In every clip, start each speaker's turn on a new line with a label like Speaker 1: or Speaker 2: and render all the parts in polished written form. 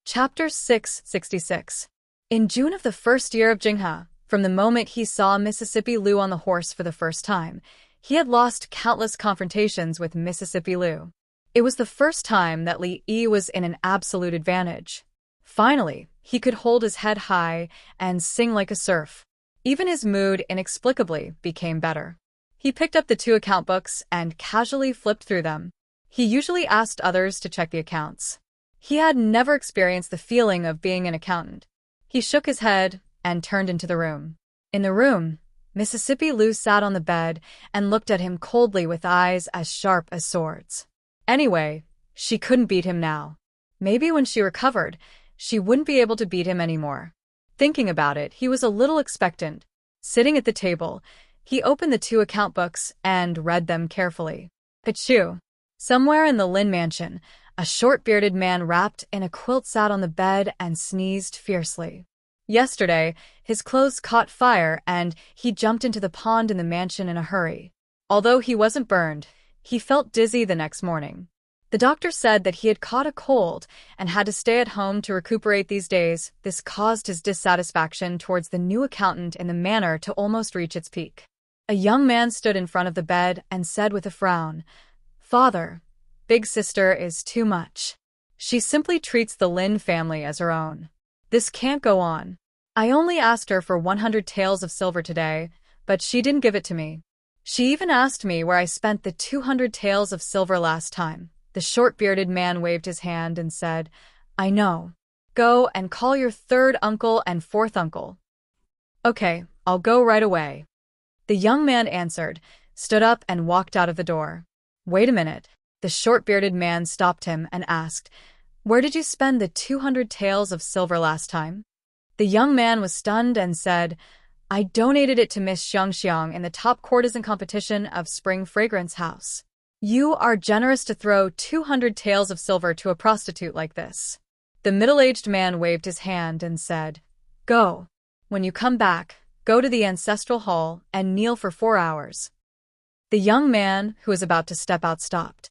Speaker 1: Chapter 666. In June of the first year of Jinghe, from the moment he saw Mississippi Liu on the horse for the first time, he had lost countless confrontations with Mississippi Liu. It was the first time that Li Yi was in an absolute advantage. Finally, he could hold his head high and sing like a surf. Even his mood inexplicably became better. He picked up the 2 account books and casually flipped through them. He usually asked others to check the accounts. He had never experienced the feeling of being an accountant. He shook his head and turned into the room. In the room, Mississippi Liu sat on the bed and looked at him coldly with eyes as sharp as swords. Anyway, she couldn't beat him now. Maybe when she recovered, she wouldn't be able to beat him anymore. Thinking about it, he was a little expectant. Sitting at the table, he opened the 2 account books and read them carefully. Pichu. Somewhere in the Lin mansion, a short-bearded man wrapped in a quilt sat on the bed and sneezed fiercely. Yesterday, his clothes caught fire and he jumped into the pond in the mansion in a hurry. Although he wasn't burned, he felt dizzy the next morning. The doctor said that he had caught a cold and had to stay at home to recuperate these days. This caused his dissatisfaction towards the new accountant in the manor to almost reach its peak. A young man stood in front of the bed and said with a frown, "Father, Big Sister is too much. She simply treats the Lin family as her own. This can't go on. I only asked her for 100 taels of silver today, but she didn't give it to me. She even asked me where I spent the 200 taels of silver last time." The short-bearded man waved his hand and said, "I know. Go and call your 3rd uncle and 4th uncle." "Okay, I'll go right away." The young man answered, stood up and walked out of the door. "Wait a minute." The short-bearded man stopped him and asked, "Where did you spend the 200 taels of silver last time?" The young man was stunned and said, "I donated it to Miss Xiangxiang in the top courtesan competition of Spring Fragrance House." "You are generous to throw 200 taels of silver to a prostitute like this." The middle-aged man waved his hand and said, "Go. When you come back, go to the ancestral hall and kneel for 4 hours." The young man, who was about to step out, stopped.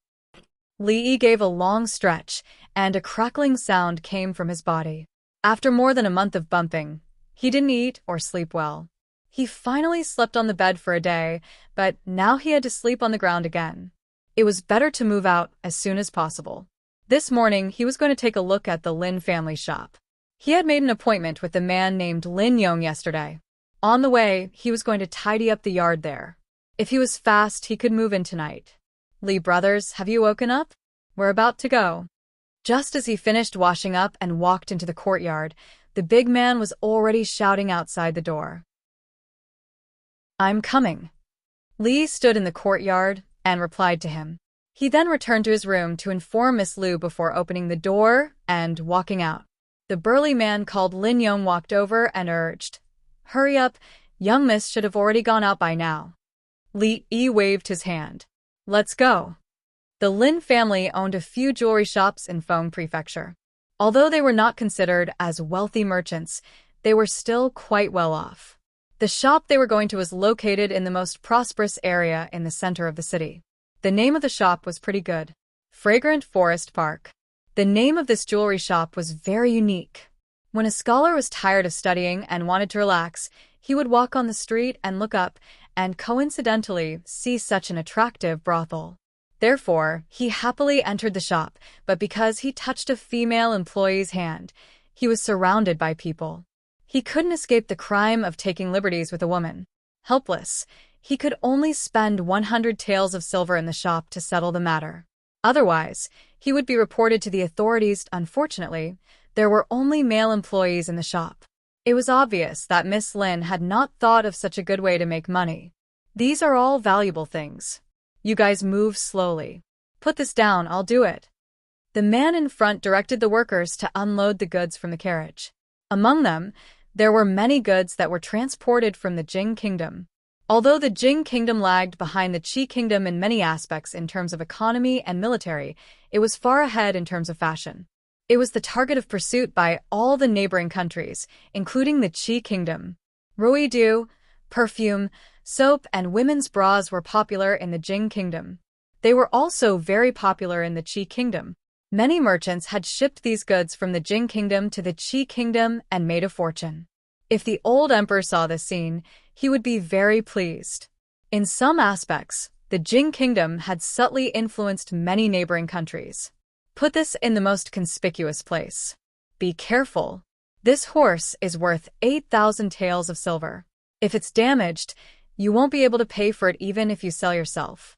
Speaker 1: Li Yi gave a long stretch, and a crackling sound came from his body. After more than a month of bumping, he didn't eat or sleep well. He finally slept on the bed for a day, but now he had to sleep on the ground again. It was better to move out as soon as possible. This morning, he was going to take a look at the Lin family shop. He had made an appointment with a man named Lin Yong yesterday. On the way, he was going to tidy up the yard there. If he was fast, he could move in tonight. "Li brothers, have you woken up? We're about to go." Just as he finished washing up and walked into the courtyard, the big man was already shouting outside the door. "I'm coming." Li stood in the courtyard and replied to him. He then returned to his room to inform Miss Liu before opening the door and walking out. The burly man called Lin Yong walked over and urged, "Hurry up, young miss should have already gone out by now." Li Yi waved his hand. "Let's go." The Lin family owned a few jewelry shops in Feng Prefecture. Although they were not considered as wealthy merchants, they were still quite well off. The shop they were going to was located in the most prosperous area in the center of the city. The name of the shop was pretty good. Fragrant Forest Park. The name of this jewelry shop was very unique. When a scholar was tired of studying and wanted to relax, he would walk on the street and look up and coincidentally see such an attractive brothel. Therefore, he happily entered the shop, but because he touched a female employee's hand, he was surrounded by people. He couldn't escape the crime of taking liberties with a woman. Helpless, he could only spend 100 taels of silver in the shop to settle the matter. Otherwise, he would be reported to the authorities. Unfortunately, there were only male employees in the shop. It was obvious that Miss Lin had not thought of such a good way to make money. "These are all valuable things. You guys move slowly. Put this down, I'll do it." The man in front directed the workers to unload the goods from the carriage. Among them, there were many goods that were transported from the Jing Kingdom. Although the Jing Kingdom lagged behind the Qi Kingdom in many aspects in terms of economy and military, it was far ahead in terms of fashion. It was the target of pursuit by all the neighboring countries, including the Qi Kingdom. Ruidu, perfume, soap, and women's bras were popular in the Jing Kingdom. They were also very popular in the Qi Kingdom. Many merchants had shipped these goods from the Jing kingdom to the Qi kingdom and made a fortune. If the old emperor saw this scene, he would be very pleased. In some aspects, the Jing kingdom had subtly influenced many neighboring countries. Put this in the most conspicuous place. Be careful. This horse is worth 8,000 taels of silver. If it's damaged, you won't be able to pay for it even if you sell yourself.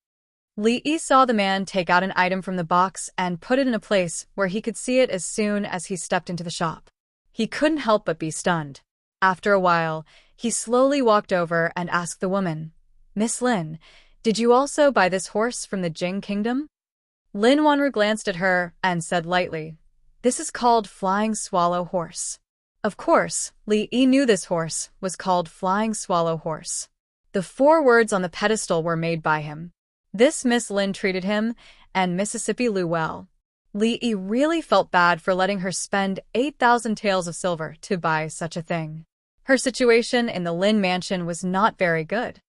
Speaker 1: Li Yi saw the man take out an item from the box and put it in a place where he could see it as soon as he stepped into the shop. He couldn't help but be stunned. After a while, he slowly walked over and asked the woman, "Miss Lin, did you also buy this horse from the Jing kingdom?" Lin Wanru glanced at her and said lightly, "This is called Flying Swallow Horse." Of course, Li Yi knew this horse was called Flying Swallow Horse. The 4 words on the pedestal were made by him. This Miss Lin treated him and Mississippi Lu well. Li Yi really felt bad for letting her spend 8,000 taels of silver to buy such a thing. Her situation in the Lin mansion was not very good.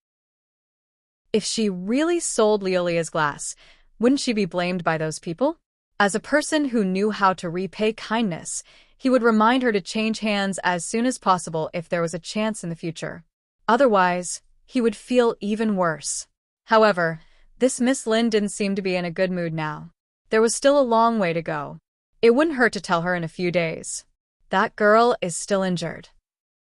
Speaker 1: If she really sold Liolia's glass, wouldn't she be blamed by those people? As a person who knew how to repay kindness, he would remind her to change hands as soon as possible if there was a chance in the future. Otherwise, he would feel even worse. However, this Miss Lin didn't seem to be in a good mood now. There was still a long way to go. It wouldn't hurt to tell her in a few days. That girl is still injured.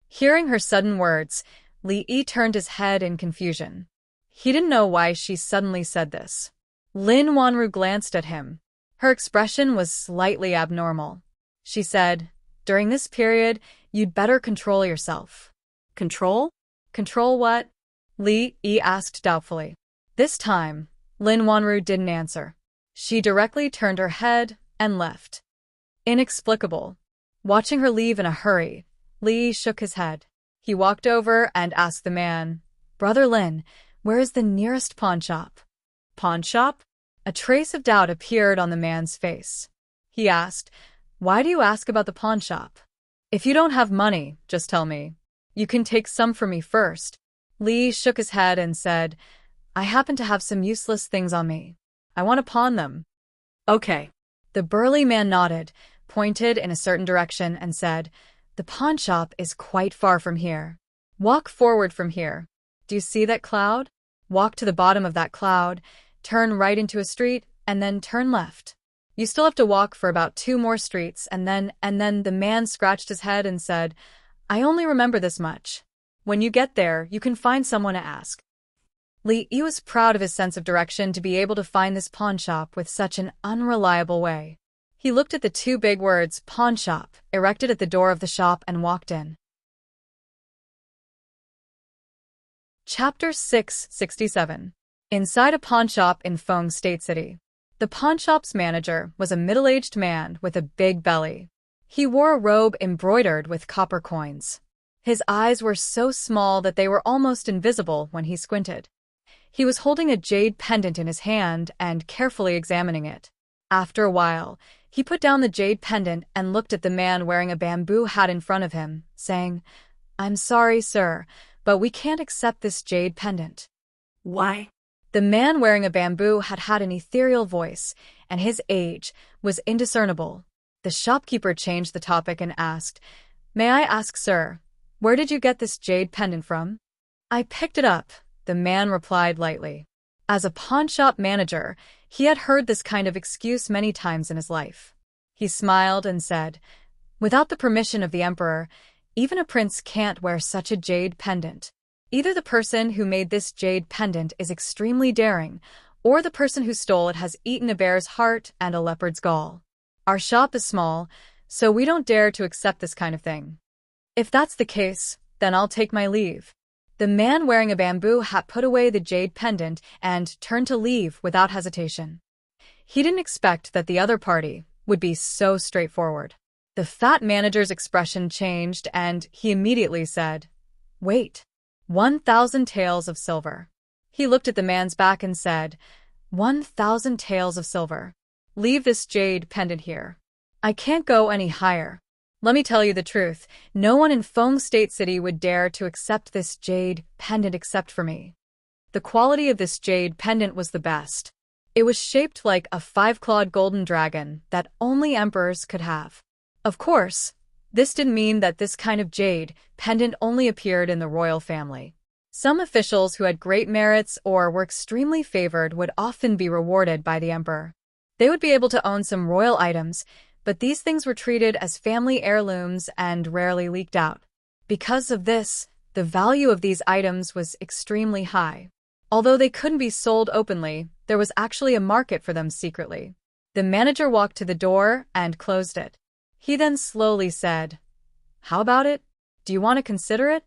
Speaker 1: Hearing her sudden words, Li Yi turned his head in confusion. He didn't know why she suddenly said this. Lin Wanru glanced at him. Her expression was slightly abnormal. She said, "During this period, you'd better control yourself." "Control? Control what?" Li Yi asked doubtfully. This time, Lin Wanru didn't answer. She directly turned her head and left. Inexplicable. Watching her leave in a hurry, Li shook his head. He walked over and asked the man, "Brother Lin, where is the nearest pawn shop?" "Pawn shop?" A trace of doubt appeared on the man's face. He asked, "Why do you ask about the pawn shop? If you don't have money, just tell me. You can take some from me first." Li shook his head and said, "I happen to have some useless things on me. I want to pawn them." "Okay." The burly man nodded, pointed in a certain direction, and said, "The pawn shop is quite far from here. Walk forward from here. Do you see that cloud? Walk to the bottom of that cloud, turn right into a street, and then turn left. You still have to walk for about 2 more streets, and then the man scratched his head and said, "I only remember this much. When you get there, you can find someone to ask." Li Yi was proud of his sense of direction to be able to find this pawn shop with such an unreliable way. He looked at the 2 big words, pawn shop, erected at the door of the shop and walked in. Chapter 667. Inside a pawn shop in Feng State City. The pawn shop's manager was a middle-aged man with a big belly. He wore a robe embroidered with copper coins. His eyes were so small that they were almost invisible when he squinted. He was holding a jade pendant in his hand and carefully examining it. After a while, he put down the jade pendant and looked at the man wearing a bamboo hat in front of him, saying, "I'm sorry, sir, but we can't accept this jade pendant."
Speaker 2: "Why?"
Speaker 1: The man wearing a bamboo hat had an ethereal voice, and his age was indiscernible. The shopkeeper changed the topic and asked, "May I ask, sir, where did you get this jade pendant from?" "I picked it up," the man replied lightly. As a pawnshop manager, he had heard this kind of excuse many times in his life. He smiled and said, "Without the permission of the emperor, even a prince can't wear such a jade pendant. Either the person who made this jade pendant is extremely daring, or the person who stole it has eaten a bear's heart and a leopard's gall. Our shop is small, so we don't dare to accept this kind of thing. If that's the case, then I'll take my leave." The man wearing a bamboo hat put away the jade pendant and turned to leave without hesitation. He didn't expect that the other party would be so straightforward. The fat manager's expression changed and he immediately said, "Wait, 1,000 taels of silver." He looked at the man's back and said, 1,000 taels of silver. Leave this jade pendant here. I can't go any higher. Let me tell you the truth, no one in Feng State City would dare to accept this jade pendant except for me. The quality of this jade pendant was the best. It was shaped like a five-clawed golden dragon that only emperors could have. Of course, this didn't mean that this kind of jade pendant only appeared in the royal family. Some officials who had great merits or were extremely favored would often be rewarded by the emperor. They would be able to own some royal items, but these things were treated as family heirlooms and rarely leaked out. Because of this, the value of these items was extremely high. Although they couldn't be sold openly, there was actually a market for them secretly. The manager walked to the door and closed it. He then slowly said, "How about it? Do you want to consider it?"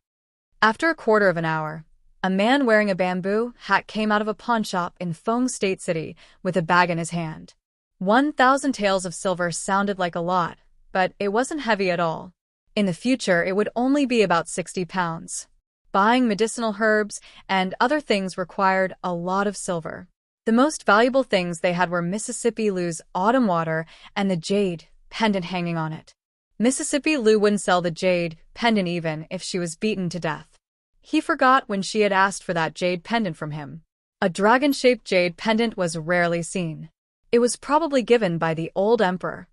Speaker 1: After a quarter of an hour, a man wearing a bamboo hat came out of a pawnshop in Feng State City with a bag in his hand. 1,000 taels of silver sounded like a lot, but it wasn't heavy at all. In the future, it would only be about 60 pounds. Buying medicinal herbs and other things required a lot of silver. The most valuable things they had were Mississippi Lou's autumn water and the jade pendant hanging on it. Mississippi Lou wouldn't sell the jade pendant even if she was beaten to death. He forgot when she had asked for that jade pendant from him. A dragon-shaped jade pendant was rarely seen. It was probably given by the old emperor.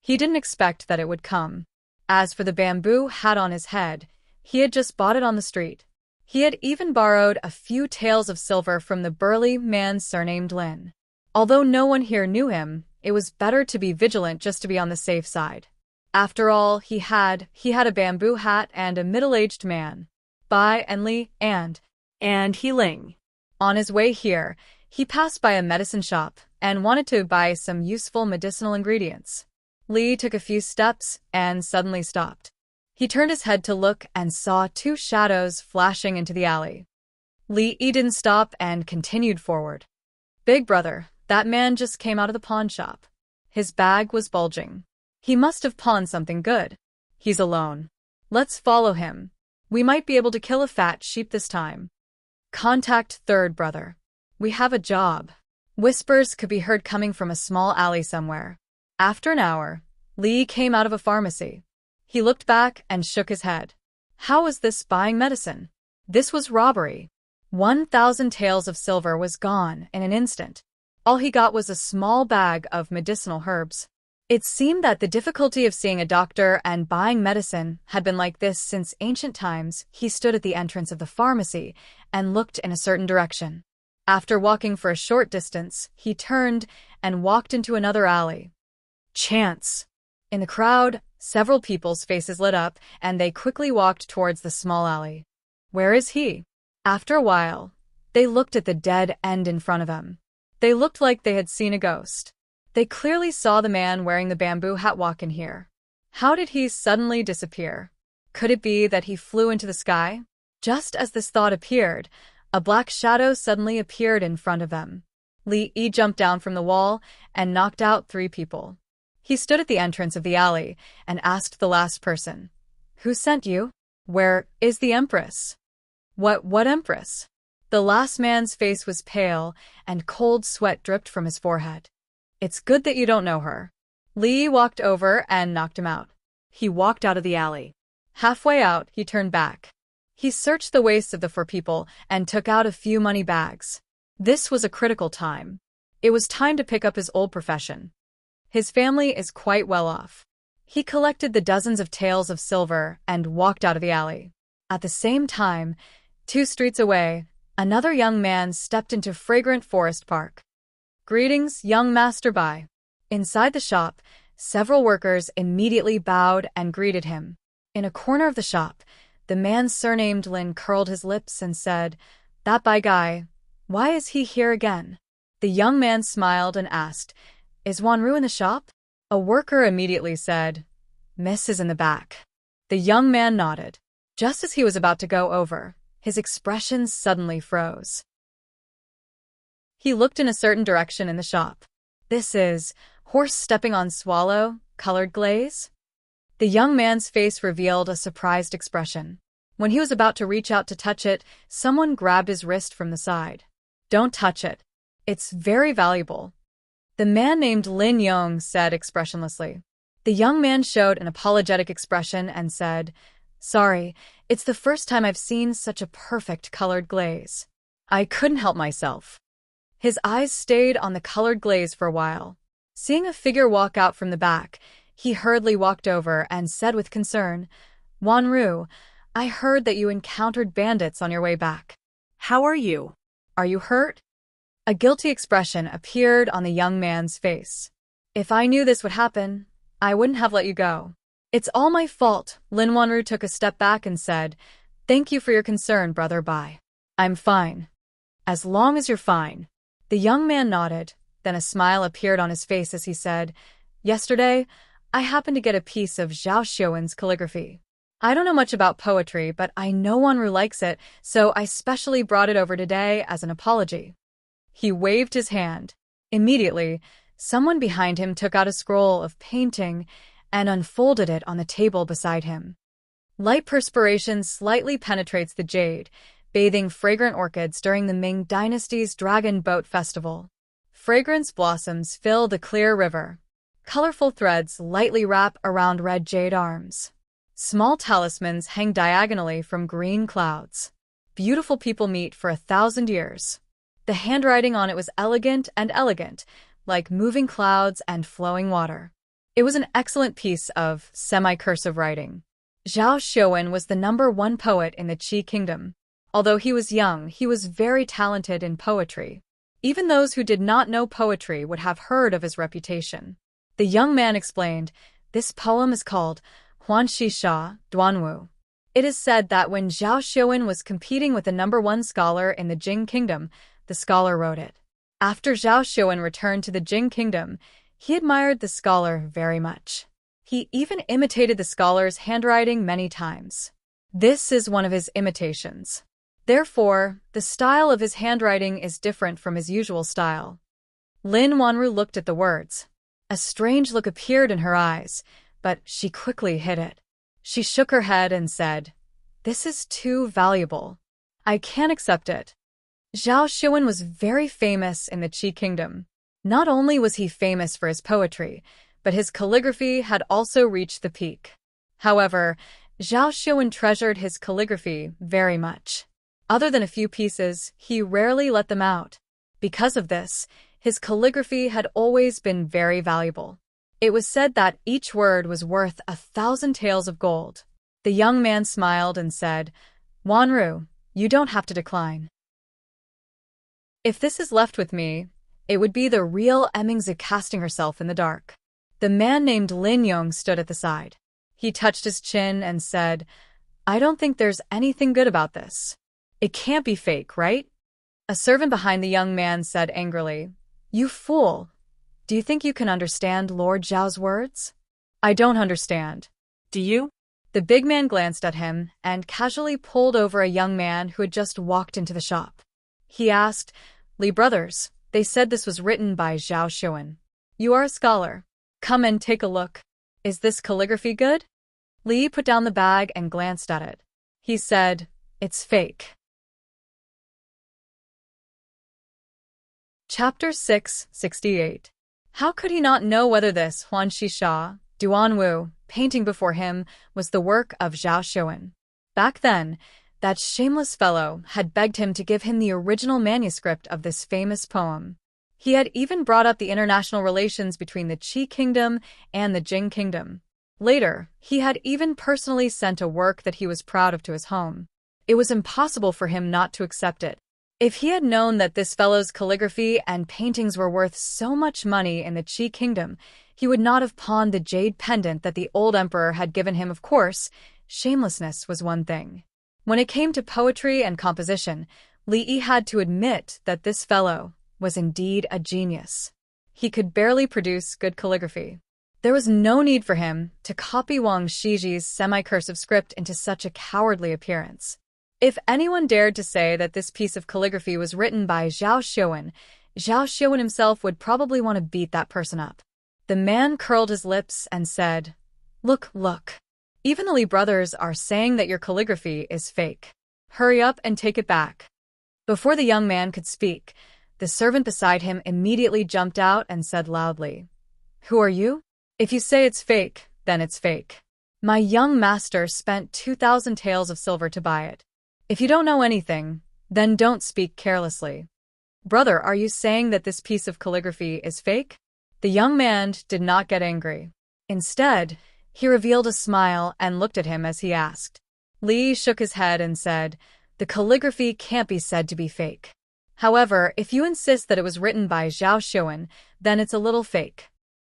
Speaker 1: He didn't expect that it would come. As for the bamboo hat on his head, he had just bought it on the street. He had even borrowed a few taels of silver from the burly man surnamed Lin. Although no one here knew him, it was better to be vigilant just to be on the safe side. After all, he had a bamboo hat and a middle-aged man, Bai and Li, and He Ling. On his way here, he passed by a medicine shop and wanted to buy some useful medicinal ingredients. Li took a few steps and suddenly stopped. He turned his head to look and saw two shadows flashing into the alley. Li didn't stop and continued forward. "Big brother, that man just came out of the pawn shop. His bag was bulging. He must have pawned something good. He's alone. Let's follow him. We might be able to kill a fat sheep this time. Contact third brother. We have a job." Whispers could be heard coming from a small alley somewhere. After an hour, Li came out of a pharmacy. He looked back and shook his head. How was this buying medicine? This was robbery. 1,000 taels of silver was gone in an instant. All he got was a small bag of medicinal herbs. It seemed that the difficulty of seeing a doctor and buying medicine had been like this since ancient times. He stood at the entrance of the pharmacy and looked in a certain direction. After walking for a short distance, he turned and walked into another alley. Chance! In the crowd, several people's faces lit up, and they quickly walked towards the small alley. Where is he? After a while, they looked at the dead end in front of them. They looked like they had seen a ghost. They clearly saw the man wearing the bamboo hat walk in here. How did he suddenly disappear? Could it be that he flew into the sky? Just as this thought appeared, a black shadow suddenly appeared in front of them. Li jumped down from the wall and knocked out 3 people. He stood at the entrance of the alley and asked the last person, "Who sent you? Where is the Empress?" What Empress? The last man's face was pale and cold sweat dripped from his forehead. "It's good that you don't know her." Li walked over and knocked him out. He walked out of the alley. Halfway out, he turned back. He searched the waists of the 4 people and took out a few money bags. This was a critical time. It was time to pick up his old profession. His family is quite well off. He collected the dozens of taels of silver and walked out of the alley. At the same time, 2 streets away, another young man stepped into Fragrant Forest Park. "Greetings, young Master Bai." Inside the shop, several workers immediately bowed and greeted him. In a corner of the shop, the man surnamed Lin curled his lips and said, "That Bai guy, why is he here again?" The young man smiled and asked, "Is Wanru in the shop?" A worker immediately said, "Miss is in the back." The young man nodded. Just as he was about to go over, his expression suddenly froze. He looked in a certain direction in the shop. "This is horse stepping on swallow, colored glaze?" The young man's face revealed a surprised expression. When he was about to reach out to touch it, someone grabbed his wrist from the side. "Don't touch it. It's very valuable." The man named Lin Yong said expressionlessly. The young man showed an apologetic expression and said, "Sorry, it's the first time I've seen such a perfect colored glaze. I couldn't help myself." His eyes stayed on the colored glaze for a while. Seeing a figure walk out from the back, he hurriedly walked over and said with concern, "Wanru, I heard that you encountered bandits on your way back.
Speaker 2: How are you?
Speaker 1: Are you hurt?" A guilty expression appeared on the young man's face. "If I knew this would happen, I wouldn't have let you go." "It's all my fault." Lin Wanru took a step back and said, "Thank you for your concern, brother. Bye. I'm fine." "As long as you're fine." The young man nodded, then a smile appeared on his face as he said, "Yesterday, I happened to get a piece of Zhao Xiuwen's calligraphy. I don't know much about poetry, but I know Wanru likes it, so I specially brought it over today as an apology." He waved his hand. Immediately, someone behind him took out a scroll of painting and unfolded it on the table beside him. Light perspiration slightly penetrates the jade, bathing fragrant orchids during the Ming Dynasty's Dragon Boat Festival. Fragrance blossoms fill the clear river. Colorful threads lightly wrap around red jade arms. Small talismans hang diagonally from green clouds. Beautiful people meet for 1,000 years. The handwriting on it was elegant, like moving clouds and flowing water. It was an excellent piece of semi-cursive writing. Zhao Xiuwen was the #1 poet in the Qi Kingdom. Although he was young, he was very talented in poetry. Even those who did not know poetry would have heard of his reputation. The young man explained, "This poem is called Huanxi Sha Duanwu." It is said that when Zhao Xiuwen was competing with the #1 scholar in the Jing Kingdom, the scholar wrote it. After Zhao Xiuwen returned to the Jing Kingdom, he admired the scholar very much. He even imitated the scholar's handwriting many times. This is one of his imitations. Therefore, the style of his handwriting is different from his usual style. Lin Wanru looked at the words. A strange look appeared in her eyes, but she quickly hid it. She shook her head and said, "This is too valuable. I can't accept it." Zhao Xiuwen was very famous in the Qi Kingdom. Not only was he famous for his poetry, but his calligraphy had also reached the peak. However, Zhao Xiuwen treasured his calligraphy very much. Other than a few pieces, he rarely let them out. Because of this, his calligraphy had always been very valuable. It was said that each word was worth 1,000 taels of gold. The young man smiled and said, "Wanru, you don't have to decline. If this is left with me, it would be the real Emmingzi casting herself in the dark." The man named Lin Yong stood at the side. He touched his chin and said, "I don't think there's anything good about this. It can't be fake, right?" A servant behind the young man said angrily, "You fool! Do you think you can understand Lord Zhao's words?" "I don't understand. Do you?" The big man glanced at him and casually pulled over a young man who had just walked into the shop. He asked, "Li brothers, they said this was written by Zhao Xiuwen. You are a scholar. Come and take a look. Is this calligraphy good?" Li put down the bag and glanced at it. He said, "It's fake." Chapter 668. How could he not know whether this Huanxi Sha Duanwu painting before him was the work of Zhao Xiuwen? Back then, that shameless fellow had begged him to give him the original manuscript of this famous poem. He had even brought up the international relations between the Qi Kingdom and the Jing Kingdom. Later, he had even personally sent a work that he was proud of to his home. It was impossible for him not to accept it. If he had known that this fellow's calligraphy and paintings were worth so much money in the Qi Kingdom, he would not have pawned the jade pendant that the old emperor had given him. Of course, shamelessness was one thing. When it came to poetry and composition, Li Yi had to admit that this fellow was indeed a genius. He could barely produce good calligraphy. There was no need for him to copy Wang Shiji's semi-cursive script into such a cowardly appearance. If anyone dared to say that this piece of calligraphy was written by Zhao Xiuwen himself would probably want to beat that person up. The man curled his lips and said, Look. Even the Li brothers are saying that your calligraphy is fake. Hurry up and take it back." Before the young man could speak, the servant beside him immediately jumped out and said loudly, "Who are you? If you say it's fake, then it's fake. My young master spent 2,000 taels of silver to buy it. If you don't know anything, then don't speak carelessly." Brother, are you saying that this piece of calligraphy is fake? The young man did not get angry. Instead, he revealed a smile and looked at him as he asked. Li shook his head and said, "The calligraphy can't be said to be fake. However, if you insist that it was written by Zhao Xuan, then it's a little fake."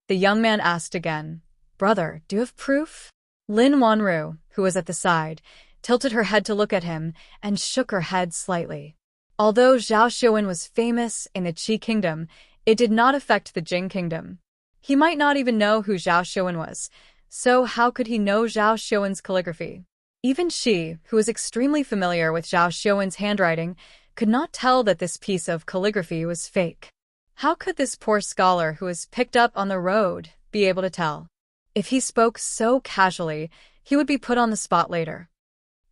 Speaker 1: The young man asked again, "Brother, do you have proof?" Lin Wanru, who was at the side, tilted her head to look at him and shook her head slightly. Although Zhao Xuan was famous in the Qi kingdom, it did not affect the Jing kingdom. He might not even know who Zhao Xuan was, so how could he know Zhao Xuan's calligraphy? Even she, who was extremely familiar with Zhao Xuan's handwriting, could not tell that this piece of calligraphy was fake. How could this poor scholar who was picked up on the road be able to tell? If he spoke so casually, he would be put on the spot later.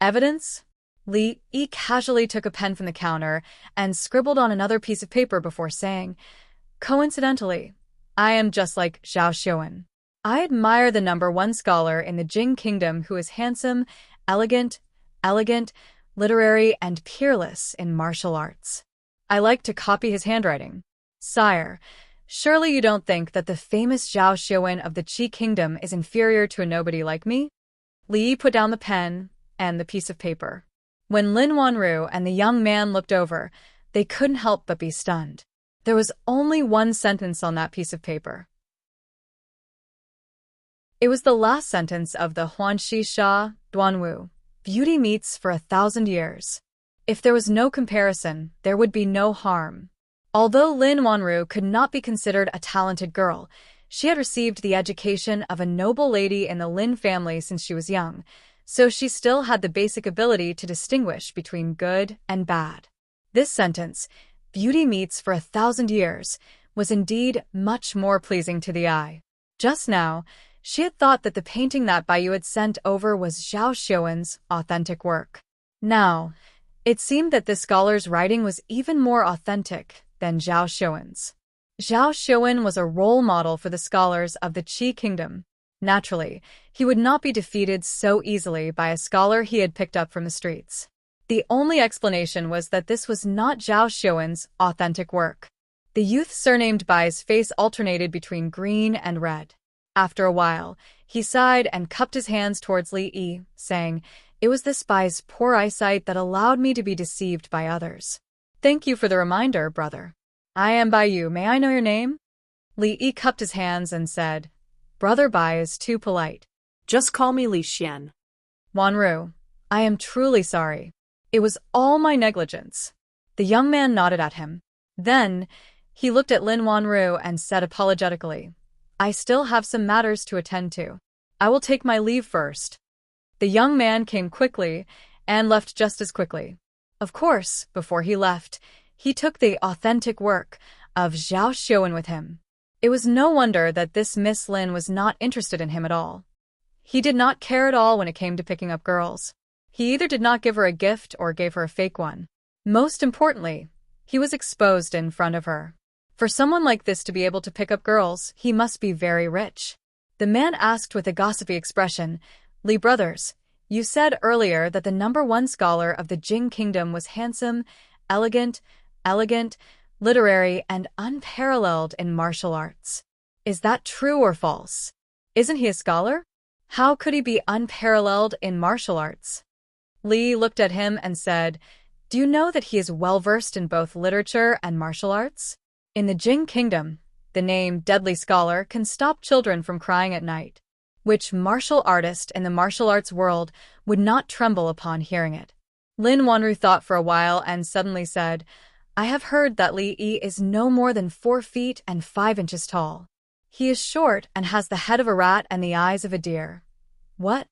Speaker 1: Evidence? Li Yi casually took a pen from the counter and scribbled on another piece of paper before saying, "Coincidentally, I am just like Zhao Xuan. I admire the #1 scholar in the Jing kingdom who is handsome, elegant, literary, and peerless in martial arts. I like to copy his handwriting. Sire, surely you don't think that the famous Zhao Xuan of the Qi kingdom is inferior to a nobody like me?" Li put down the pen and the piece of paper. When Lin Wanru and the young man looked over, they couldn't help but be stunned. There was only one sentence on that piece of paper. It was the last sentence of the Huanxi Sha Duanwu, "Beauty meets for 1,000 years." If there was no comparison, there would be no harm. Although Lin Wanru could not be considered a talented girl, she had received the education of a noble lady in the Lin family since she was young, so she still had the basic ability to distinguish between good and bad. This sentence, "Beauty meets for 1,000 years," was indeed much more pleasing to the eye. Just now, she had thought that the painting that Baiyu had sent over was Zhao Xuan's authentic work. Now, it seemed that this scholar's writing was even more authentic than Zhao Xuan's. Zhao Xuan was a role model for the scholars of the Qi kingdom. Naturally, he would not be defeated so easily by a scholar he had picked up from the streets. The only explanation was that this was not Zhao Xuan's authentic work. The youth surnamed Bai's face alternated between green and red. After a while, he sighed and cupped his hands towards Li Yi, saying, "It was this Bai's poor eyesight that allowed me to be deceived by others. Thank you for the reminder, brother. I am Baiyu. May I know your name?" Li Yi cupped his hands and said, "Brother Bai is too polite.
Speaker 2: Just call me Li Xian."
Speaker 1: Wanru, I am truly sorry. It was all my negligence." The young man nodded at him. Then, he looked at Lin Wanru and said apologetically, "I still have some matters to attend to. I will take my leave first." The young man came quickly and left just as quickly. Of course, before he left, he took the authentic work of Zhao Xuan with him. It was no wonder that this Miss Lin was not interested in him at all. He did not care at all when it came to picking up girls. He either did not give her a gift or gave her a fake one. Most importantly, he was exposed in front of her. For someone like this to be able to pick up girls, he must be very rich. The man asked with a gossipy expression, "Li brothers, you said earlier that the #1 scholar of the Jing kingdom was handsome, elegant, literary, and unparalleled in martial arts. Is that true or false? Isn't he a scholar? How could he be unparalleled in martial arts?" Li looked at him and said, "Do you know that he is well-versed in both literature and martial arts? In the Jing kingdom, the name Deadly Scholar can stop children from crying at night. Which martial artist in the martial arts world would not tremble upon hearing it?" Lin Wanru thought for a while and suddenly said, "I have heard that Li Yi is no more than 4 feet and 5 inches tall. He is short and has the head of a rat and the eyes of a deer." What?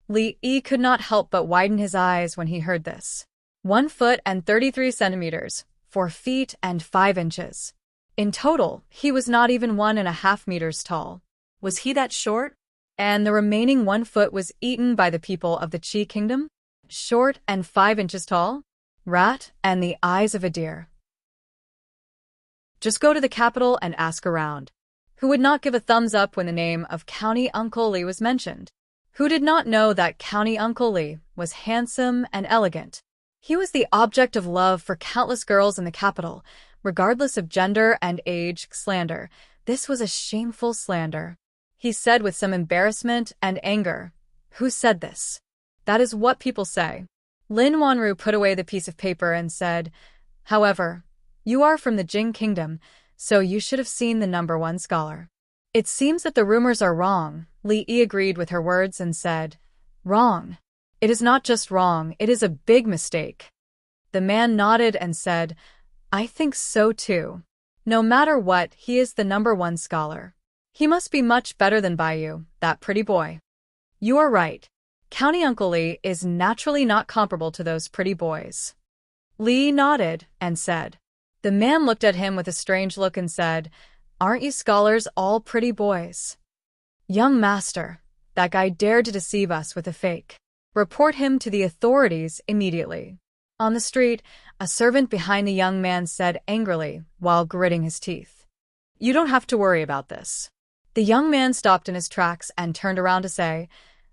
Speaker 1: Li Yi could not help but widen his eyes when he heard this. 1 foot and 33 centimeters, 4 feet and 5 inches. In total, he was not even 1.5 meters tall. Was he that short? And the remaining 1 foot was eaten by the people of the Qi kingdom? Short and 5 inches tall? Rat and the eyes of a deer. Just go to the capital and ask around. Who would not give a thumbs up when the name of County Uncle Li was mentioned? Who did not know that County Uncle Li was handsome and elegant? He was the object of love for countless girls in the capital, regardless of gender and age. Slander. This was a shameful slander. He said with some embarrassment and anger. Who said this? That is what people say. Lin Wanru put away the piece of paper and said, however, you are from the Jing Kingdom, so you should have seen the #1 scholar. It seems that the rumors are wrong. Li Yi agreed with her words and said, wrong. It is not just wrong, it is a big mistake. The man nodded and said, I think so too. No matter what, he is the #1 scholar. He must be much better than Baiyu, that pretty boy. You are right. County Uncle Li is naturally not comparable to those pretty boys. Li nodded and said. The man looked at him with a strange look and said, aren't you scholars all pretty boys? Young master, that guy dared to deceive us with a fake. Report him to the authorities immediately. On the street, a servant behind the young man said angrily while gritting his teeth. You don't have to worry about this. The young man stopped in his tracks and turned around to say,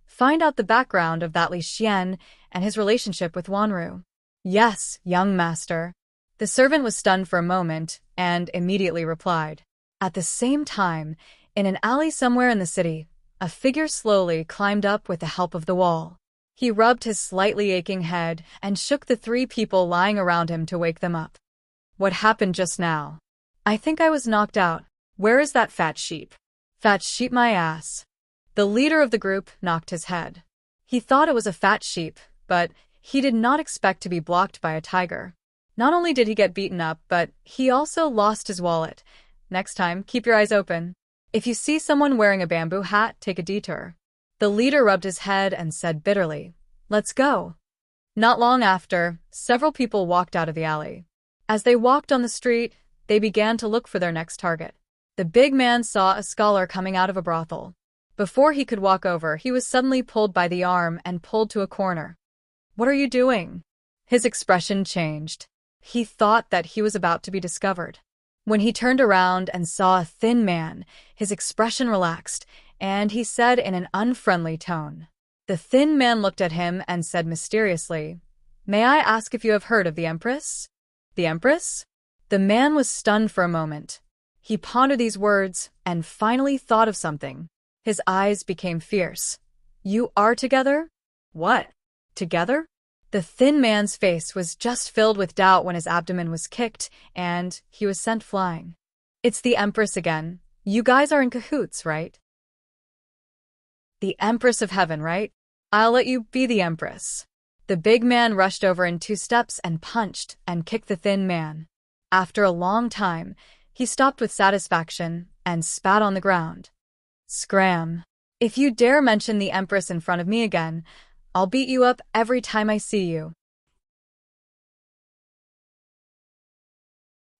Speaker 1: find out the background of that Li Xian and his relationship with Wanru. Yes, young master. The servant was stunned for a moment and immediately replied. At the same time, in an alley somewhere in the city, a figure slowly climbed up with the help of the wall. He rubbed his slightly aching head and shook the 3 people lying around him to wake them up. What happened just now? I think I was knocked out. Where is that fat sheep? Fat sheep my ass. The leader of the group knocked his head. He thought it was a fat sheep, but he did not expect to be blocked by a tiger. Not only did he get beaten up, but he also lost his wallet. Next time, keep your eyes open. If you see someone wearing a bamboo hat, take a detour. The leader rubbed his head and said bitterly, let's go. Not long after, several people walked out of the alley. As they walked on the street, they began to look for their next target. The big man saw a scholar coming out of a brothel. Before he could walk over, he was suddenly pulled by the arm and pulled to a corner. What are you doing? His expression changed. He thought that he was about to be discovered. When he turned around and saw a thin man, his expression relaxed, and he said in an unfriendly tone. The thin man looked at him and said mysteriously, may I ask if you have heard of the Empress? The Empress? The man was stunned for a moment. He pondered these words and finally thought of something. His eyes became fierce. You are together? What? Together? The thin man's face was just filled with doubt when his abdomen was kicked and he was sent flying. It's the Empress again. You guys are in cahoots, right? The Empress of Heaven, right? I'll let you be the Empress. The big man rushed over in 2 steps and punched and kicked the thin man. After a long time, he stopped with satisfaction and spat on the ground. Scram. If you dare mention the Empress in front of me again, I'll beat you up every time I see you.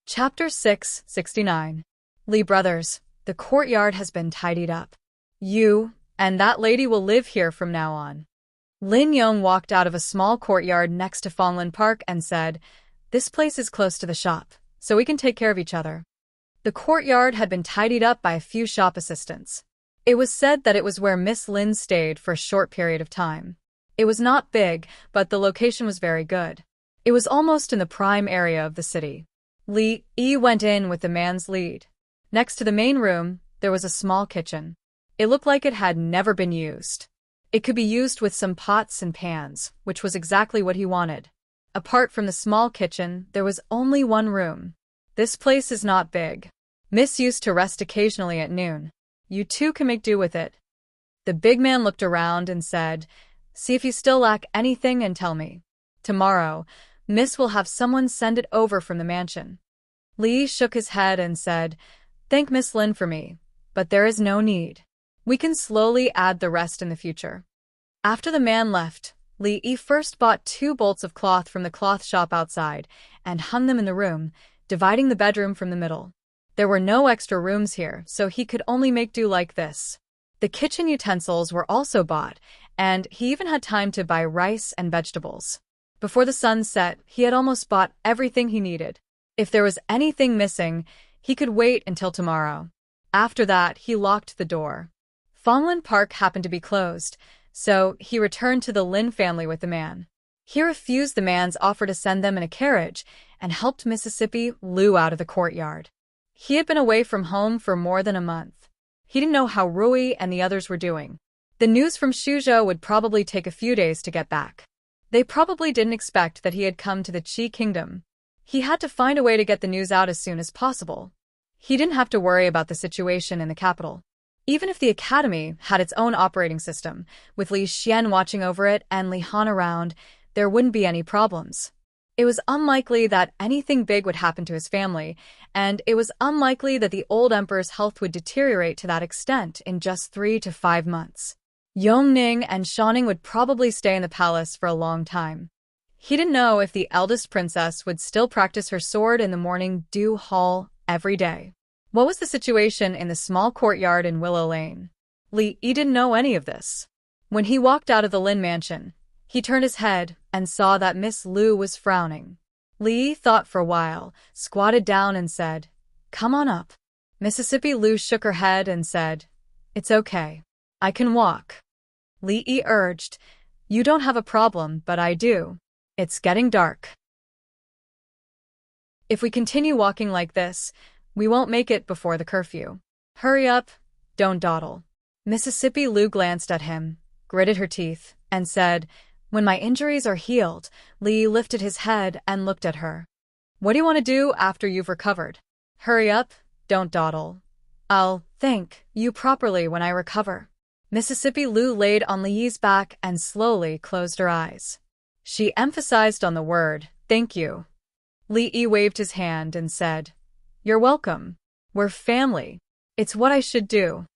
Speaker 1: Chapter 669. Li brothers, the courtyard has been tidied up. You and that lady will live here from now on. Lin Yong walked out of a small courtyard next to Fonglan Park and said, this place is close to the shop, so we can take care of each other. The courtyard had been tidied up by a few shop assistants. It was said that it was where Miss Lin stayed for a short period of time. It was not big, but the location was very good. It was almost in the prime area of the city. Li Yi went in with the man's lead. Next to the main room, there was a small kitchen. It looked like it had never been used. It could be used with some pots and pans, which was exactly what he wanted. Apart from the small kitchen, there was only one room. This place is not big. Miss used to rest occasionally at noon. You two can make do with it. The big man looked around and said, see if you still lack anything and tell me. Tomorrow, Miss will have someone send it over from the mansion. Li shook his head and said, thank Miss Lin for me, but there is no need. We can slowly add the rest in the future. After the man left, Li Yi first bought 2 bolts of cloth from the cloth shop outside and hung them in the room, dividing the bedroom from the middle. There were no extra rooms here, so he could only make do like this. The kitchen utensils were also bought, and he even had time to buy rice and vegetables. Before the sun set, he had almost bought everything he needed. If there was anything missing, he could wait until tomorrow. After that, he locked the door. Fonglan Park happened to be closed, so he returned to the Lin family with the man. He refused the man's offer to send them in a carriage and helped Mississippi Lu out of the courtyard. He had been away from home for more than a month. He didn't know how Rui and the others were doing. The news from Shuzhou would probably take a few days to get back. They probably didn't expect that he had come to the Qi Kingdom. He had to find a way to get the news out as soon as possible. He didn't have to worry about the situation in the capital. Even if the academy had its own operating system, with Li Xian watching over it and Li Han around, there wouldn't be any problems. It was unlikely that anything big would happen to his family, and it was unlikely that the old emperor's health would deteriorate to that extent in just 3 to 5 months. Yongning and Shanning would probably stay in the palace for a long time. He didn't know if the eldest princess would still practice her sword in the morning dew hall every day. What was the situation in the small courtyard in Willow Lane? Li Yi didn't know any of this. When he walked out of the Lin mansion, he turned his head and saw that Miss Lu was frowning. Li Yi thought for a while, squatted down and said, "Come on up." Mississippi Lu shook her head and said, "It's okay. I can walk." Li Yi urged, "You don't have a problem, but I do. It's getting dark. If we continue walking like this, we won't make it before the curfew. Hurry up, don't dawdle." Mississippi Lu glanced at him, gritted her teeth, and said, "When my injuries are healed." Li lifted his head and looked at her. "What do you want to do after you've recovered? Hurry up, don't dawdle. I'll thank you properly when I recover." Mississippi Lu laid on Li Yi's back and slowly closed her eyes. She emphasized on the word, "Thank you." Li Yi waved his hand and said, "You're welcome. We're family. It's what I should do."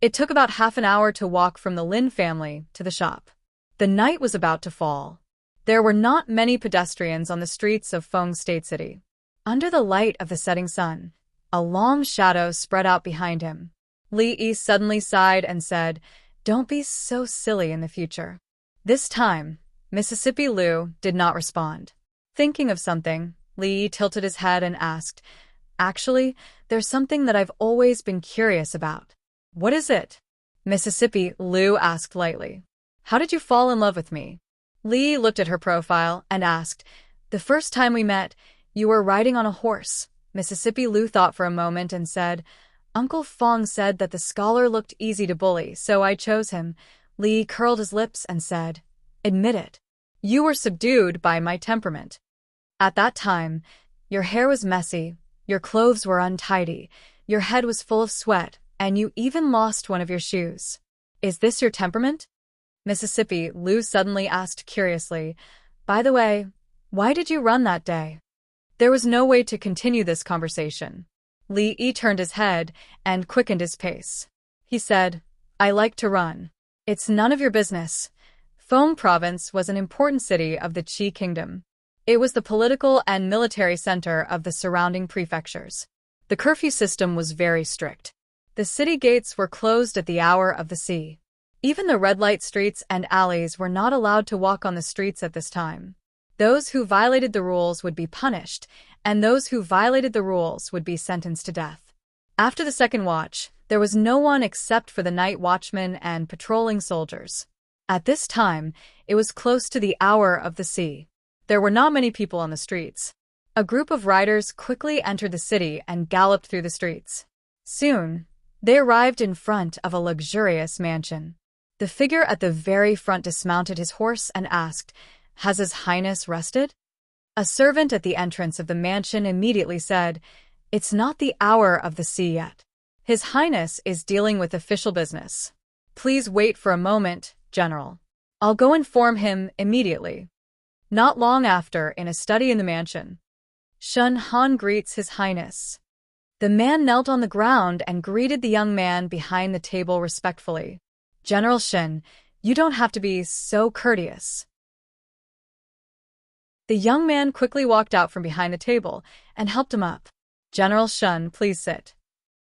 Speaker 1: It took about half an hour to walk from the Lin family to the shop. The night was about to fall. There were not many pedestrians on the streets of Feng State City. Under the light of the setting sun, a long shadow spread out behind him. Li Yi suddenly sighed and said, "Don't be so silly in the future." This time, Mississippi Lu did not respond. Thinking of something, Li Yi tilted his head and asked, "Actually, there's something that I've always been curious about." "What is it?" Mississippi Lu asked lightly. "How did you fall in love with me?" Li looked at her profile and asked, "The first time we met, you were riding on a horse." Mississippi Lu thought for a moment and said, "Uncle Fong said that the scholar looked easy to bully, so I chose him." Li curled his lips and said, "Admit it. You were subdued by my temperament. At that time, your hair was messy, your clothes were untidy, your head was full of sweat, and you even lost one of your shoes. Is this your temperament?" Mississippi Lu suddenly asked curiously, "By the way, why did you run that day?" There was no way to continue this conversation. Li Yi turned his head and quickened his pace. He said, "I like to run. It's none of your business." Feng Province was an important city of the Qi Kingdom. It was the political and military center of the surrounding prefectures. The curfew system was very strict. The city gates were closed at the hour of the sea. Even the red light streets and alleys were not allowed to walk on the streets at this time. Those who violated the rules would be punished, and those who violated the rules would be sentenced to death. After the second watch, there was no one except for the night watchmen and patrolling soldiers. At this time, it was close to the hour of the sea. There were not many people on the streets. A group of riders quickly entered the city and galloped through the streets. Soon, they arrived in front of a luxurious mansion. The figure at the very front dismounted his horse and asked, "Has His Highness rested?" A servant at the entrance of the mansion immediately said, "It's not the hour of the sea yet. His Highness is dealing with official business. Please wait for a moment, General. I'll go inform him immediately." Not long after, in a study in the mansion, Shun Han greets His Highness. The man knelt on the ground and greeted the young man behind the table respectfully. "General Shen, you don't have to be so courteous." The young man quickly walked out from behind the table and helped him up. "General Shun, please sit."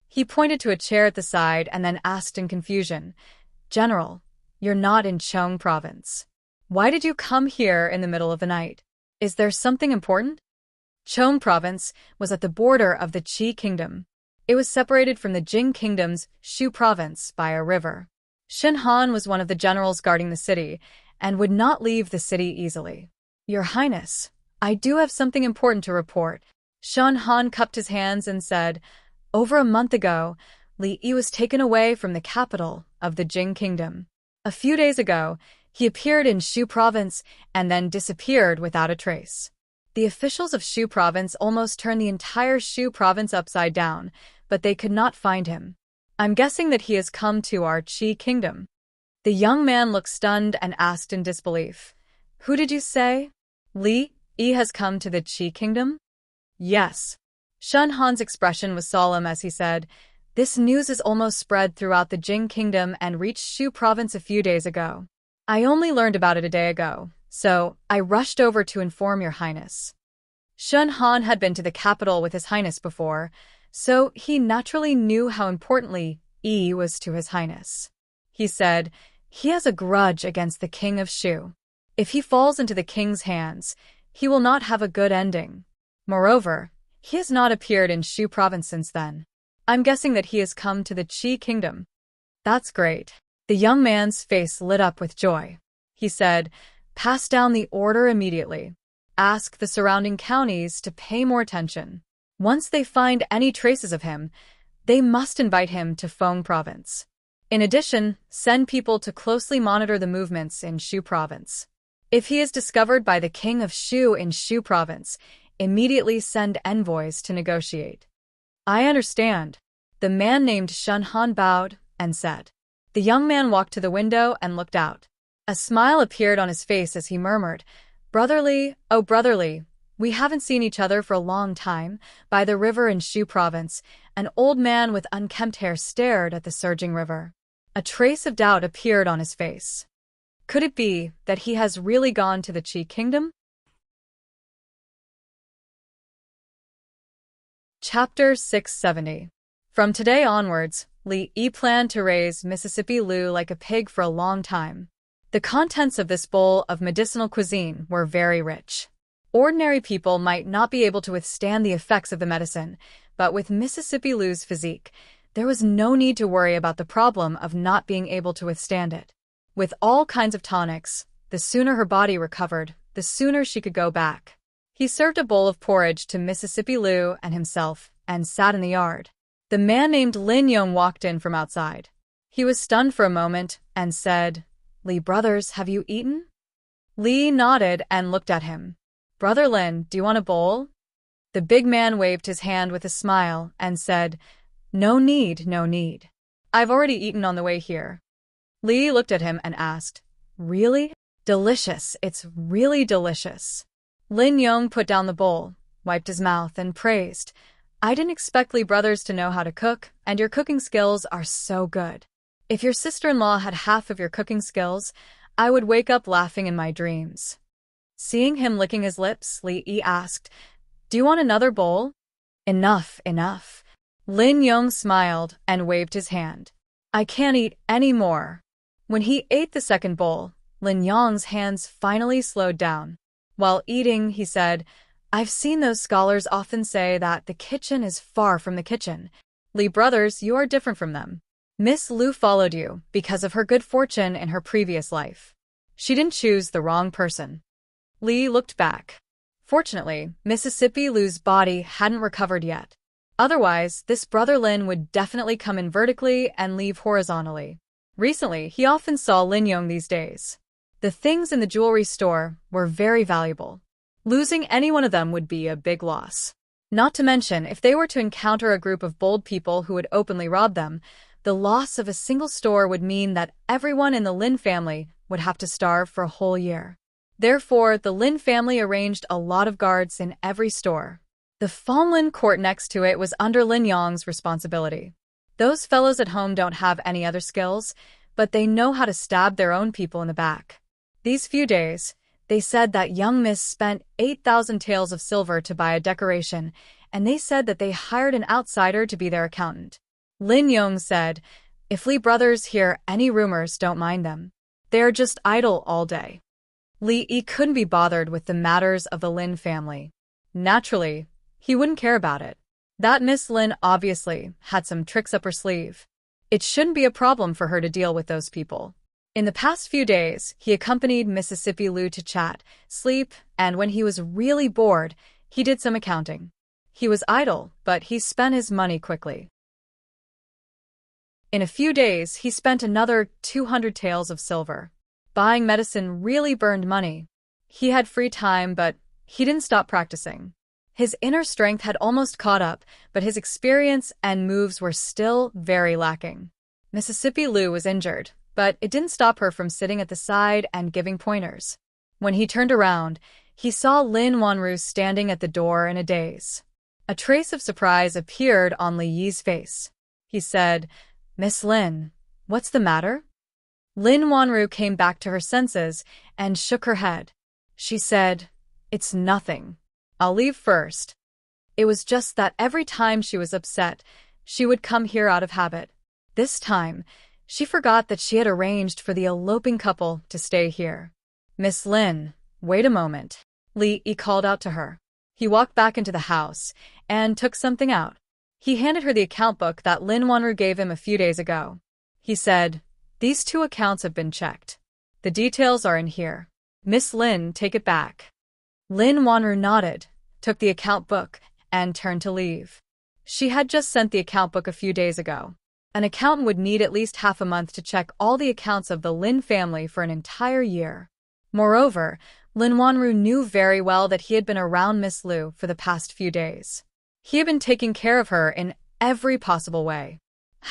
Speaker 1: He pointed to a chair at the side and then asked in confusion, "General, you're not in Chong Province. Why did you come here in the middle of the night? Is there something important?" Chong Province was at the border of the Qi Kingdom. It was separated from the Jing Kingdom's Shu Province by a river. Shen Han was one of the generals guarding the city and would not leave the city easily. Your Highness, I do have something important to report. Shen Han cupped his hands and said, over a month ago, Li Yi was taken away from the capital of the Jing Kingdom. A few days ago, he appeared in Shu Province and then disappeared without a trace. The officials of Shu Province almost turned the entire Shu Province upside down, but they could not find him. I'm guessing that he has come to our Qi Kingdom. The young man looked stunned and asked in disbelief, who did you say? Li Yi has come to the Qi Kingdom? Yes. Shen Han's expression was solemn as he said, this news is almost spread throughout the Jing Kingdom and reached Shu Province a few days ago. I only learned about it a day ago, so I rushed over to inform Your Highness. Shen Han had been to the capital with His Highness before, so he naturally knew how importantly Yi was to His Highness. He said, he has a grudge against the King of Shu. If he falls into the king's hands, he will not have a good ending. Moreover, he has not appeared in Shu Province since then. I'm guessing that he has come to the Qi Kingdom. That's great. The young man's face lit up with joy. He said, pass down the order immediately. Ask the surrounding counties to pay more attention. Once they find any traces of him, they must invite him to Feng Province. In addition, send people to closely monitor the movements in Shu Province. If he is discovered by the King of Shu in Shu Province, immediately send envoys to negotiate. I understand. The man named Shen Han bowed and said. The young man walked to the window and looked out. A smile appeared on his face as he murmured, Brotherly, oh brotherly, we haven't seen each other for a long time. By the river in Shu Province, an old man with unkempt hair stared at the surging river. A trace of doubt appeared on his face. Could it be that he has really gone to the Qi Kingdom? Chapter 670. From today onwards, Li Yi planned to raise Mississippi Lu like a pig for a long time. The contents of this bowl of medicinal cuisine were very rich. Ordinary people might not be able to withstand the effects of the medicine, but with Mississippi Lu's physique, there was no need to worry about the problem of not being able to withstand it. With all kinds of tonics, the sooner her body recovered, the sooner she could go back. He served a bowl of porridge to Mississippi Lu and himself, and sat in the yard. The man named Lin Yong walked in from outside. He was stunned for a moment, and said, Li brothers, have you eaten? Li nodded and looked at him. Brother Lin, do you want a bowl? The big man waved his hand with a smile, and said, no need, no need. I've already eaten on the way here. Li looked at him and asked, really? Delicious, it's really delicious. Lin Yong put down the bowl, wiped his mouth, and praised, I didn't expect Li brothers to know how to cook, and your cooking skills are so good. If your sister-in-law had half of your cooking skills, I would wake up laughing in my dreams. Seeing him licking his lips, Li Yi asked, do you want another bowl? Enough, enough. Lin Yong smiled and waved his hand. I can't eat any more. When he ate the second bowl, Lin Yong's hands finally slowed down. While eating, he said, I've seen those scholars often say that the kitchen is far from the kitchen. Li brothers, you are different from them. Miss Lu followed you because of her good fortune in her previous life. She didn't choose the wrong person. Li looked back. Fortunately, Mississippi Lu's body hadn't recovered yet. Otherwise, this brother Lin would definitely come in vertically and leave horizontally. Recently, he often saw Lin Yong these days. The things in the jewelry store were very valuable. Losing any one of them would be a big loss. Not to mention, if they were to encounter a group of bold people who would openly rob them, the loss of a single store would mean that everyone in the Lin family would have to starve for a whole year. Therefore, the Lin family arranged a lot of guards in every store. The Fong court next to it was under Lin Yong's responsibility. Those fellows at home don't have any other skills, but they know how to stab their own people in the back. These few days, they said that young miss spent 8,000 taels of silver to buy a decoration, and they said that they hired an outsider to be their accountant. Lin Yong said, if Li brothers hear any rumors, don't mind them. They are just idle all day. Li Yi couldn't be bothered with the matters of the Lin family. Naturally, he wouldn't care about it. That Miss Lin obviously had some tricks up her sleeve. It shouldn't be a problem for her to deal with those people. In the past few days, he accompanied Mississippi Lou to chat, sleep, and when he was really bored, he did some accounting. He was idle, but he spent his money quickly. In a few days, he spent another 200 taels of silver. Buying medicine really burned money. He had free time, but he didn't stop practicing. His inner strength had almost caught up, but his experience and moves were still very lacking. Mississippi Lou was injured, but it didn't stop her from sitting at the side and giving pointers. When he turned around, he saw Lin Wanru standing at the door in a daze. A trace of surprise appeared on Li Yi's face. He said, "Miss Lin, what's the matter?" Lin Wanru came back to her senses and shook her head. She said, "It's nothing. I'll leave first." It was just that every time she was upset, she would come here out of habit. This time, she forgot that she had arranged for the eloping couple to stay here. "Miss Lin, wait a moment," Li Yi called out to her. He walked back into the house and took something out. He handed her the account book that Lin Wanru gave him a few days ago. He said, "These 2 accounts have been checked. The details are in here. Miss Lin, take it back." Lin Wanru nodded, took the account book, and turned to leave. She had just sent the account book a few days ago. An accountant would need at least half a month to check all the accounts of the Lin family for an entire year. Moreover, Lin Wanru knew very well that he had been around Miss Lu for the past few days. He had been taking care of her in every possible way.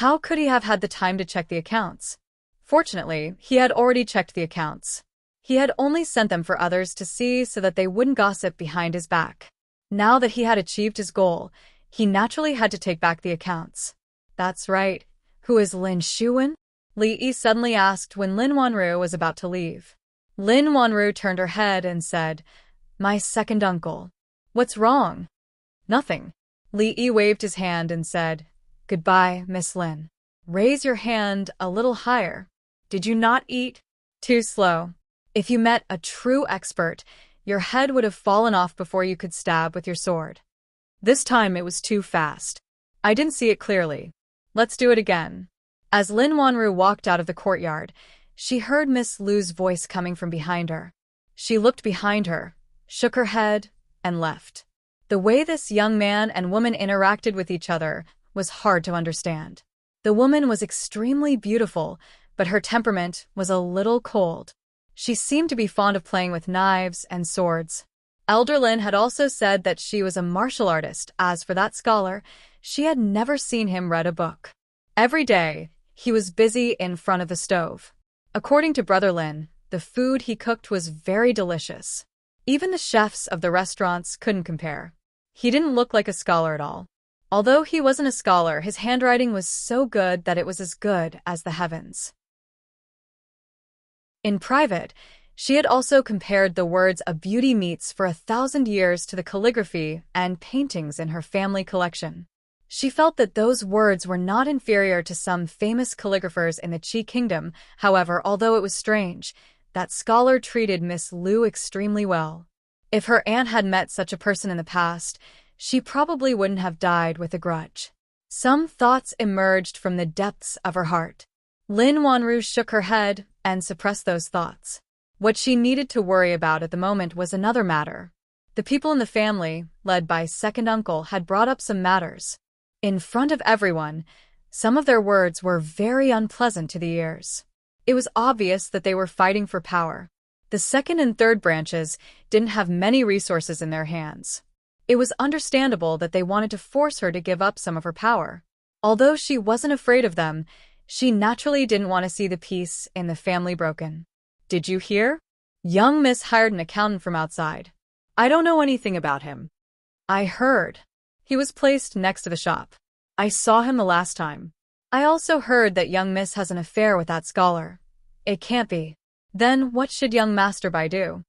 Speaker 1: How could he have had the time to check the accounts? Fortunately, he had already checked the accounts. He had only sent them for others to see so that they wouldn't gossip behind his back. Now that he had achieved his goal, he naturally had to take back the accounts. "That's right. Who is Lin Shuwen?" Li Yi suddenly asked when Lin Wanru was about to leave. Lin Wanru turned her head and said, "My second uncle." "What's wrong?" "Nothing." Li Yi waved his hand and said, "Goodbye, Miss Lin. Raise your hand a little higher. Did you not eat?" "Too slow. If you met a true expert, your head would have fallen off before you could stab with your sword. This time it was too fast. I didn't see it clearly. Let's do it again." As Lin Wanru walked out of the courtyard, she heard Miss Lu's voice coming from behind her. She looked behind her, shook her head, and left. The way this young man and woman interacted with each other was hard to understand. The woman was extremely beautiful, but her temperament was a little cold. She seemed to be fond of playing with knives and swords. Elder Lin had also said that she was a martial artist. As for that scholar, she had never seen him read a book. Every day, he was busy in front of the stove. According to Brother Lin, the food he cooked was very delicious. Even the chefs of the restaurants couldn't compare. He didn't look like a scholar at all. Although he wasn't a scholar, his handwriting was so good that it was as good as the heavens. In private, she had also compared the words "a beauty meets for 1,000 years" to the calligraphy and paintings in her family collection. She felt that those words were not inferior to some famous calligraphers in the Qi Kingdom. However, although it was strange, that scholar treated Miss Lu extremely well. If her aunt had met such a person in the past, she probably wouldn't have died with a grudge. Some thoughts emerged from the depths of her heart. Lin Wanru shook her head and suppressed those thoughts. What she needed to worry about at the moment was another matter. The people in the family, led by second uncle, had brought up some matters. In front of everyone, some of their words were very unpleasant to the ears. It was obvious that they were fighting for power. The second and third branches didn't have many resources in their hands. It was understandable that they wanted to force her to give up some of her power. Although she wasn't afraid of them, she naturally didn't want to see the peace in the family broken. "Did you hear? Young Miss hired an accountant from outside." "I don't know anything about him." "I heard. He was placed next to the shop. I saw him the last time." "I also heard that young Miss has an affair with that scholar." "It can't be." "Then what should young Master Bai do?"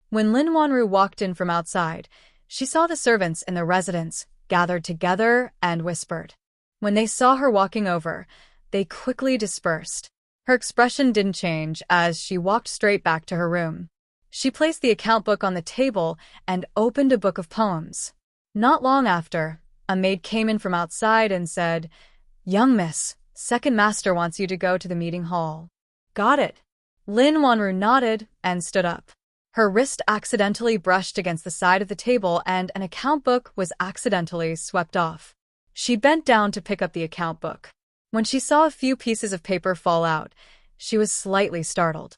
Speaker 1: When Lin Wanru walked in from outside, she saw the servants in the residence gathered together and whispered. When they saw her walking over, they quickly dispersed. Her expression didn't change as she walked straight back to her room. She placed the account book on the table and opened a book of poems. Not long after, a maid came in from outside and said, "Young Miss, second master wants you to go to the meeting hall." "Got it." Lin Wanru nodded and stood up. Her wrist accidentally brushed against the side of the table and an account book was accidentally swept off. She bent down to pick up the account book. When she saw a few pieces of paper fall out, she was slightly startled.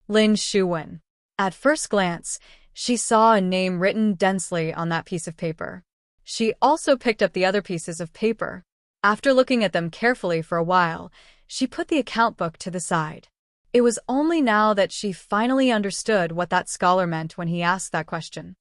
Speaker 1: Lin Shuwen. At first glance, she saw a name written densely on that piece of paper. She also picked up the other pieces of paper. After looking at them carefully for a while, she put the account book to the side. It was only now that she finally understood what that scholar meant when he asked that question.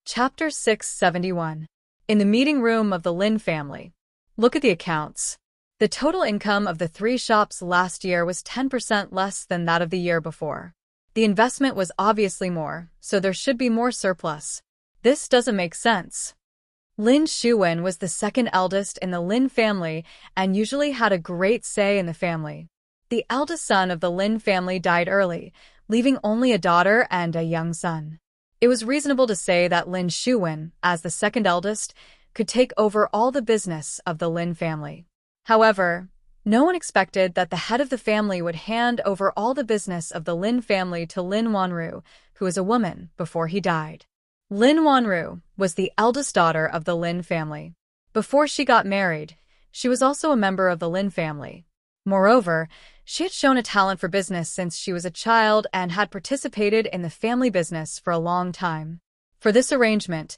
Speaker 1: Chapter 671. In the meeting room of the Lin family. Look at the accounts. The total income of the three shops last year was 10% less than that of the year before. The investment was obviously more, so there should be more surplus. This doesn't make sense. Lin Shuwen was the second eldest in the Lin family and usually had a great say in the family. The eldest son of the Lin family died early, leaving only a daughter and a young son. It was reasonable to say that Lin Shuwen, as the second eldest, could take over all the business of the Lin family. However, no one expected that the head of the family would hand over all the business of the Lin family to Lin Wanru, who was a woman, before he died. Lin Wanru was the eldest daughter of the Lin family. Before she got married, she was also a member of the Lin family. Moreover, she had shown a talent for business since she was a child and had participated in the family business for a long time. For this arrangement,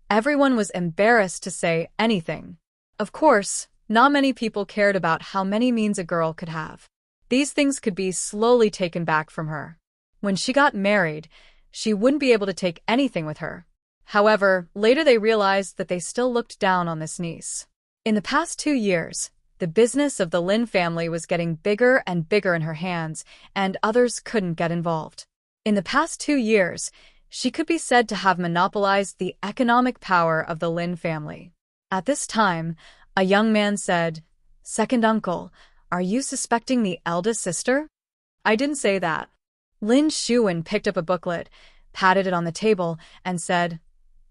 Speaker 1: everyone was embarrassed to say anything. Of course, not many people cared about how many means a girl could have. These things could be slowly taken back from her. When she got married, she wouldn't be able to take anything with her. However, later they realized that they still looked down on this niece. In the past 2 years, the business of the Lin family was getting bigger and bigger in her hands, and others couldn't get involved. In the past 2 years, she could be said to have monopolized the economic power of the Lin family. At this time, a young man said, "Second uncle, are you suspecting the eldest sister?" "I didn't say that." Lin Shuwen picked up a booklet, patted it on the table, and said,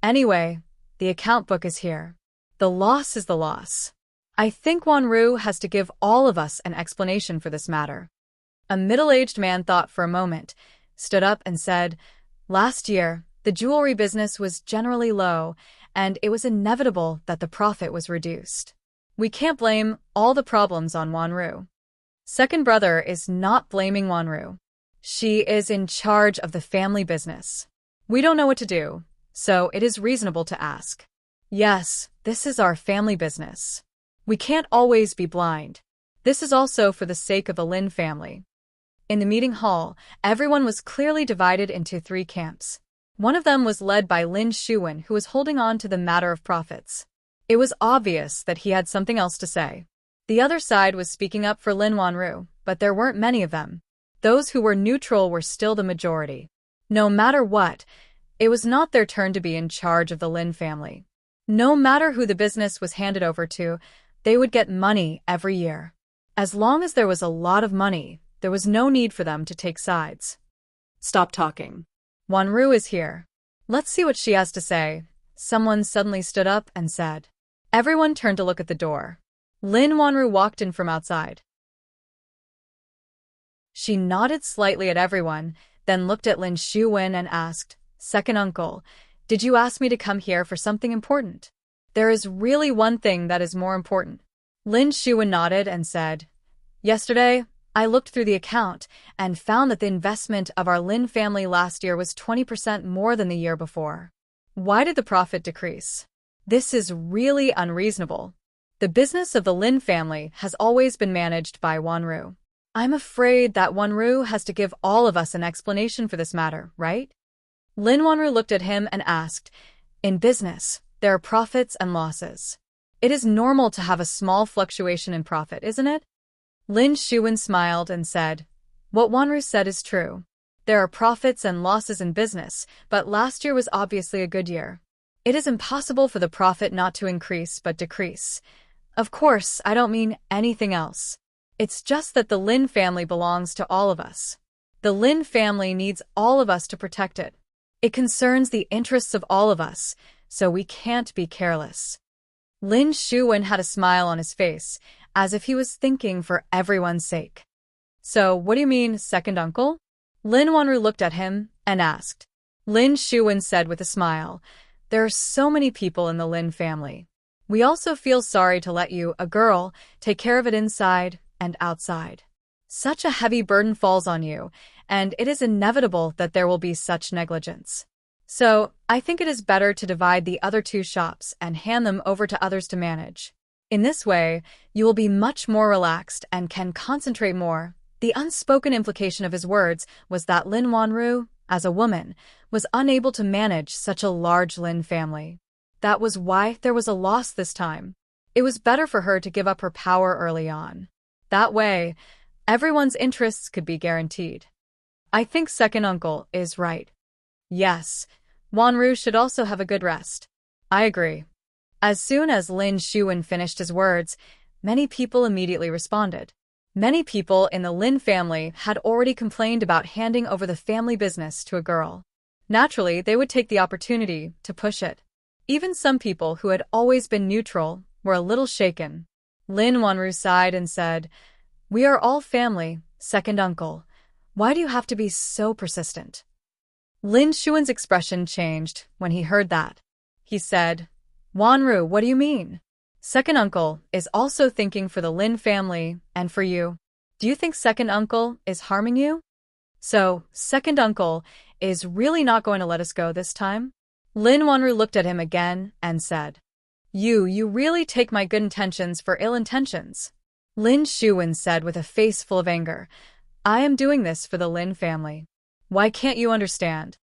Speaker 1: "Anyway, the account book is here. The loss is the loss. I think Wanru has to give all of us an explanation for this matter." A middle-aged man thought for a moment, stood up and said, "Last year, the jewelry business was generally low, and it was inevitable that the profit was reduced. We can't blame all the problems on Wanru. Second brother is not blaming Wanru. She is in charge of the family business. We don't know what to do, so it is reasonable to ask. Yes, this is our family business. We can't always be blind. This is also for the sake of the Lin family." In the meeting hall, everyone was clearly divided into 3 camps. One of them was led by Lin Shuwen, who was holding on to the matter of profits. It was obvious that he had something else to say. The other side was speaking up for Lin Wanru, but there weren't many of them. Those who were neutral were still the majority. No matter what, it was not their turn to be in charge of the Lin family. No matter who the business was handed over to, they would get money every year. As long as there was a lot of money, there was no need for them to take sides.
Speaker 2: Stop talking.
Speaker 1: Wanru is here. Let's see what she has to say. Someone suddenly stood up and said. Everyone turned to look at the door. Lin Wanru walked in from outside. She nodded slightly at everyone, then looked at Lin Shuwen and asked, "Second uncle, did you ask me to come here for something important?" "There is really one thing that is more important." Lin Shuwen nodded and said, "Yesterday, I looked through the account and found that the investment of our Lin family last year was 20% more than the year before. Why did the profit decrease? This is really unreasonable. The business of the Lin family has always been managed by Wanru. I'm afraid that Wanru has to give all of us an explanation for this matter, right?" Lin Wanru looked at him and asked, "In business, there are profits and losses. It is normal to have a small fluctuation in profit, isn't it?" Lin Shuwen smiled and said, "What Wanru said is true. There are profits and losses in business, but last year was obviously a good year. It is impossible for the profit not to increase but decrease. Of course, I don't mean anything else. It's just that the Lin family belongs to all of us. The Lin family needs all of us to protect it. It concerns the interests of all of us, so we can't be careless." Lin Shuwen had a smile on his face, as if he was thinking for everyone's sake. So, what do you mean, second uncle? Lin Wanru looked at him and asked. Lin Shuwen said with a smile, there are so many people in the Lin family. We also feel sorry to let you, a girl, take care of it inside and outside. Such a heavy burden falls on you, and it is inevitable that there will be such negligence. So, I think it is better to divide the other two shops and hand them over to others to manage. In this way, you will be much more relaxed and can concentrate more. The unspoken implication of his words was that Lin Wanru, as a woman, was unable to manage such a large Lin family. That was why there was a loss this time. It was better for her to give up her power early on. That way, everyone's interests could be guaranteed. I think second uncle is right. Yes, Wanru should also have a good rest. I agree. As soon as Lin Shuwen finished his words, many people immediately responded. Many people in the Lin family had already complained about handing over the family business to a girl. Naturally, they would take the opportunity to push it. Even some people who had always been neutral were a little shaken. Lin Wanru sighed and said, we are all family, second uncle. Why do you have to be so persistent? Lin Shuwen's expression changed when he heard that. He said, Wanru, what do you mean? Second uncle is also thinking for the Lin family and for you. Do you think second uncle is harming you? So, second uncle is really not going to let us go this time? Lin Wanru looked at him again and said, You really take my good intentions for ill intentions. Lin Shuwen said with a face full of anger, I am doing this for the Lin family. Why can't you understand?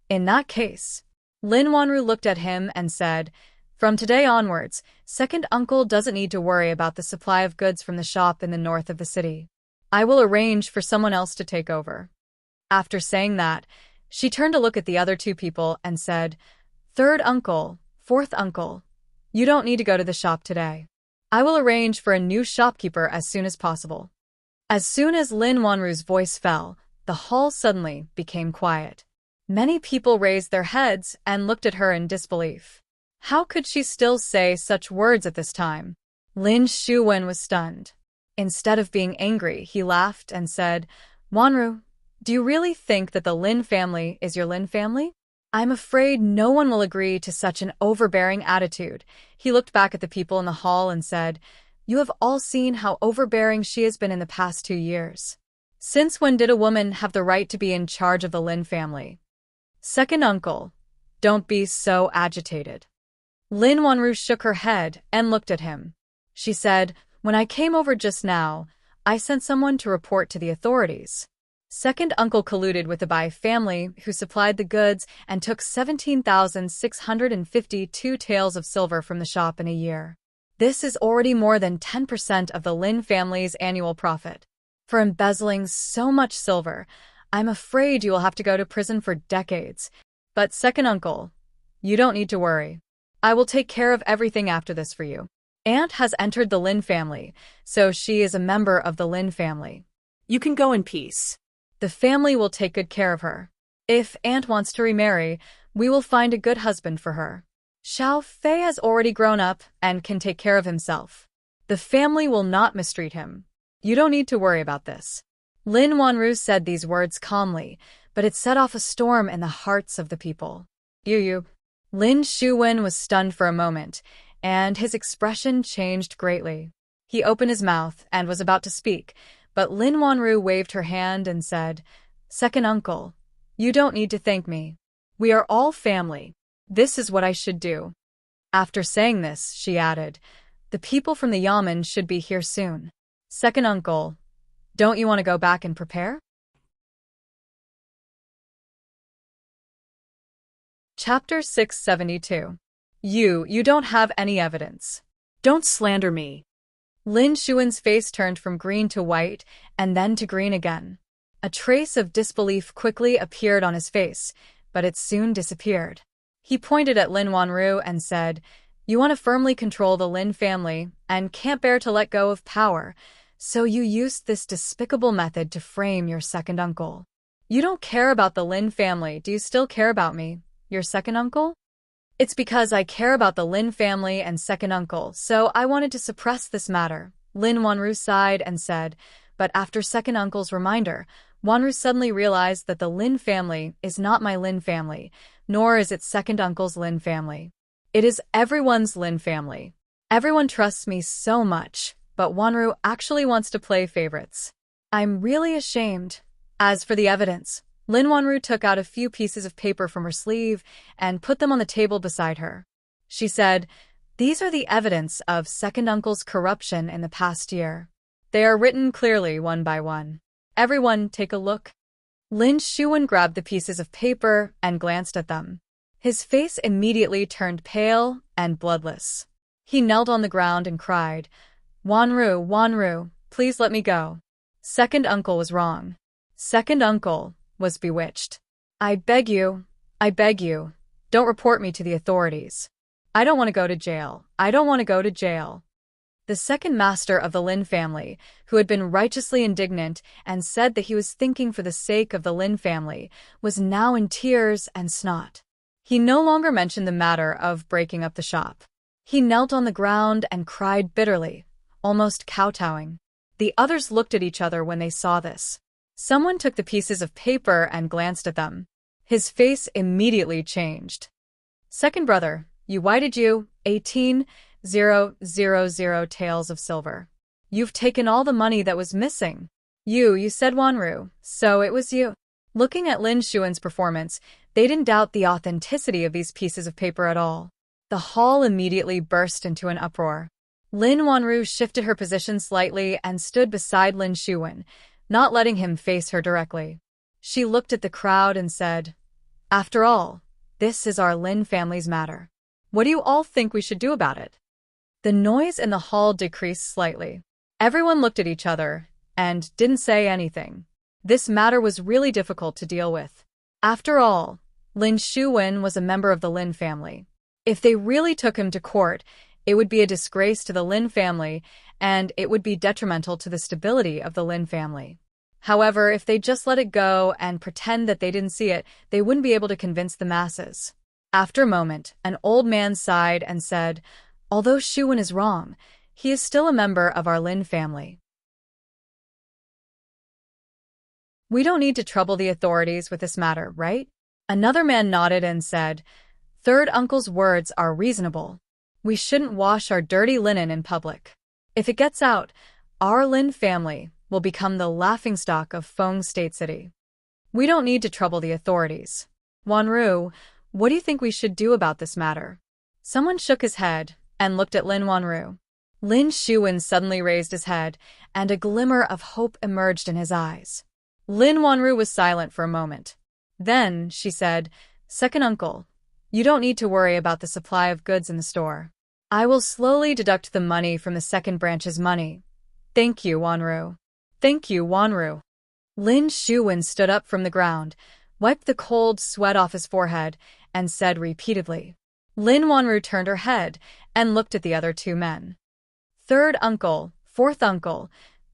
Speaker 1: In that case, Lin Wanru looked at him and said, from today onwards, second uncle doesn't need to worry about the supply of goods from the shop in the north of the city. I will arrange for someone else to take over. After saying that, she turned to look at the other two people and said, third uncle, fourth uncle, you don't need to go to the shop today. I will arrange for a new shopkeeper as soon as possible. As soon as Lin Wanru's voice fell, the hall suddenly became quiet. Many people raised their heads and looked at her in disbelief. How could she still say such words at this time? Lin Shuwen was stunned. Instead of being angry, he laughed and said, Wanru, do you really think that the Lin family is your Lin family? I'm afraid no one will agree to such an overbearing attitude. He looked back at the people in the hall and said, you have all seen how overbearing she has been in the past 2 years. Since when did a woman have the right to be in charge of the Lin family? Second uncle, don't be so agitated. Lin Wanru shook her head and looked at him. She said, when I came over just now, I sent someone to report to the authorities. Second uncle colluded with the Bai family, who supplied the goods and took 17,652 taels of silver from the shop in a year. This is already more than 10% of the Lin family's annual profit. For embezzling so much silver, I'm afraid you will have to go to prison for decades. But second uncle, you don't need to worry. I will take care of everything after this for you. Aunt has entered the Lin family, so she is a member of the Lin family.
Speaker 2: You can go in peace.
Speaker 1: The family will take good care of her. If Aunt wants to remarry, we will find a good husband for her. Xiao Fei has already grown up and can take care of himself. The family will not mistreat him. You don't need to worry about this. Lin Wanru said these words calmly, but it set off a storm in the hearts of the people. You. Lin Shuwen was stunned for a moment, and his expression changed greatly. He opened his mouth and was about to speak, but Lin Wanru waved her hand and said, second uncle, you don't need to thank me. We are all family. This is what I should do. After saying this, she added, the people from the Yamen should be here soon. Second uncle, don't you want to go back and prepare? Chapter 672. You don't have any evidence.
Speaker 2: Don't slander me.
Speaker 1: Lin Shuwen's face turned from green to white and then to green again. A trace of disbelief quickly appeared on his face, but it soon disappeared. He pointed at Lin Wanru and said, you want to firmly control the Lin family and can't bear to let go of power, so you used this despicable method to frame your second uncle. You don't care about the Lin family, do you still care about me, your second uncle? It's because I care about the Lin family and second uncle, so I wanted to suppress this matter. Lin Wanru sighed and said, but after second uncle's reminder, Wanru suddenly realized that the Lin family is not my Lin family, nor is it second uncle's Lin family. It is everyone's Lin family. Everyone trusts me so much, but Wanru actually wants to play favorites. I'm really ashamed. As for the evidence, Lin Wanru took out a few pieces of paper from her sleeve and put them on the table beside her. She said, "These are the evidence of second uncle's corruption in the past year. They are written clearly one by one. Everyone take a look." Lin Shuwen grabbed the pieces of paper and glanced at them. His face immediately turned pale and bloodless. He knelt on the ground and cried, "Wanru, Wanru, please let me go. Second uncle was wrong. Second uncle was bewitched. I beg you, don't report me to the authorities. I don't want to go to jail. I don't want to go to jail." The second master of the Lin family, who had been righteously indignant and said that he was thinking for the sake of the Lin family, was now in tears and snot. He no longer mentioned the matter of breaking up the shop. He knelt on the ground and cried bitterly, almost kowtowing. The others looked at each other when they saw this. Someone took the pieces of paper and glanced at them. His face immediately changed. "Second brother, why did you, 18,000 taels of silver. You've taken all the money that was missing. You said Wanru, so it was you." Looking at Lin Shuwen's performance, they didn't doubt the authenticity of these pieces of paper at all. The hall immediately burst into an uproar. Lin Wanru shifted her position slightly and stood beside Lin Shuwen, not letting him face her directly. She looked at the crowd and said, "After all, this is our Lin family's matter. What do you all think we should do about it?" The noise in the hall decreased slightly. Everyone looked at each other and didn't say anything. This matter was really difficult to deal with. After all, Lin Shuwen was a member of the Lin family. If they really took him to court, it would be a disgrace to the Lin family, and it would be detrimental to the stability of the Lin family. However, if they just let it go and pretend that they didn't see it, they wouldn't be able to convince the masses. After a moment, an old man sighed and said, "Although Shuwen is wrong, he is still a member of our Lin family. We don't need to trouble the authorities with this matter, right?" Another man nodded and said, "Third uncle's words are reasonable. We shouldn't wash our dirty linen in public. If it gets out, our Lin family will become the laughingstock of Feng State City. We don't need to trouble the authorities. Wanru, what do you think we should do about this matter?" Someone shook his head and looked at Lin Wanru. Lin Shuwen suddenly raised his head, and a glimmer of hope emerged in his eyes. Lin Wanru was silent for a moment. Then she said, "Second uncle, you don't need to worry about the supply of goods in the store. I will slowly deduct the money from the second branch's money. Thank you, Wanru. Thank you, Wanru." Lin Shuwen stood up from the ground, wiped the cold sweat off his forehead, and said repeatedly. Lin Wanru turned her head and looked at the other two men. "Third uncle, fourth uncle,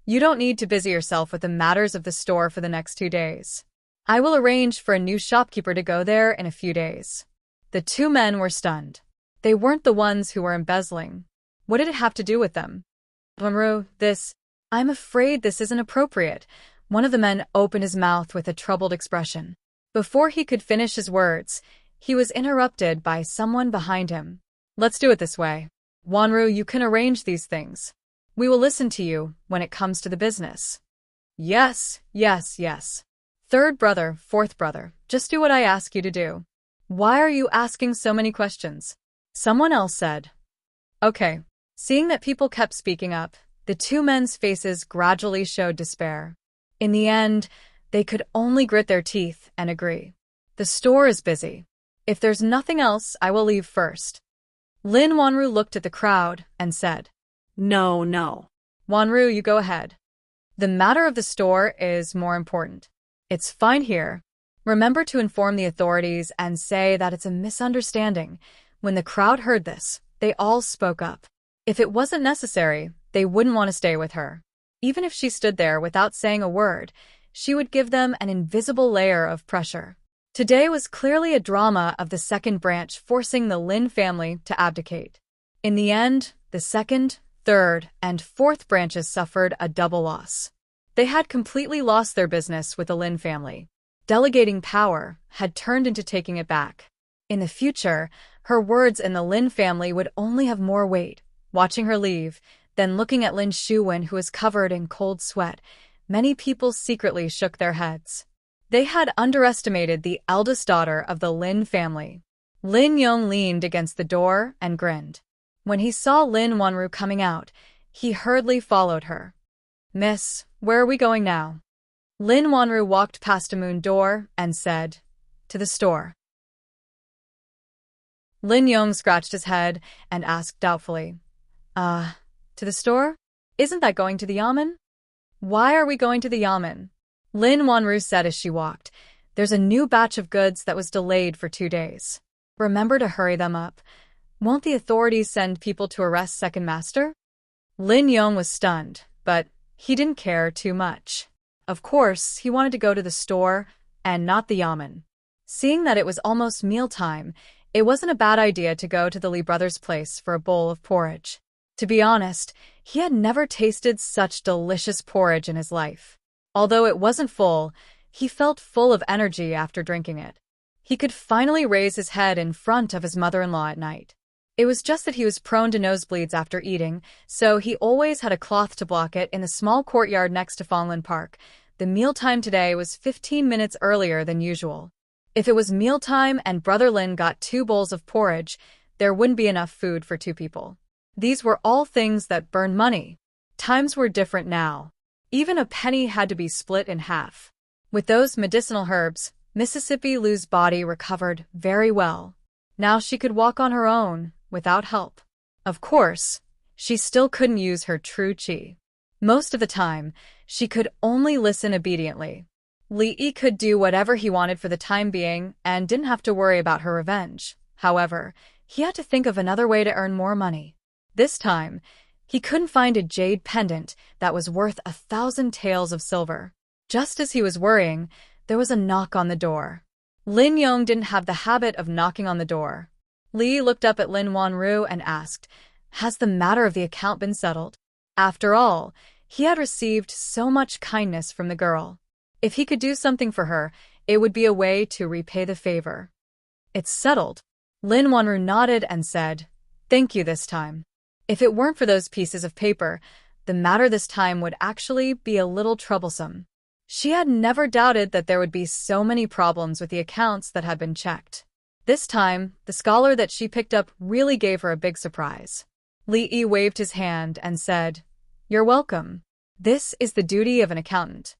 Speaker 1: you don't need to busy yourself with the matters of the store for the next 2 days. I will arrange for a new shopkeeper to go there in a few days." The two men were stunned. They weren't the ones who were embezzling. What did it have to do with them? "Wanru, I'm afraid this isn't appropriate." One of the men opened his mouth with a troubled expression. Before he could finish his words, he was interrupted by someone behind him. "Let's do it this way. Wanru, you can arrange these things. We will listen to you when it comes to the business." Yes. Third brother, fourth brother, just do what I ask you to do." "Why are you asking so many questions?" someone else said. "Okay." Seeing that people kept speaking up, the two men's faces gradually showed despair. In the end, they could only grit their teeth and agree. "The store is busy. If there's nothing else, I will leave first." Lin Wanru looked at the crowd and said,
Speaker 2: No.
Speaker 1: "Wanru, you go ahead. The matter of the store is more important. It's fine here. Remember to inform the authorities and say that it's a misunderstanding." When the crowd heard this, they all spoke up. If it wasn't necessary, they wouldn't want to stay with her. Even if she stood there without saying a word, she would give them an invisible layer of pressure. Today was clearly a drama of the second branch forcing the Lin family to abdicate. In the end, the second, third, and fourth branches suffered a double loss. They had completely lost their business with the Lin family. Delegating power had turned into taking it back. In the future, her words in the Lin family would only have more weight. Watching her leave, then looking at Lin Shuwen, who was covered in cold sweat, many people secretly shook their heads. They had underestimated the eldest daughter of the Lin family. Lin Yong leaned against the door and grinned. When he saw Lin Wanru coming out, he hurriedly followed her. "Miss, where are we going now?" Lin Wanru walked past a moon door and said, "To the store." Lin Yong scratched his head and asked doubtfully, to the store? Isn't that going to the yamen?" "Why are we going to the yamen?" Lin Wanru said as she walked. "There's a new batch of goods that was delayed for 2 days. Remember to hurry them up. Won't the authorities send people to arrest second master?" Lin Yong was stunned, but he didn't care too much. Of course, he wanted to go to the store and not the yamen. Seeing that it was almost mealtime, it wasn't a bad idea to go to the Li brothers' place for a bowl of porridge. To be honest, he had never tasted such delicious porridge in his life. Although it wasn't full, he felt full of energy after drinking it. He could finally raise his head in front of his mother-in-law at night. It was just that he was prone to nosebleeds after eating, so he always had a cloth to block it in the small courtyard next to Fanglan Park. The mealtime today was 15 minutes earlier than usual. If it was mealtime and Brother Lin got 2 bowls of porridge, there wouldn't be enough food for 2 people. These were all things that burned money. Times were different now. Even a penny had to be split in half. With those medicinal herbs, Mississippi Lu's body recovered very well. Now she could walk on her own, without help. Of course, she still couldn't use her true qi. Most of the time, she could only listen obediently. Li Yi could do whatever he wanted for the time being and didn't have to worry about her revenge. However, he had to think of another way to earn more money. This time, he couldn't find a jade pendant that was worth 1,000 taels of silver. Just as he was worrying, there was a knock on the door. Lin Yong didn't have the habit of knocking on the door. Li looked up at Lin Wanru and asked, "Has the matter of the account been settled?" After all, he had received so much kindness from the girl. If he could do something for her, it would be a way to repay the favor. "It's settled." Lin Wanru nodded and said, "Thank you this time." If it weren't for those pieces of paper, the matter this time would actually be a little troublesome. She had never doubted that there would be so many problems with the accounts that had been checked. This time, the scholar that she picked up really gave her a big surprise. Li Yi waved his hand and said, "You're welcome. This is the duty of an accountant."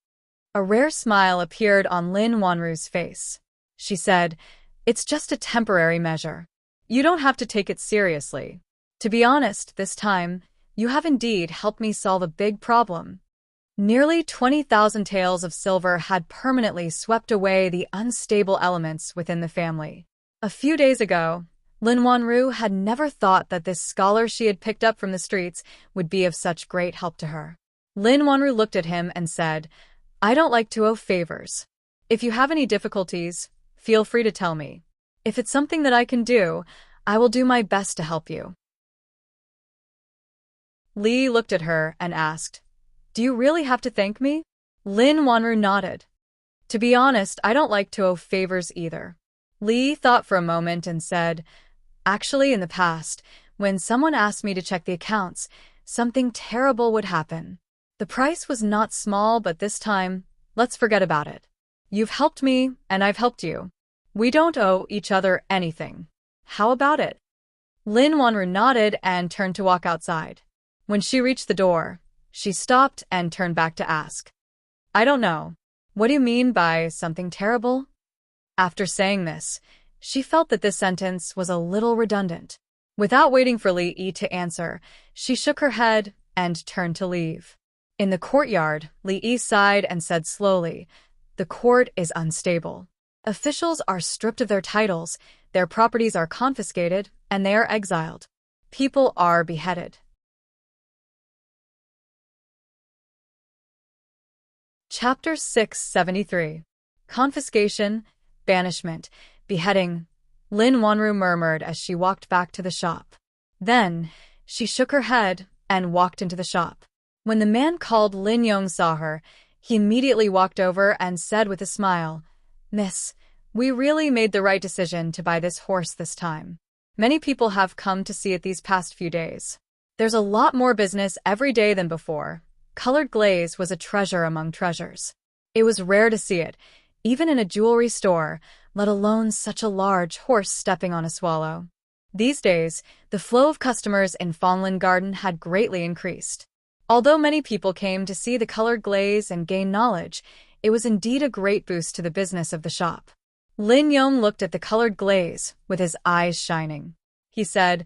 Speaker 1: A rare smile appeared on Lin Wanru's face. She said, "It's just a temporary measure. You don't have to take it seriously. To be honest, this time, you have indeed helped me solve a big problem." Nearly 20,000 taels of silver had permanently swept away the unstable elements within the family. A few days ago, Lin Wanru had never thought that this scholar she had picked up from the streets would be of such great help to her. Lin Wanru looked at him and said, "I don't like to owe favors. If you have any difficulties, feel free to tell me. If it's something that I can do, I will do my best to help you." Li looked at her and asked, "Do you really have to thank me?" Lin Wanru nodded. "To be honest, I don't like to owe favors either." Li thought for a moment and said, "Actually, in the past, when someone asked me to check the accounts, something terrible would happen. The price was not small, but this time, let's forget about it. You've helped me, and I've helped you. We don't owe each other anything. How about it?" Lin Wanru nodded and turned to walk outside. When she reached the door, she stopped and turned back to ask, "I don't know. What do you mean by something terrible?" After saying this, she felt that this sentence was a little redundant. Without waiting for Li Yi to answer, she shook her head and turned to leave. In the courtyard, Li Yi sighed and said slowly, "The court is unstable. Officials are stripped of their titles, their properties are confiscated, and they are exiled. People are beheaded." Chapter 673. Confiscation banishment, beheading, Lin Wanru murmured as she walked back to the shop. Then, she shook her head and walked into the shop. When the man called Lin Yong saw her, he immediately walked over and said with a smile, "Miss, we really made the right decision to buy this horse this time. Many people have come to see it these past few days. There's a lot more business every day than before." Colored glaze was a treasure among treasures. It was rare to see it, even in a jewelry store, let alone such a large horse stepping on a swallow. These days, the flow of customers in Fawnland Garden had greatly increased. Although many people came to see the colored glaze and gain knowledge, it was indeed a great boost to the business of the shop. Lin Yong looked at the colored glaze, with his eyes shining. He said,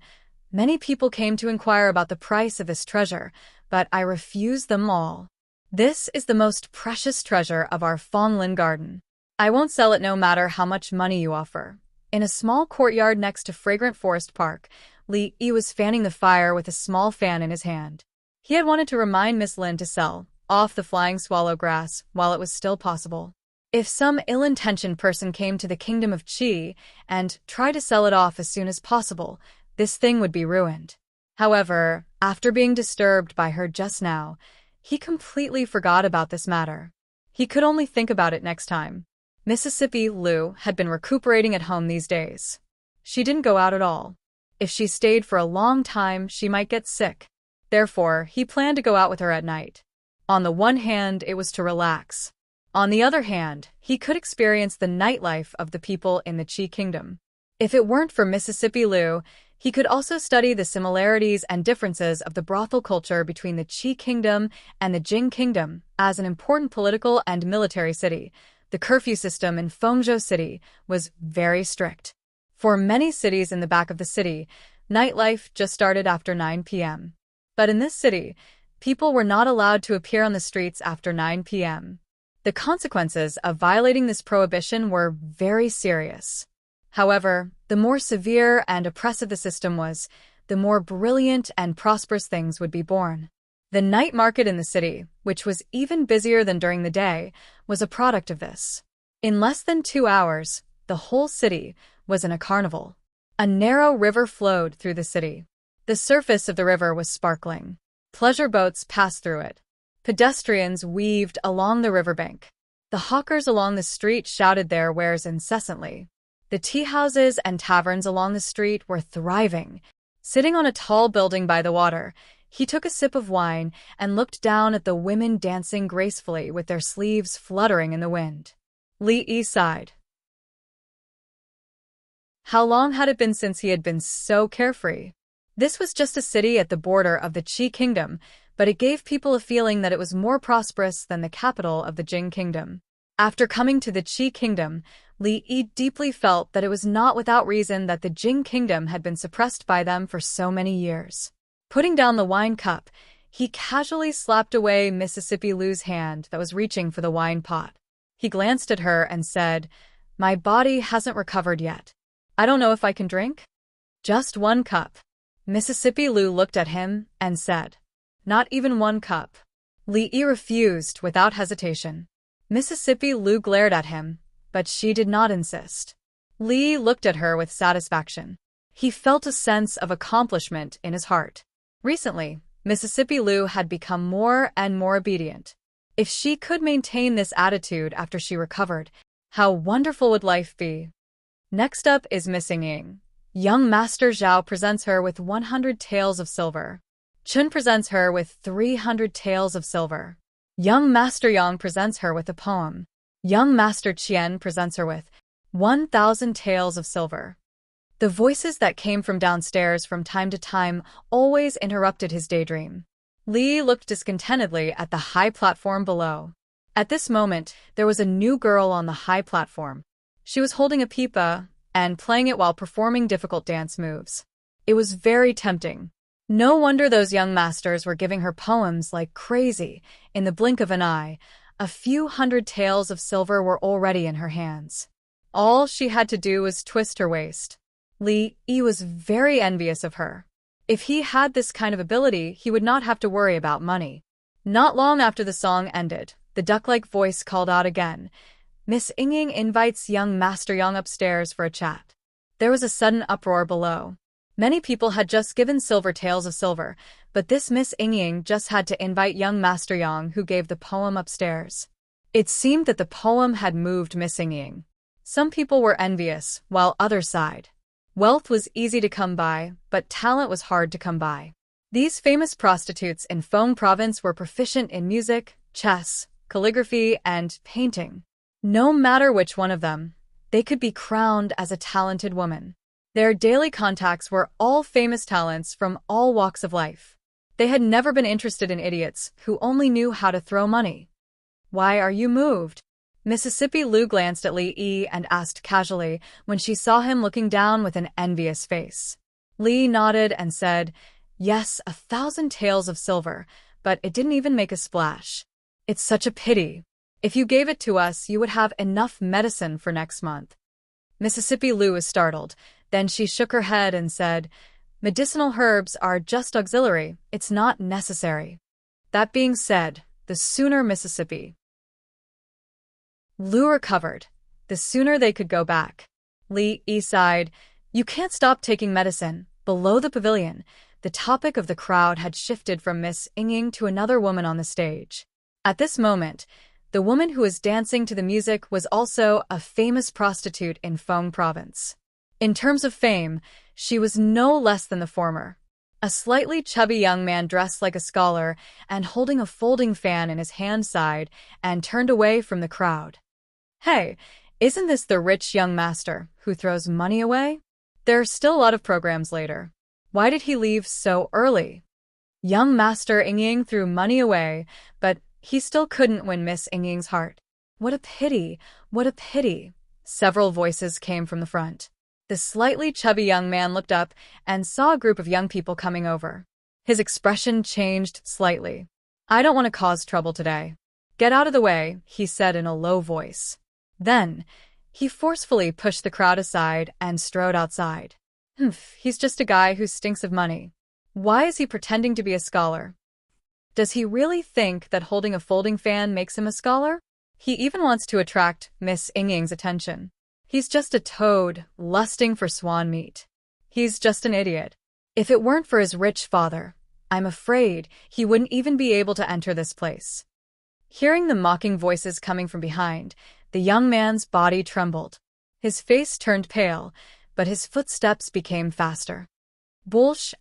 Speaker 1: "Many people came to inquire about the price of this treasure, but I refuse them all. This is the most precious treasure of our Fawnland Garden. I won't sell it no matter how much money you offer." In a small courtyard next to Fragrant Forest Park, Li Yi was fanning the fire with a small fan in his hand. He had wanted to remind Miss Lin to sell off the flying swallow grass while it was still possible. If some ill-intentioned person came to the kingdom of Qi and tried to sell it off as soon as possible, this thing would be ruined. However, after being disturbed by her just now, he completely forgot about this matter. He could only think about it next time. Mississippi Lu had been recuperating at home these days. She didn't go out at all. If she stayed for a long time, she might get sick. Therefore, he planned to go out with her at night. On the one hand, it was to relax. On the other hand, he could experience the nightlife of the people in the Qi Kingdom. If it weren't for Mississippi Lu, he could also study the similarities and differences of the brothel culture between the Qi Kingdom and the Jing Kingdom. As an important political and military city, the curfew system in Fengzhou City was very strict. For many cities in the back of the city, nightlife just started after 9 p.m. But in this city, people were not allowed to appear on the streets after 9 p.m. The consequences of violating this prohibition were very serious. However, the more severe and oppressive the system was, the more brilliant and prosperous things would be born. The night market in the city, which was even busier than during the day, was a product of this. In less than 2 hours, the whole city was in a carnival. A narrow river flowed through the city. The surface of the river was sparkling. Pleasure boats passed through it. Pedestrians weaved along the riverbank. The hawkers along the street shouted their wares incessantly. The tea houses and taverns along the street were thriving. Sitting on a tall building by the water, he took a sip of wine and looked down at the women dancing gracefully with their sleeves fluttering in the wind. Li Yi sighed. How long had it been since he had been so carefree? This was just a city at the border of the Qi Kingdom, but it gave people a feeling that it was more prosperous than the capital of the Jing Kingdom. After coming to the Qi Kingdom, Li Yi deeply felt that it was not without reason that the Jing Kingdom had been suppressed by them for so many years. Putting down the wine cup, he casually slapped away Mississippi Lu's hand that was reaching for the wine pot. He glanced at her and said, "My body hasn't recovered yet. I don't know if I can drink." "Just 1 cup." Mississippi Lu looked at him and said, "Not even 1 cup." Li Yi refused without hesitation. Mississippi Lu glared at him, but she did not insist. Li looked at her with satisfaction. He felt a sense of accomplishment in his heart. Recently, Mississippi Lu had become more and more obedient. If she could maintain this attitude after she recovered, how wonderful would life be? Next up is Missing Ying. Young Master Zhao presents her with 100 taels of silver. Chun presents her with 300 taels of silver. Young Master Yang presents her with a poem. Young Master Qian presents her with 1,000 taels of silver. The voices that came from downstairs from time to time always interrupted his daydream. Li looked discontentedly at the high platform below. At this moment, there was a new girl on the high platform. She was holding a pipa and playing it while performing difficult dance moves. It was very tempting. No wonder those young masters were giving her poems like crazy. In the blink of an eye, a few hundred taels of silver were already in her hands. All she had to do was twist her waist. Li Yi was very envious of her. If he had this kind of ability, he would not have to worry about money. Not long after the song ended, the duck-like voice called out again, Miss Ying invites young Master Yang upstairs for a chat. There was a sudden uproar below. Many people had just given silver tales of silver, but this Miss Ying just had to invite young Master Yang, who gave the poem upstairs. It seemed that the poem had moved Miss Ying. Some people were envious, while others sighed. Wealth was easy to come by, but talent was hard to come by. These famous prostitutes in Feng Province were proficient in music, chess, calligraphy, and painting. No matter which one of them, they could be crowned as a talented woman. Their daily contacts were all famous talents from all walks of life. They had never been interested in idiots who only knew how to throw money. "Why are you moved?" Mississippi Lu glanced at Li Yi and asked casually when she saw him looking down with an envious face. Li nodded and said, "Yes, 1,000 taels of silver, but it didn't even make a splash. It's such a pity. If you gave it to us, you would have enough medicine for next month." Mississippi Lu was startled. Then she shook her head and said, "Medicinal herbs are just auxiliary, it's not necessary." That being said, the sooner Mississippi Lu recovered, the sooner they could go back. Li Yi sighed, "You can't stop taking medicine." Below the pavilion, the topic of the crowd had shifted from Miss Ying to another woman on the stage. At this moment, the woman who was dancing to the music was also a famous prostitute in Feng Province. In terms of fame, she was no less than the former. A slightly chubby young man dressed like a scholar and holding a folding fan in his hand sighed and turned away from the crowd. "Hey, isn't this the rich young master who throws money away? There are still a lot of programs later. Why did he leave so early?" Young Master Ying threw money away, but he still couldn't win Miss Ying's heart. "What a pity, what a pity." Several voices came from the front. The slightly chubby young man looked up and saw a group of young people coming over. His expression changed slightly. "I don't want to cause trouble today. Get out of the way," he said in a low voice. Then, he forcefully pushed the crowd aside and strode outside. He's just a guy who stinks of money. Why is he pretending to be a scholar? Does he really think that holding a folding fan makes him a scholar? He even wants to attract Miss Ying's attention. He's just a toad, lusting for swan meat. He's just an idiot. If it weren't for his rich father, I'm afraid he wouldn't even be able to enter this place. Hearing the mocking voices coming from behind, the young man's body trembled. His face turned pale, but his footsteps became faster. Bullsh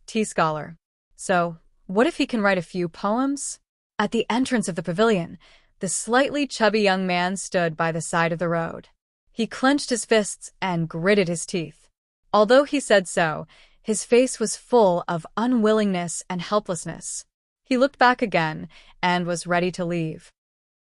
Speaker 1: *T scholar. So, what if he can write a few poems? At the entrance of the pavilion, the slightly chubby young man stood by the side of the road. He clenched his fists and gritted his teeth. Although he said so, his face was full of unwillingness and helplessness. He looked back again and was ready to leave.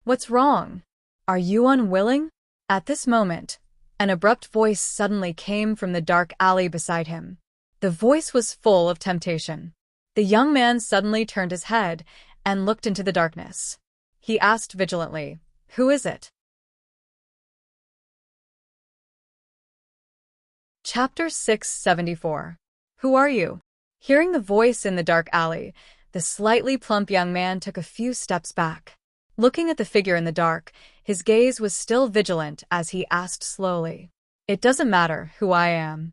Speaker 1: "What's wrong? Are you unwilling?" At this moment, an abrupt voice suddenly came from the dark alley beside him. The voice was full of temptation. The young man suddenly turned his head and looked into the darkness. He asked vigilantly, "Who is it?" Chapter 674. Who are you? Hearing the voice in the dark alley, the slightly plump young man took a few steps back. Looking at the figure in the dark, his gaze was still vigilant as he asked slowly, "It doesn't matter who I am."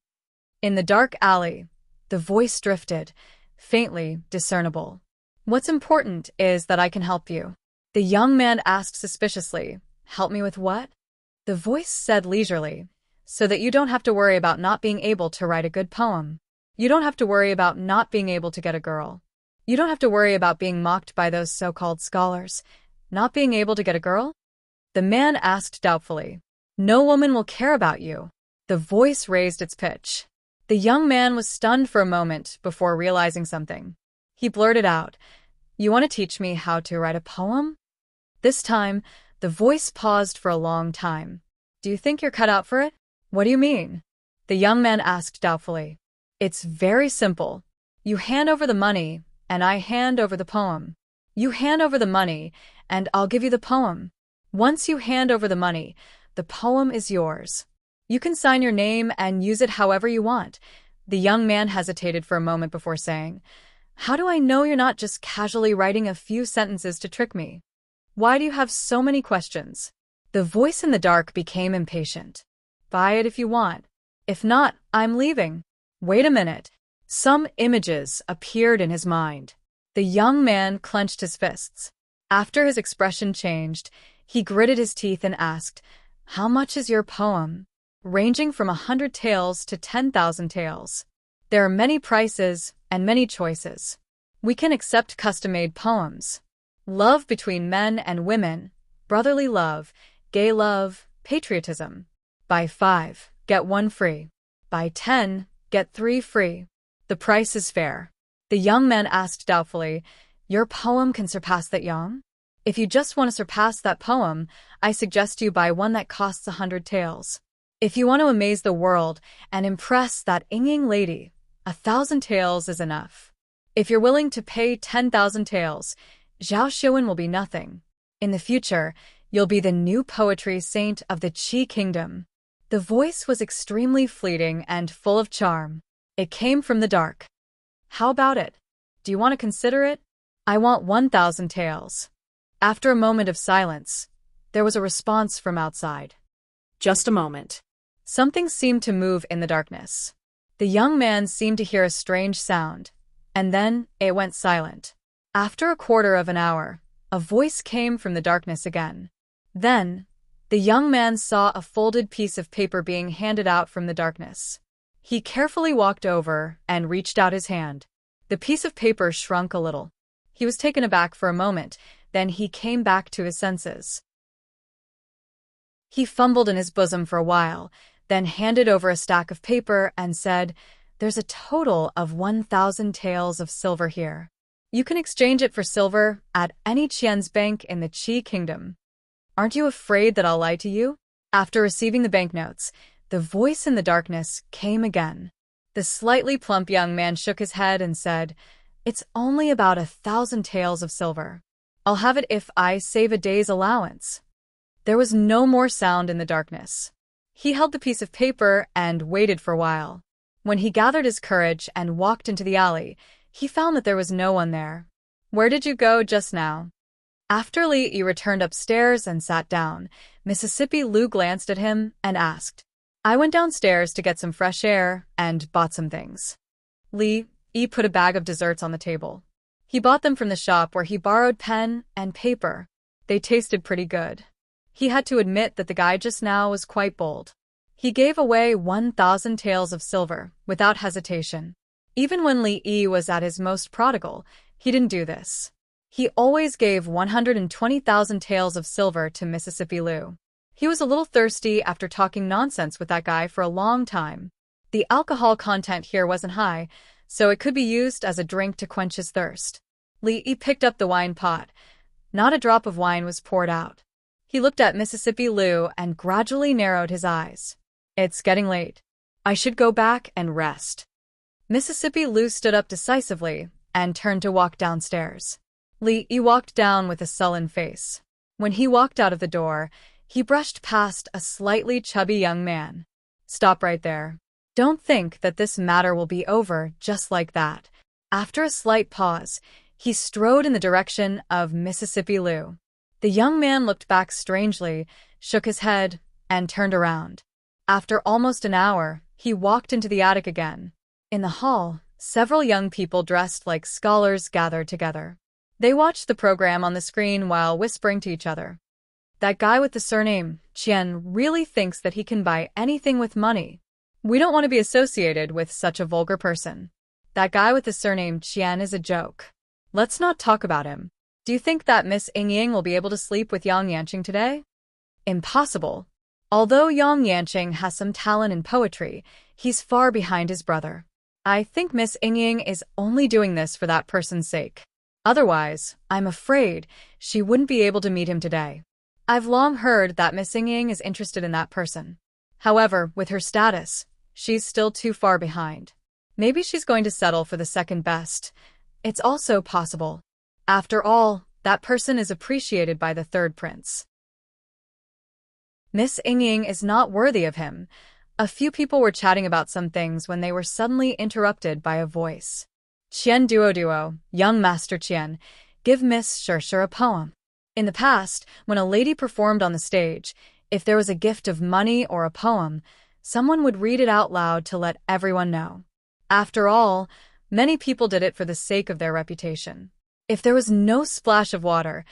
Speaker 1: In the dark alley, the voice drifted, faintly discernible. "What's important is that I can help you." The young man asked suspiciously, "Help me with what?" The voice said leisurely, "So that you don't have to worry about not being able to write a good poem. You don't have to worry about not being able to get a girl. You don't have to worry about being mocked by those so-called scholars. Not being able to get a girl?" The man asked doubtfully. "No woman will care about you." The voice raised its pitch. The young man was stunned for a moment before realizing something. He blurted out, "You want to teach me how to write a poem?" This time, the voice paused for a long time. "Do you think you're cut out for it?" "What do you mean?" The young man asked doubtfully. "It's very simple. You hand over the money, and I hand over the poem. You hand over the money, and I'll give you the poem. Once you hand over the money, the poem is yours. You can sign your name and use it however you want." The young man hesitated for a moment before saying, "How do I know you're not just casually writing a few sentences to trick me? Why do you have so many questions?" The voice in the dark became impatient. Buy it if you want. If not, I'm leaving. Wait a minute. Some images appeared in his mind. The young man clenched his fists. After his expression changed, he gritted his teeth and asked, "How much is your poem?" "Ranging from 100 taels to 10,000 taels. There are many prices and many choices. We can accept custom-made poems. Love between men and women, brotherly love, gay love, patriotism. Buy 5, get 1 free. Buy 10, get 3 free. The price is fair." The young man asked doubtfully, "Your poem can surpass that, Yang? If you just want to surpass that poem, I suggest you buy one that costs 100 taels. If you want to amaze the world and impress that Ying lady, 1,000 taels is enough. If you're willing to pay 10,000 taels, Zhao Xuan will be nothing. In the future, you'll be the new poetry saint of the Qi Kingdom." The voice was extremely fleeting and full of charm. It came from the dark. "How about it? Do you want to consider it? I want 1,000 taels." After a moment of silence, there was a response from outside.
Speaker 2: Just a moment.
Speaker 1: Something seemed to move in the darkness. The young man seemed to hear a strange sound, and then it went silent. After a quarter of an hour, a voice came from the darkness again. Then, the young man saw a folded piece of paper being handed out from the darkness. He carefully walked over and reached out his hand. The piece of paper shrunk a little. He was taken aback for a moment, then he came back to his senses. He fumbled in his bosom for a while, then handed over a stack of paper and said, "There's a total of 1,000 taels of silver here. You can exchange it for silver at any Qian's bank in the Qi Kingdom. Aren't you afraid that I'll lie to you?" After receiving the banknotes, the voice in the darkness came again. The slightly plump young man shook his head and said, "It's only about 1,000 taels of silver. I'll have it if I save a day's allowance." There was no more sound in the darkness. He held the piece of paper and waited for a while. When he gathered his courage and walked into the alley, he found that there was no one there. "Where did you go just now?" After Li Yi returned upstairs and sat down, Mississippi Lu glanced at him and asked, "I went downstairs to get some fresh air and bought some things." Li Yi put a bag of desserts on the table. He bought them from the shop where he borrowed pen and paper. They tasted pretty good. He had to admit that the guy just now was quite bold. He gave away 1,000 taels of silver without hesitation. Even when Li Yi was at his most prodigal, he didn't do this. He always gave 120,000 taels of silver to Mississippi Lu. He was a little thirsty after talking nonsense with that guy for a long time. The alcohol content here wasn't high, so it could be used as a drink to quench his thirst. Li Yi picked up the wine pot. Not a drop of wine was poured out. He looked at Mississippi Lu and gradually narrowed his eyes. "It's getting late. I should go back and rest." Mississippi Lu stood up decisively and turned to walk downstairs. Li Yi walked down with a sullen face. When he walked out of the door, he brushed past a slightly chubby young man. "Stop right there. Don't think that this matter will be over just like that." After a slight pause, he strode in the direction of Mississippi Lu. The young man looked back strangely, shook his head, and turned around. After almost an hour, he walked into the attic again. In the hall, several young people dressed like scholars gathered together. They watched the program on the screen while whispering to each other. "That guy with the surname, Qian, really thinks that he can buy anything with money. We don't want to be associated with such a vulgar person. That guy with the surname Qian is a joke. Let's not talk about him. Do you think that Miss Ying will be able to sleep with Yang Yanqing today?" Impossible. Although Yang Yanqing has some talent in poetry, he's far behind his brother. I think Miss Ying is only doing this for that person's sake. Otherwise, I'm afraid she wouldn't be able to meet him today. I've long heard that Miss Ying is interested in that person. However, with her status, she's still too far behind. Maybe she's going to settle for the second best. It's also possible. After all, that person is appreciated by the third prince. Miss Ying is not worthy of him. A few people were chatting about some things when they were suddenly interrupted by a voice. "Qian Duo, young Master Qian, give Miss Shir a poem." In the past, when a lady performed on the stage, if there was a gift of money or a poem, someone would read it out loud to let everyone know. After all, many people did it for the sake of their reputation. If there was no splash of water,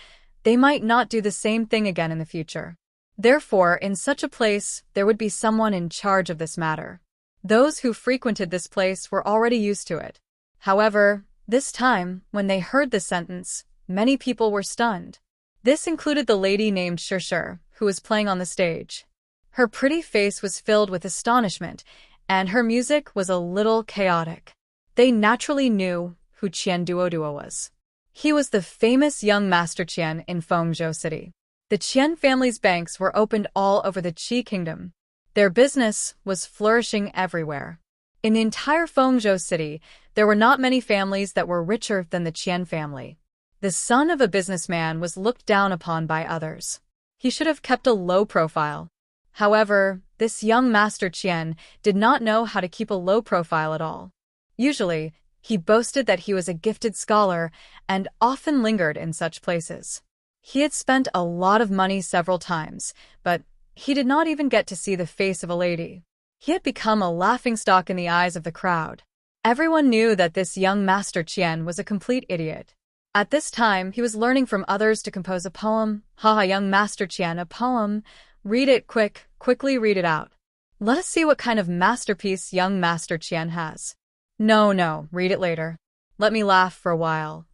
Speaker 1: they might not do the same thing again in the future. Therefore, in such a place, there would be someone in charge of this matter. Those who frequented this place were already used to it. However, this time, when they heard this sentence, many people were stunned. This included the lady named Shirshir, who was playing on the stage. Her pretty face was filled with astonishment, and her music was a little chaotic. They naturally knew who Qian Duoduo was. He was the famous young Master Qian in Fengzhou City. The Qian family's banks were opened all over the Qi kingdom. Their business was flourishing everywhere. In the entire Fengzhou City, there were not many families that were richer than the Qian family. The son of a businessman was looked down upon by others. He should have kept a low profile. However, this young Master Qian did not know how to keep a low profile at all. Usually, he boasted that he was a gifted scholar and often lingered in such places. He had spent a lot of money several times, but he did not even get to see the face of a lady. He had become a laughingstock in the eyes of the crowd. Everyone knew that this young Master Qian was a complete idiot. At this time, he was learning from others to compose a poem. Haha, young Master Qian, a poem. Read it quickly read it out. Let us see what kind of masterpiece young Master Qian has. No, read it later. Let me laugh for a while.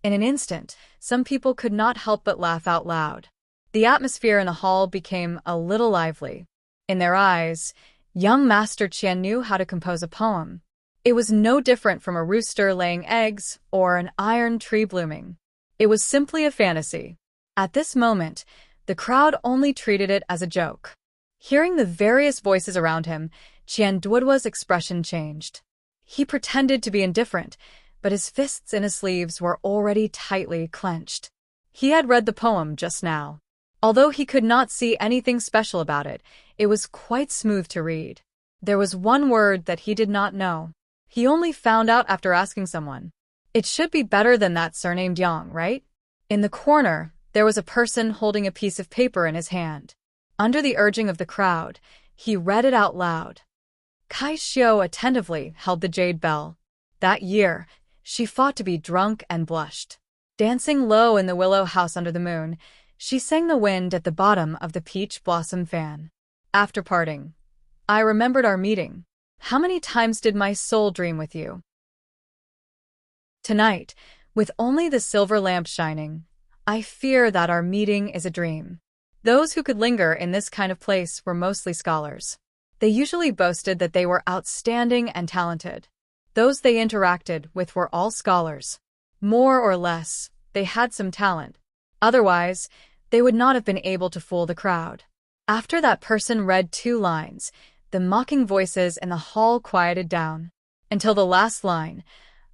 Speaker 1: In an instant, some people could not help but laugh out loud. The atmosphere in the hall became a little lively. In their eyes, young Master Qian knew how to compose a poem. It was no different from a rooster laying eggs or an iron tree blooming. It was simply a fantasy. At this moment, the crowd only treated it as a joke. Hearing the various voices around him, Qian Duoduo's expression changed. He pretended to be indifferent, but his fists in his sleeves were already tightly clenched. He had read the poem just now. Although he could not see anything special about it, it was quite smooth to read. There was one word that he did not know. He only found out after asking someone. It should be better than that surnamed Yang, right? In the corner, there was a person holding a piece of paper in his hand. Under the urging of the crowd, he read it out loud. Kai Xiao attentively held the jade bell. That year, she fought to be drunk and blushed. Dancing low in the willow house under the moon, she sang the wind at the bottom of the peach blossom fan. After parting, I remembered our meeting. How many times did my soul dream with you? Tonight, with only the silver lamp shining, I fear that our meeting is a dream. Those who could linger in this kind of place were mostly scholars. They usually boasted that they were outstanding and talented. Those they interacted with were all scholars. More or less, they had some talent. Otherwise, they would not have been able to fool the crowd. After that person read 2 lines, the mocking voices in the hall quieted down. Until the last line,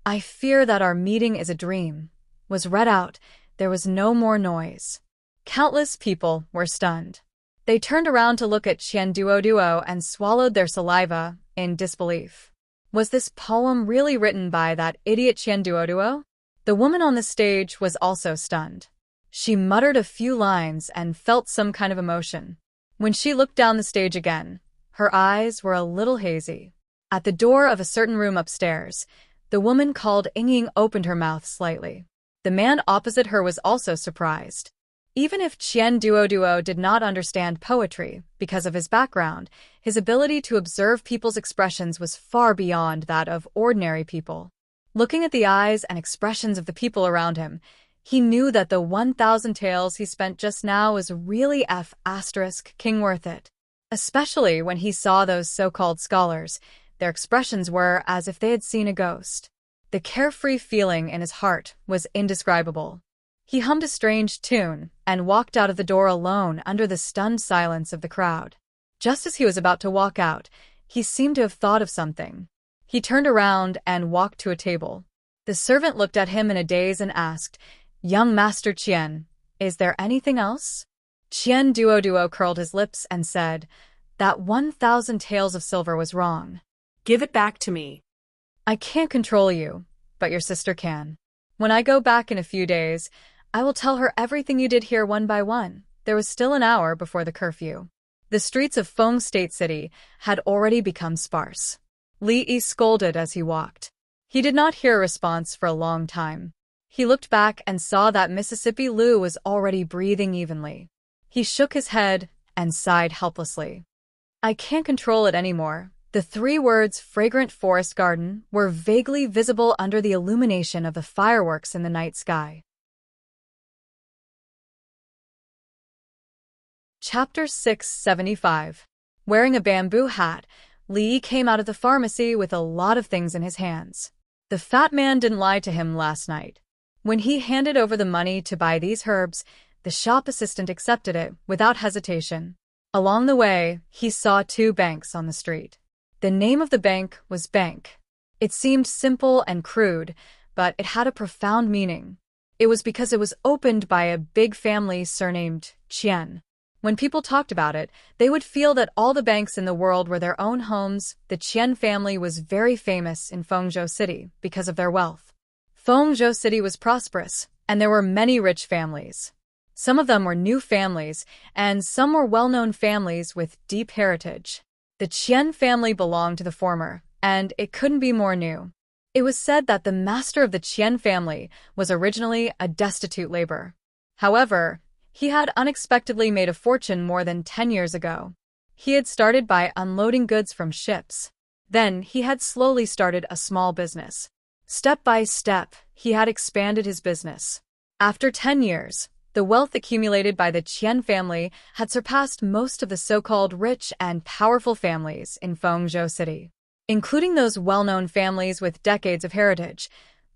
Speaker 1: I fear that our meeting is a dream, was read out, there was no more noise. Countless people were stunned. They turned around to look at Qian Duoduo and swallowed their saliva in disbelief. Was this poem really written by that idiot Qian Duoduo? The woman on the stage was also stunned. She muttered a few lines and felt some kind of emotion. When she looked down the stage again, her eyes were a little hazy. At the door of a certain room upstairs, the woman called Ying opened her mouth slightly. The man opposite her was also surprised. Even if Qian Duoduo did not understand poetry because of his background, his ability to observe people's expressions was far beyond that of ordinary people. Looking at the eyes and expressions of the people around him, he knew that the 1,000 taels he spent just now was really king worth it. Especially when he saw those so-called scholars, their expressions were as if they had seen a ghost. The carefree feeling in his heart was indescribable. He hummed a strange tune and walked out of the door alone under the stunned silence of the crowd. Just as he was about to walk out, he seemed to have thought of something. He turned around and walked to a table. The servant looked at him in a daze and asked, Young Master Qian, is there anything else? Qian Duoduo curled his lips and said, That 1,000 taels of silver was wrong.
Speaker 2: Give it back to me.
Speaker 1: I can't control you, but your sister can. When I go back in a few days, I will tell her everything you did here one by one. There was still an hour before the curfew. The streets of Feng State City had already become sparse. Li Yi scolded as he walked. He did not hear a response for a long time. He looked back and saw that Mississippi Lu was already breathing evenly. He shook his head and sighed helplessly. I can't control it anymore. The 3 words fragrant forest garden were vaguely visible under the illumination of the fireworks in the night sky. Chapter 675. Wearing a bamboo hat, Li came out of the pharmacy with a lot of things in his hands. The fat man didn't lie to him last night. When he handed over the money to buy these herbs, the shop assistant accepted it without hesitation. Along the way, he saw 2 banks on the street. The name of the bank was Bank. It seemed simple and crude, but it had a profound meaning. It was because it was opened by a big family surnamed Qian. When people talked about it, they would feel that all the banks in the world were their own homes. The Qian family was very famous in Fengzhou City because of their wealth. Fengzhou City was prosperous, and there were many rich families. Some of them were new families, and some were well-known families with deep heritage. The Qian family belonged to the former, and it couldn't be more new. It was said that the master of the Qian family was originally a destitute laborer. However, he had unexpectedly made a fortune more than 10 years ago. He had started by unloading goods from ships. Then he had slowly started a small business. Step by step, he had expanded his business. After 10 years, the wealth accumulated by the Qian family had surpassed most of the so-called rich and powerful families in Fengzhou City. Including those well-known families with decades of heritage,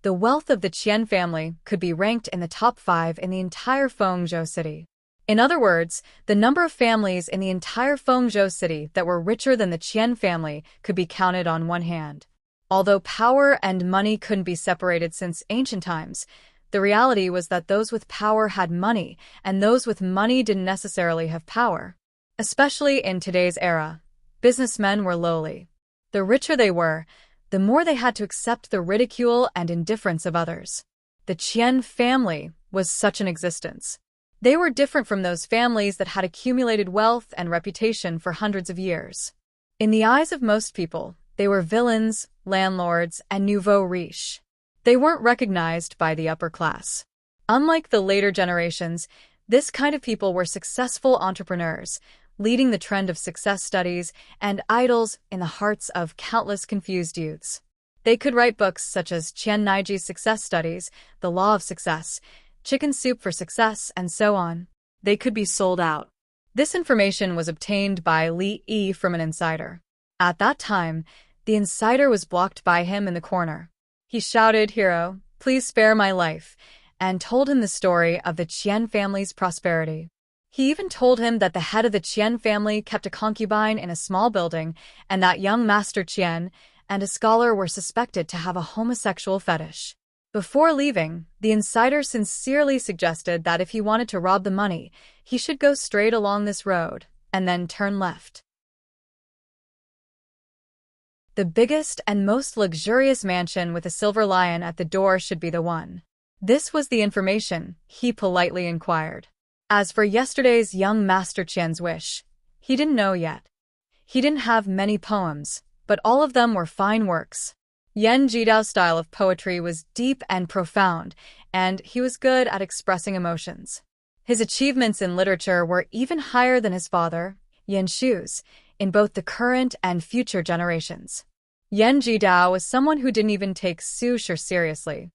Speaker 1: the wealth of the Qian family could be ranked in the top 5 in the entire Fengzhou City. In other words, the number of families in the entire Fengzhou City that were richer than the Qian family could be counted on one hand. Although power and money couldn't be separated since ancient times, the reality was that those with power had money, and those with money didn't necessarily have power. Especially in today's era, businessmen were lowly. The richer they were, the more they had to accept the ridicule and indifference of others. The Qian family was such an existence. They were different from those families that had accumulated wealth and reputation for hundreds of years. In the eyes of most people, they were villains, landlords, and nouveau riche. They weren't recognized by the upper class. Unlike the later generations, this kind of people were successful entrepreneurs, leading the trend of success studies and idols in the hearts of countless confused youths. They could write books such as Qian Naiji's Success Studies, The Law of Success, Chicken Soup for Success, and so on. They could be sold out. This information was obtained by Li Yi from an insider. At that time, the insider was blocked by him in the corner. He shouted, "Hero, please spare my life," and told him the story of the Qian family's prosperity. He even told him that the head of the Qian family kept a concubine in a small building, and that young Master Qian and a scholar were suspected to have a homosexual fetish. Before leaving, the insider sincerely suggested that if he wanted to rob the money, he should go straight along this road, and then turn left. The biggest and most luxurious mansion with a silver lion at the door should be the one. This was the information, he politely inquired. As for yesterday's young Master Qian's wish, he didn't know yet. He didn't have many poems, but all of them were fine works. Yan Jidao's style of poetry was deep and profound, and he was good at expressing emotions. His achievements in literature were even higher than his father, Yan Shu's, in both the current and future generations. Yan Jidao was someone who didn't even take Su Shi seriously.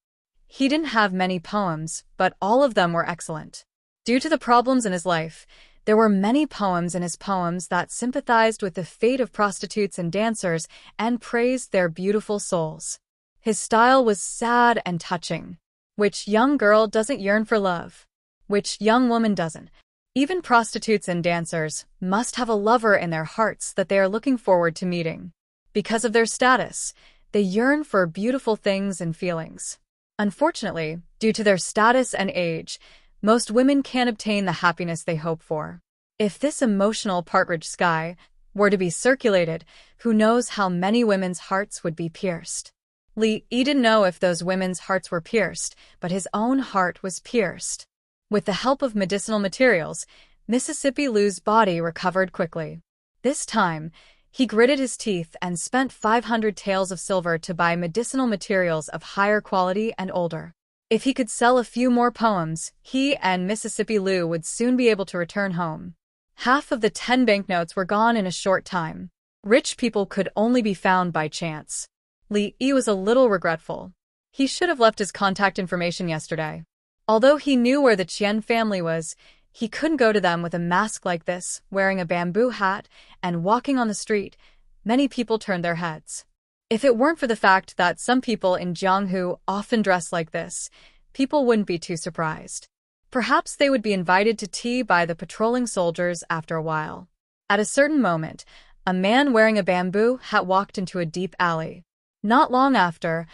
Speaker 1: He didn't have many poems, but all of them were excellent. Due to the problems in his life, there were many poems in his poems that sympathized with the fate of prostitutes and dancers and praised their beautiful souls. His style was sad and touching. Which young girl doesn't yearn for love? Which young woman doesn't? Even prostitutes and dancers must have a lover in their hearts that they are looking forward to meeting. Because of their status, they yearn for beautiful things and feelings. Unfortunately, due to their status and age, most women can't obtain the happiness they hope for. If this emotional partridge sky were to be circulated, who knows how many women's hearts would be pierced. Li Yi didn't know if those women's hearts were pierced, but his own heart was pierced. With the help of medicinal materials, Mississippi Lou's body recovered quickly. This time, he gritted his teeth and spent 500 taels of silver to buy medicinal materials of higher quality and older. If he could sell a few more poems, he and Mississippi Lou would soon be able to return home. Half of the 10 banknotes were gone in a short time. Rich people could only be found by chance. Li Yi was a little regretful. He should have left his contact information yesterday. Although he knew where the Qian family was, he couldn't go to them with a mask like this, wearing a bamboo hat, and walking on the street. Many people turned their heads. If it weren't for the fact that some people in Jianghu often dress like this, people wouldn't be too surprised. Perhaps they would be invited to tea by the patrolling soldiers after a while. At a certain moment, a man wearing a bamboo hat walked into a deep alley. Not long after,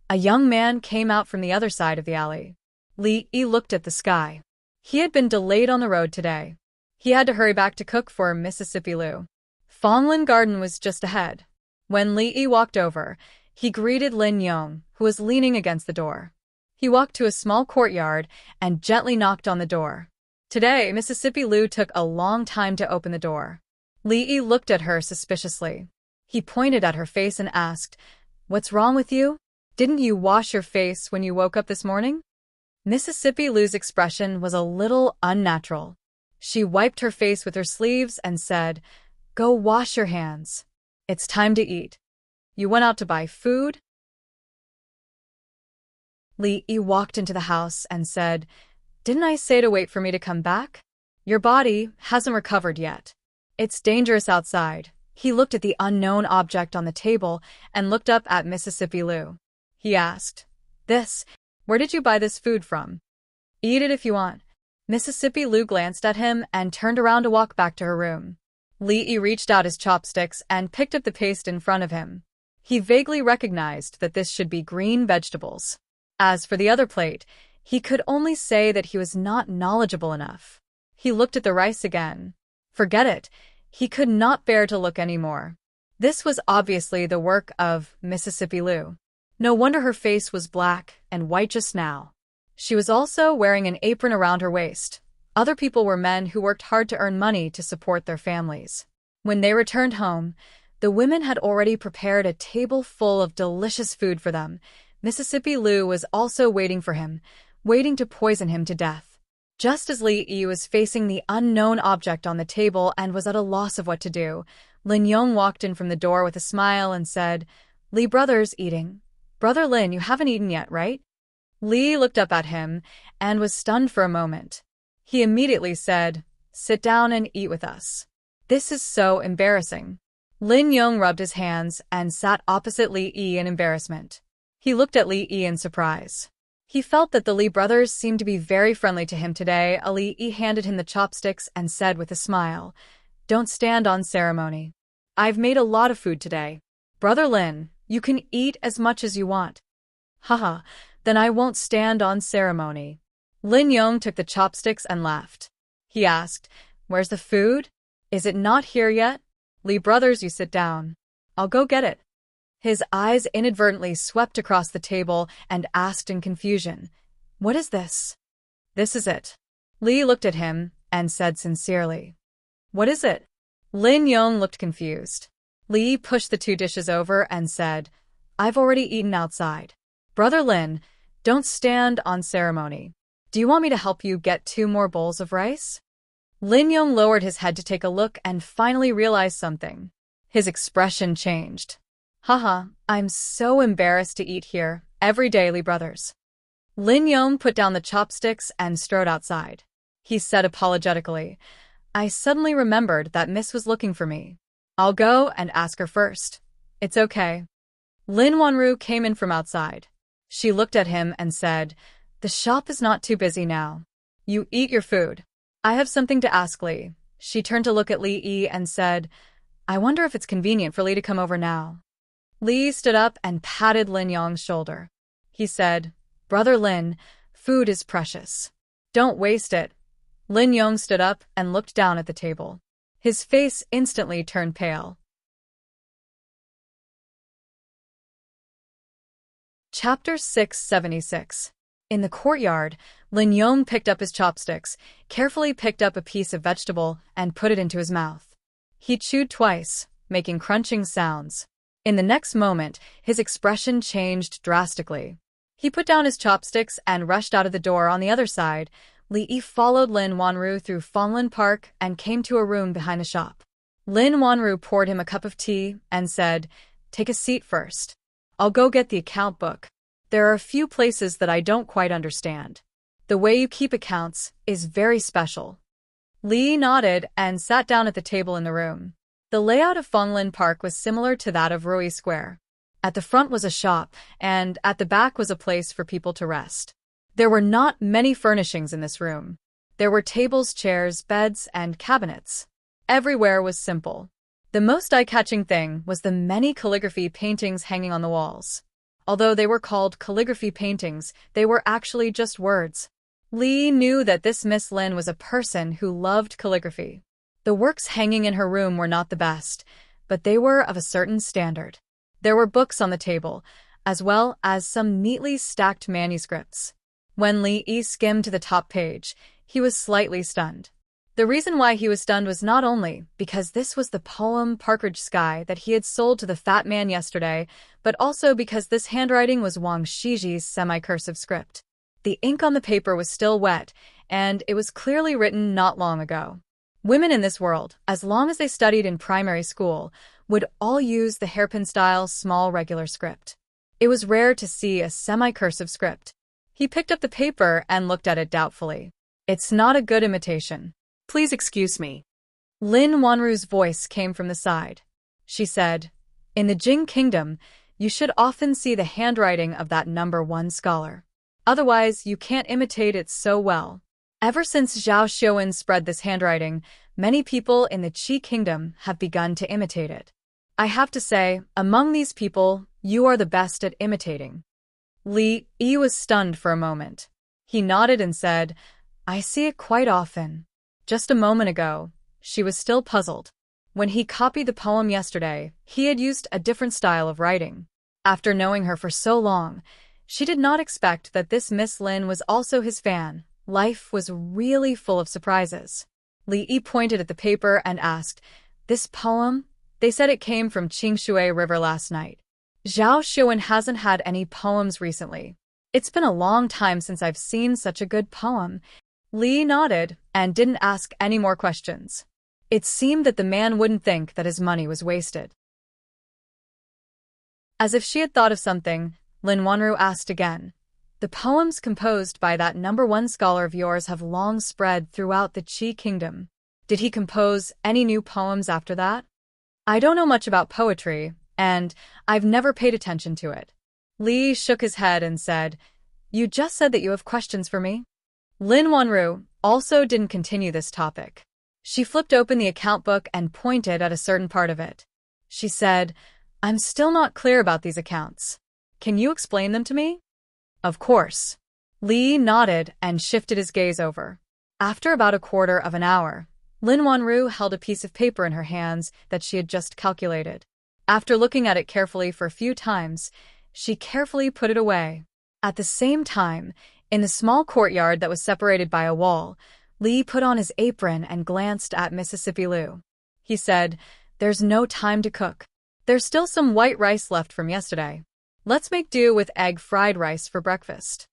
Speaker 1: a young man came out from the other side of the alley. Li Yi looked at the sky. He had been delayed on the road today. He had to hurry back to cook for Mississippi Lou. Fonglin Garden was just ahead. When Li Yi walked over, he greeted Lin Yong, who was leaning against the door. He walked to a small courtyard and gently knocked on the door. Today, Mississippi Lou took a long time to open the door. Li Yi looked at her suspiciously. He pointed at her face and asked, "What's wrong with you? Didn't you wash your face when you woke up this morning?" Mississippi Lou's expression was a little unnatural. She wiped her face with her sleeves and said, "Go wash your hands. It's time to eat. You went out to buy food?" Li Yi walked into the house and said, "Didn't I say to wait for me to come back? Your body hasn't recovered yet. It's dangerous outside." He looked at the unknown object on the table and looked up at Mississippi Lou. He asked, Where did you buy this food from? Eat it if you want." Mississippi Lou glanced at him and turned around to walk back to her room. Li Yi reached out his chopsticks and picked up the paste in front of him. He vaguely recognized that this should be green vegetables. As for the other plate, he could only say that he was not knowledgeable enough. He looked at the rice again. Forget it. He could not bear to look anymore. This was obviously the work of Mississippi Lou. No wonder her face was black and white just now. She was also wearing an apron around her waist. Other people were men who worked hard to earn money to support their families. When they returned home, the women had already prepared a table full of delicious food for them. Mississippi Lou was also waiting for him, waiting to poison him to death. Just as Li Yi was facing the unknown object on the table and was at a loss of what to do, Lin Yong walked in from the door with a smile and said, "Li brother's eating. Brother Lin, you haven't eaten yet, right?" Li looked up at him and was stunned for a moment. He immediately said, "Sit down and eat with us." "This is so embarrassing." Lin Yong rubbed his hands and sat opposite Li Yi in embarrassment. He looked at Li Yi in surprise. He felt that the Li brothers seemed to be very friendly to him today. Li Yi handed him the chopsticks and said with a smile, "Don't stand on ceremony. I've made a lot of food today. Brother Lin, you can eat as much as you want." "Haha, then I won't stand on ceremony." Lin Yong took the chopsticks and laughed. He asked, "Where's the food? Is it not here yet?" "Li brothers, you sit down. I'll go get it." His eyes inadvertently swept across the table and asked in confusion, "What is this?" "This is it." Li looked at him and said sincerely, "What is it?" Lin Yong looked confused. Li pushed the 2 dishes over and said, "I've already eaten outside." "Brother Lin, don't stand on ceremony. Do you want me to help you get 2 more bowls of rice?" Lin Yong lowered his head to take a look and finally realized something. His expression changed. "Haha, I'm so embarrassed to eat here every day, Li brothers." Lin Yong put down the chopsticks and strode outside. He said apologetically, "I suddenly remembered that Miss was looking for me. I'll go and ask her first." "It's okay." Lin Wanru came in from outside. She looked at him and said, "The shop is not too busy now. You eat your food. I have something to ask Li." She turned to look at Li Yi and said, "I wonder if it's convenient for Li to come over now." Li stood up and patted Lin Yong's shoulder. He said, "Brother Lin, food is precious. Don't waste it." Lin Yong stood up and looked down at the table. His face instantly turned pale. Chapter 676. In the courtyard, Lin Yong picked up his chopsticks, carefully picked up a piece of vegetable, and put it into his mouth. He chewed twice, making crunching sounds. In the next moment, his expression changed drastically. He put down his chopsticks and rushed out of the door on the other side. Li Yi followed Lin Wanru through Fenglin Park and came to a room behind the shop. Lin Wanru poured him a cup of tea and said, "Take a seat first. I'll go get the account book. There are a few places that I don't quite understand. The way you keep accounts is very special." Li nodded and sat down at the table in the room. The layout of Fenglin Park was similar to that of Rui Square. At the front was a shop, and at the back was a place for people to rest. There were not many furnishings in this room. There were tables, chairs, beds, and cabinets. Everywhere was simple. The most eye-catching thing was the many calligraphy paintings hanging on the walls. Although they were called calligraphy paintings, they were actually just words. Li knew that this Miss Lin was a person who loved calligraphy. The works hanging in her room were not the best, but they were of a certain standard. There were books on the table, as well as some neatly stacked manuscripts. When Li Yi skimmed to the top page, he was slightly stunned. The reason why he was stunned was not only because this was the poem Partridge Sky that he had sold to the fat man yesterday, but also because this handwriting was Wang Shiji's semi-cursive script. The ink on the paper was still wet, and it was clearly written not long ago. Women in this world, as long as they studied in primary school, would all use the hairpin-style small regular script. It was rare to see a semi-cursive script. He picked up the paper and looked at it doubtfully. "It's not a good imitation.
Speaker 2: Please excuse me."
Speaker 1: Lin Wanru's voice came from the side. She said, "In the Jing Kingdom, you should often see the handwriting of that #1 scholar. Otherwise, you can't imitate it so well. Ever since Zhao Xiuwen spread this handwriting, many people in the Qi Kingdom have begun to imitate it. I have to say, among these people, you are the best at imitating." Li Yi was stunned for a moment. He nodded and said, "I see it quite often." Just a moment ago, she was still puzzled. When he copied the poem yesterday, he had used a different style of writing. After knowing her for so long, she did not expect that this Miss Lin was also his fan. Life was really full of surprises. Li Yi pointed at the paper and asked, "This poem? They said it came from Qingshui River last night. Zhao Xiuwen hasn't had any poems recently. It's been a long time since I've seen such a good poem." Li nodded and didn't ask any more questions. It seemed that the man wouldn't think that his money was wasted. As if she had thought of something, Lin Wanru asked again, "The poems composed by that #1 scholar of yours have long spread throughout the Qi Kingdom. Did he compose any new poems after that?" "I don't know much about poetry, and I've never paid attention to it." Li shook his head and said, "You just said that you have questions for me?" Lin Wanru also didn't continue this topic. She flipped open the account book and pointed at a certain part of it. She said, "I'm still not clear about these accounts. Can you explain them to me?" "Of course." Li nodded and shifted his gaze over. After about a quarter of an hour, Lin Wanru held a piece of paper in her hands that she had just calculated. After looking at it carefully for a few times, she carefully put it away. At the same time, in the small courtyard that was separated by a wall, Li put on his apron and glanced at Mississippi Lu. He said, "There's no time to cook. There's still some white rice left from yesterday. Let's make do with egg fried rice for breakfast."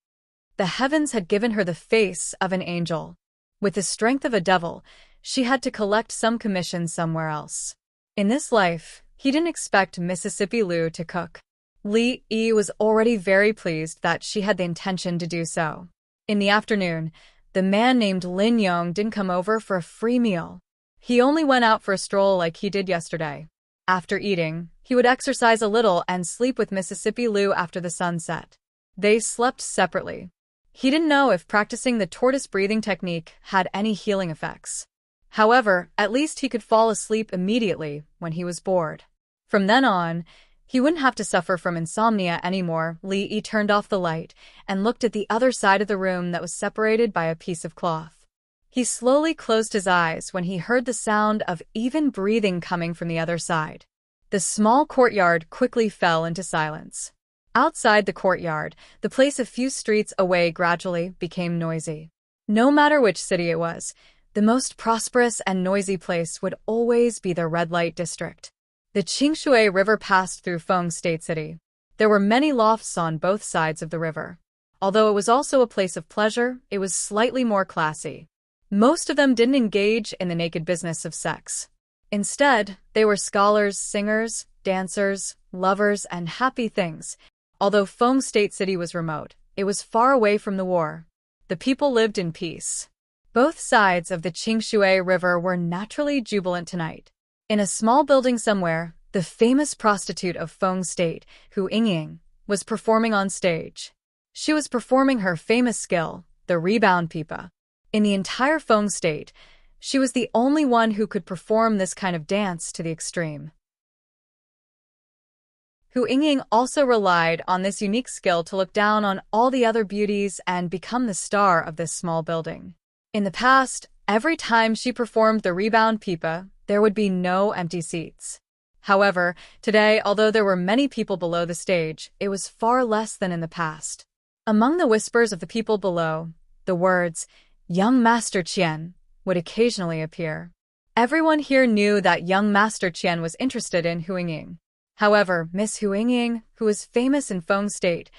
Speaker 1: The heavens had given her the face of an angel. With the strength of a devil, she had to collect some commission somewhere else. In this life, he didn't expect Mississippi Lu to cook. Li Yi was already very pleased that she had the intention to do so. In the afternoon, the man named Lin Yong didn't come over for a free meal. He only went out for a stroll like he did yesterday. After eating, he would exercise a little and sleep with Mississippi Lu after the sun set. They slept separately. He didn't know if practicing the tortoise breathing technique had any healing effects. However, at least he could fall asleep immediately when he was bored. From then on, he wouldn't have to suffer from insomnia anymore. Li Yi turned off the light and looked at the other side of the room that was separated by a piece of cloth. He slowly closed his eyes when he heard the sound of even breathing coming from the other side. The small courtyard quickly fell into silence. Outside the courtyard, the place a few streets away gradually became noisy. No matter which city it was, the most prosperous and noisy place would always be the red light district. The Qingshui River passed through Feng State City. There were many lofts on both sides of the river. Although it was also a place of pleasure, it was slightly more classy. Most of them didn't engage in the naked business of sex. Instead, they were scholars, singers, dancers, lovers, and happy things. Although Feng State City was remote, it was far away from the war. The people lived in peace. Both sides of the Qingshui River were naturally jubilant tonight. In a small building somewhere, the famous prostitute of Feng State, Hu Yingying, was performing on stage. She was performing her famous skill, the rebound pipa. In the entire Feng State, she was the only one who could perform this kind of dance to the extreme. Hu Yingying also relied on this unique skill to look down on all the other beauties and become the star of this small building. In the past, every time she performed the rebound pipa, there would be no empty seats. However, today, although there were many people below the stage, it was far less than in the past. Among the whispers of the people below, the words, "Young Master Qian," would occasionally appear. Everyone here knew that young Master Qian was interested in Hu Yingying. However, Miss Hu Yingying, who was famous in Feng State,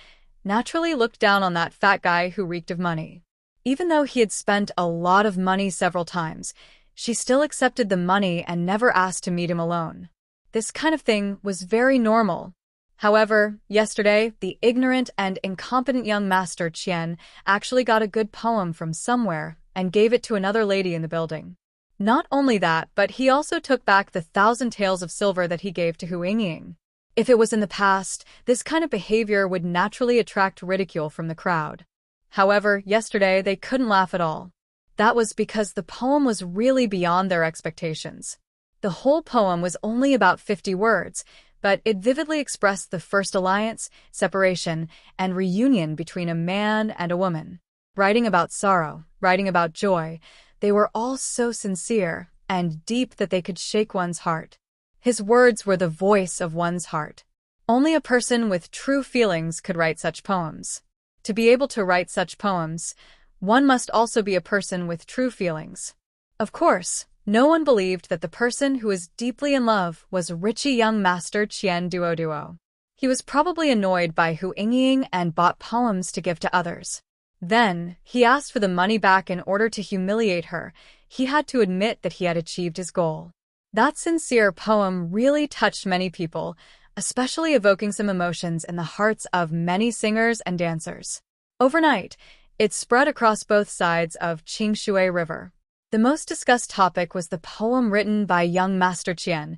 Speaker 1: naturally looked down on that fat guy who reeked of money. Even though he had spent a lot of money several times, she still accepted the money and never asked to meet him alone. This kind of thing was very normal. However, yesterday, the ignorant and incompetent young Master Qian actually got a good poem from somewhere and gave it to another lady in the building. Not only that, but he also took back the 1,000 taels of silver that he gave to Hu Yingying. If it was in the past, this kind of behavior would naturally attract ridicule from the crowd. However, yesterday they couldn't laugh at all. That was because the poem was really beyond their expectations. The whole poem was only about 50 words, but it vividly expressed the first alliance, separation, and reunion between a man and a woman. Writing about sorrow, writing about joy, they were all so sincere and deep that they could shake one's heart. His words were the voice of one's heart. Only a person with true feelings could write such poems. To be able to write such poems, one must also be a person with true feelings. Of course, no one believed that the person who was deeply in love was richy young Master Qian Duo. He was probably annoyed by Hu Yingying and bought poems to give to others. Then, he asked for the money back in order to humiliate her. He had to admit that he had achieved his goal. That sincere poem really touched many people, especially evoking some emotions in the hearts of many singers and dancers. Overnight, it spread across both sides of Qingshui River. The most discussed topic was the poem written by young Master Qian.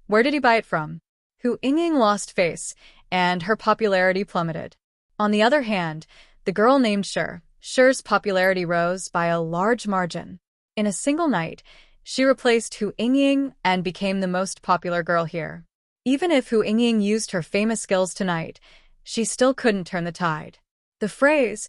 Speaker 1: Where did he buy it from? Hu Yingying lost face, and her popularity plummeted. On the other hand, the girl named Shi's popularity rose by a large margin. In a single night, she replaced Hu Yingying and became the most popular girl here. Even if Hu Yingying used her famous skills tonight, she still couldn't turn the tide. The phrase,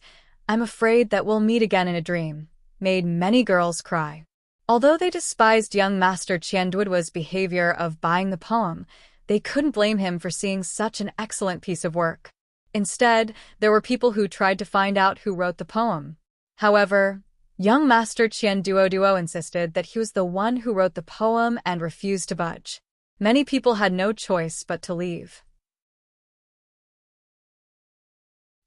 Speaker 1: "I'm afraid that we'll meet again in a dream," made many girls cry. Although they despised young Master Qian Duo's behavior of buying the poem, they couldn't blame him for seeing such an excellent piece of work. Instead, there were people who tried to find out who wrote the poem. However, young Master Qian Duo insisted that he was the one who wrote the poem and refused to budge. Many people had no choice but to leave.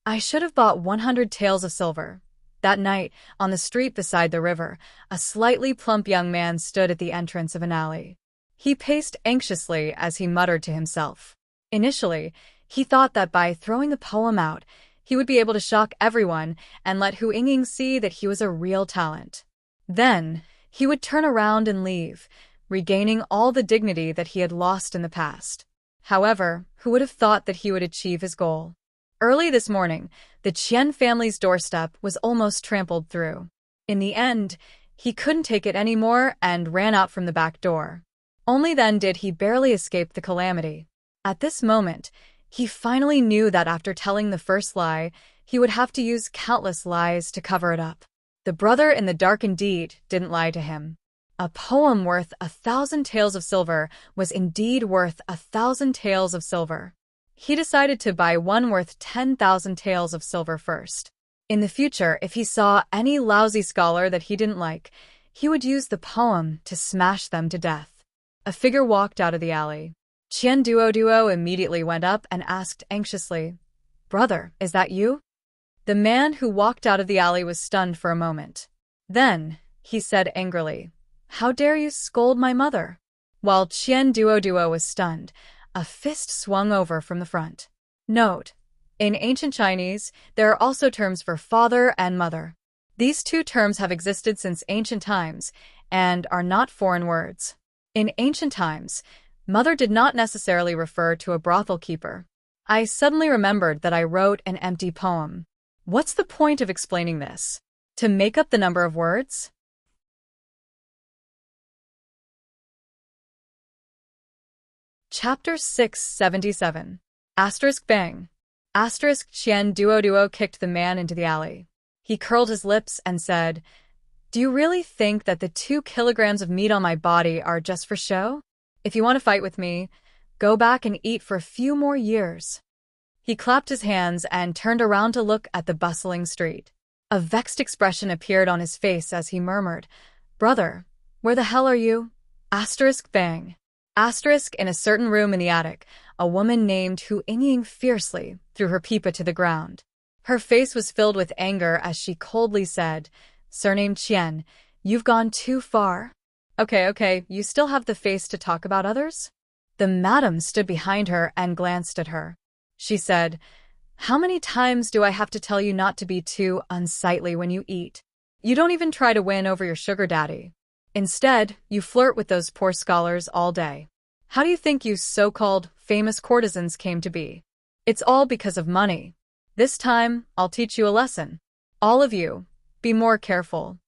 Speaker 1: I should have bought 100 taels of silver. That night, on the street beside the river, a slightly plump young man stood at the entrance of an alley. He paced anxiously as he muttered to himself. Initially, he thought that by throwing the poem out, he would be able to shock everyone and let Hu Yingying see that he was a real talent. Then, he would turn around and leave, regaining all the dignity that he had lost in the past. However, who would have thought that he would achieve his goal? Early this morning, the Qian family's doorstep was almost trampled through. In the end, he couldn't take it anymore and ran out from the back door. Only then did he barely escape the calamity. At this moment, he finally knew that after telling the first lie, he would have to use countless lies to cover it up. The brother in the dark indeed didn't lie to him. A poem worth 1,000 taels of silver was indeed worth 1,000 taels of silver. He decided to buy one worth 10,000 taels of silver first. In the future, if he saw any lousy scholar that he didn't like, he would use the poem to smash them to death. A figure walked out of the alley. Qian Duo immediately went up and asked anxiously, "Brother, is that you?" The man who walked out of the alley was stunned for a moment. Then, he said angrily, "How dare you scold my mother?" While Qian Duo was stunned, a fist swung over from the front. Note: in ancient Chinese, there are also terms for father and mother. These two terms have existed since ancient times and are not foreign words. In ancient times, mother did not necessarily refer to a brothel keeper. I suddenly remembered that I wrote an empty poem. What's the point of explaining this? To make up the number of words? Chapter 677. Bang. Qian Duo kicked the man into the alley. He curled his lips and said, "Do you really think that the 2 kilograms of meat on my body are just for show? If you want to fight with me, go back and eat for a few more years." He clapped his hands and turned around to look at the bustling street. A vexed expression appeared on his face as he murmured, "Brother, where the hell are you?" Bang. In a certain room in the attic, a woman named Hu Ying fiercely threw her pipa to the ground. Her face was filled with anger as she coldly said, "Surname Qian, you've gone too far." Okay, you still have the face to talk about others? The madam stood behind her and glanced at her. She said, "How many times do I have to tell you not to be too unsightly when you eat? You don't even try to win over your sugar daddy. Instead, you flirt with those poor scholars all day. How do you think you so-called famous courtesans came to be? It's all because of money. This time, I'll teach you a lesson. All of you, be more careful."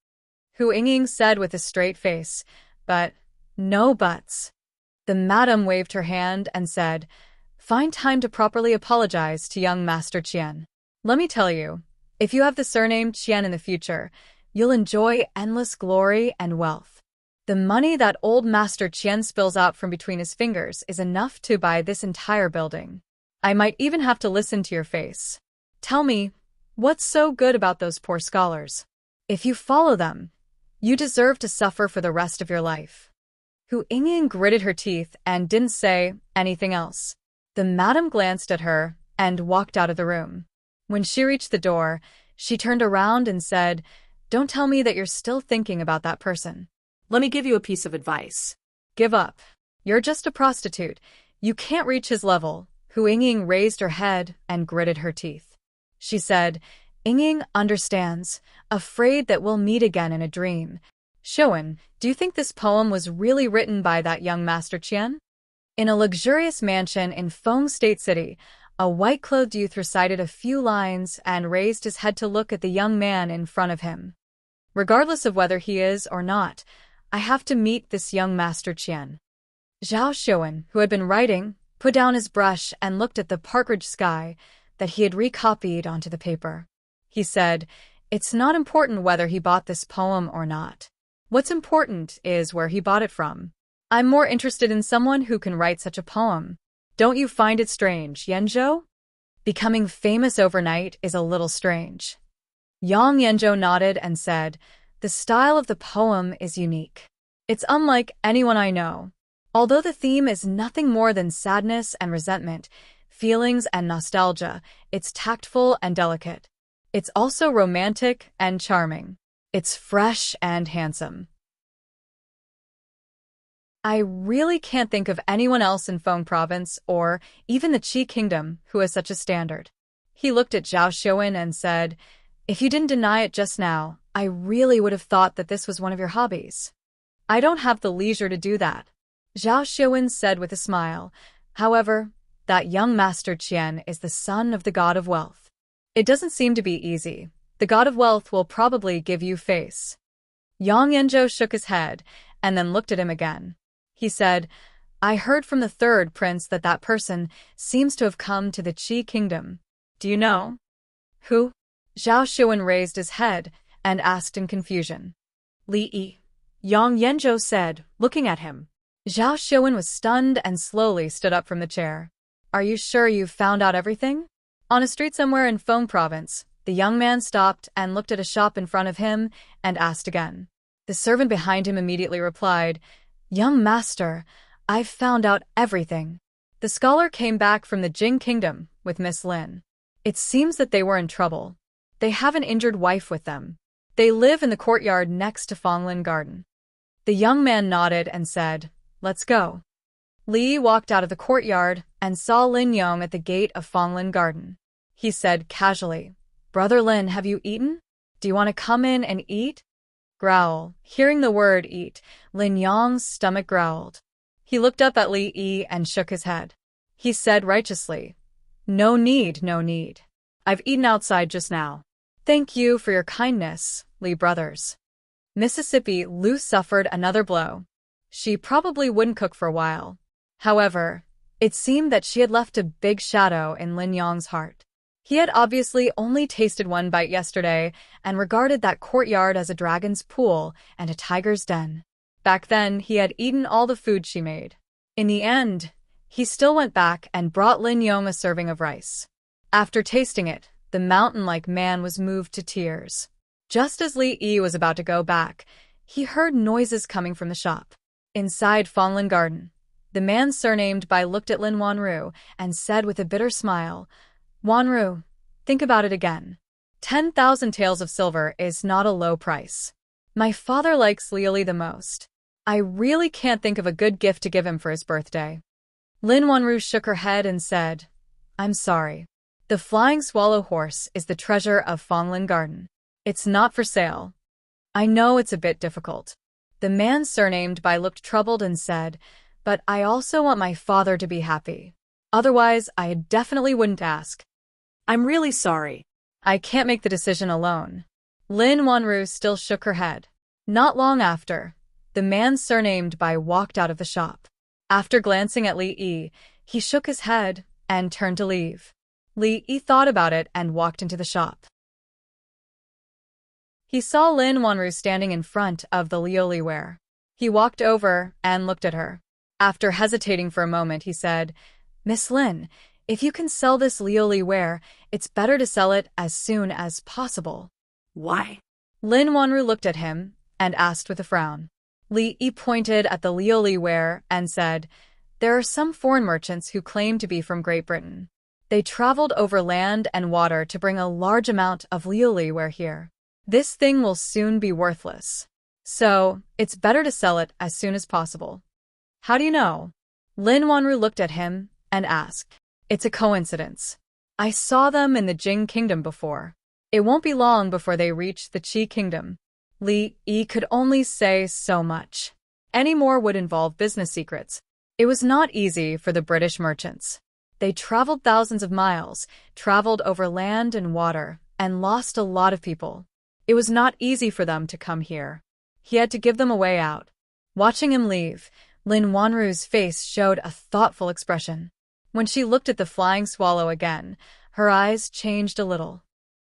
Speaker 1: Hu Ying said with a straight face, "But, no buts." The madam waved her hand and said, "Find time to properly apologize to young Master Qian. Let me tell you, if you have the surname Qian in the future, you'll enjoy endless glory and wealth. The money that old Master Qian spills out from between his fingers is enough to buy this entire building. I might even have to listen to your face. Tell me, what's so good about those poor scholars? If you follow them, you deserve to suffer for the rest of your life." Hu Ying gritted her teeth and didn't say anything else. The madam glanced at her and walked out of the room. When she reached the door, she turned around and said, "Don't tell me that you're still thinking about that person."
Speaker 2: Let me give you a piece of advice.
Speaker 1: Give up. You're just a prostitute. You can't reach his level. Hu Ying raised her head and gritted her teeth. She said, "Ying understands, afraid that we'll meet again in a dream. Showen, do you think this poem was really written by that young Master Qian?" In a luxurious mansion in Feng State City, a white-clothed youth recited a few lines and raised his head to look at the young man in front of him. "Regardless of whether he is or not, I have to meet this young Master Qian." Zhao Showen, who had been writing, put down his brush and looked at the partridge sky that he had recopied onto the paper. He said, "It's not important whether he bought this poem or not. What's important is where he bought it from. I'm more interested in someone who can write such a poem. Don't you find it strange, Yanzhou? Becoming famous overnight is a little strange." Yang Yanzhou nodded and said, "The style of the poem is unique. It's unlike anyone I know. Although the theme is nothing more than sadness and resentment, feelings and nostalgia, it's tactful and delicate. It's also romantic and charming. It's fresh and handsome. I really can't think of anyone else in Feng Province or even the Qi Kingdom who has such a standard." He looked at Zhao Showen and said, "If you didn't deny it just now, I really would have thought that this was one of your hobbies." "I don't have the leisure to do that," Zhao Showen said with a smile. "However, that young Master Qian is the son of the God of Wealth. It doesn't seem to be easy. The God of Wealth will probably give you face." Yang Yanzhou shook his head and then looked at him again. He said, "I heard from the third prince that that person seems to have come to the Qi Kingdom. Do you know?" "Who?" Zhao Showen raised his head and asked in confusion.
Speaker 2: Li Yi, Yang Yanzhou said, looking at him.
Speaker 1: Zhao Showen was stunned and slowly stood up from the chair. Are you sure you've found out everything? On a street somewhere in Feng province, the young man stopped and looked at a shop in front of him and asked again. The servant behind him immediately replied, Young master, I've found out everything. The scholar came back from the Jing kingdom with Miss Lin. It seems that they were in trouble. They have an injured wife with them. They live in the courtyard next to Fonglin Garden. The young man nodded and said, Let's go. Li walked out of the courtyard and saw Lin Yong at the gate of Fonglin Garden. He said casually, Brother Lin, have you eaten? Do you want to come in and eat? Growl. Hearing the word eat, Lin Yong's stomach growled. He looked up at Li Yi and shook his head. He said righteously, No need, no need. I've eaten outside just now. Thank you for your kindness, Li brothers. Mississippi Lu suffered another blow. She probably wouldn't cook for a while. However, it seemed that she had left a big shadow in Lin Yong's heart. He had obviously only tasted one bite yesterday and regarded that courtyard as a dragon's pool and a tiger's den. Back then, he had eaten all the food she made. In the end, he still went back and brought Lin Yong a serving of rice. After tasting it, the mountain-like man was moved to tears. Just as Li Yi was about to go back, he heard noises coming from the shop. Inside Fonglin Garden, the man surnamed Bai looked at Lin Wanru and said with a bitter smile, Wanru, think about it again. 10,000 taels of silver is not a low price. My father likes Lioli the most. I really can't think of a good gift to give him for his birthday. Lin Wanru shook her head and said, I'm sorry. The flying swallow horse is the treasure of Fonglin Garden. It's not for sale. I know it's a bit difficult. The man surnamed Bai looked troubled and said, But I also want my father to be happy. Otherwise, I definitely wouldn't ask.
Speaker 2: I'm really sorry.
Speaker 1: I can't make the decision alone. Lin Wanru still shook her head. Not long after, the man surnamed Bai walked out of the shop. After glancing at Li Yi, he shook his head and turned to leave. Li Yi thought about it and walked into the shop. He saw Lin Wanru standing in front of the Lioli ware. He walked over and looked at her. After hesitating for a moment, he said, Miss Lin, if you can sell this Lioli ware, it's better to sell it as soon as possible.
Speaker 2: Why?
Speaker 1: Lin Wanru looked at him and asked with a frown. Li Yi pointed at the Lioli ware and said, There are some foreign merchants who claim to be from Great Britain. They traveled over land and water to bring a large amount of Lioli ware here. This thing will soon be worthless. So, it's better to sell it as soon as possible. How do you know? Lin Wanru looked at him and asked. It's a coincidence. I saw them in the Jing kingdom before. It won't be long before they reach the Qi kingdom. Li Yi could only say so much. Any more would involve business secrets. It was not easy for the British merchants. They traveled thousands of miles, traveled over land and water, and lost a lot of people. It was not easy for them to come here. He had to give them a way out. Watching him leave, Lin Wanru's face showed a thoughtful expression. When she looked at the flying swallow again, her eyes changed a little.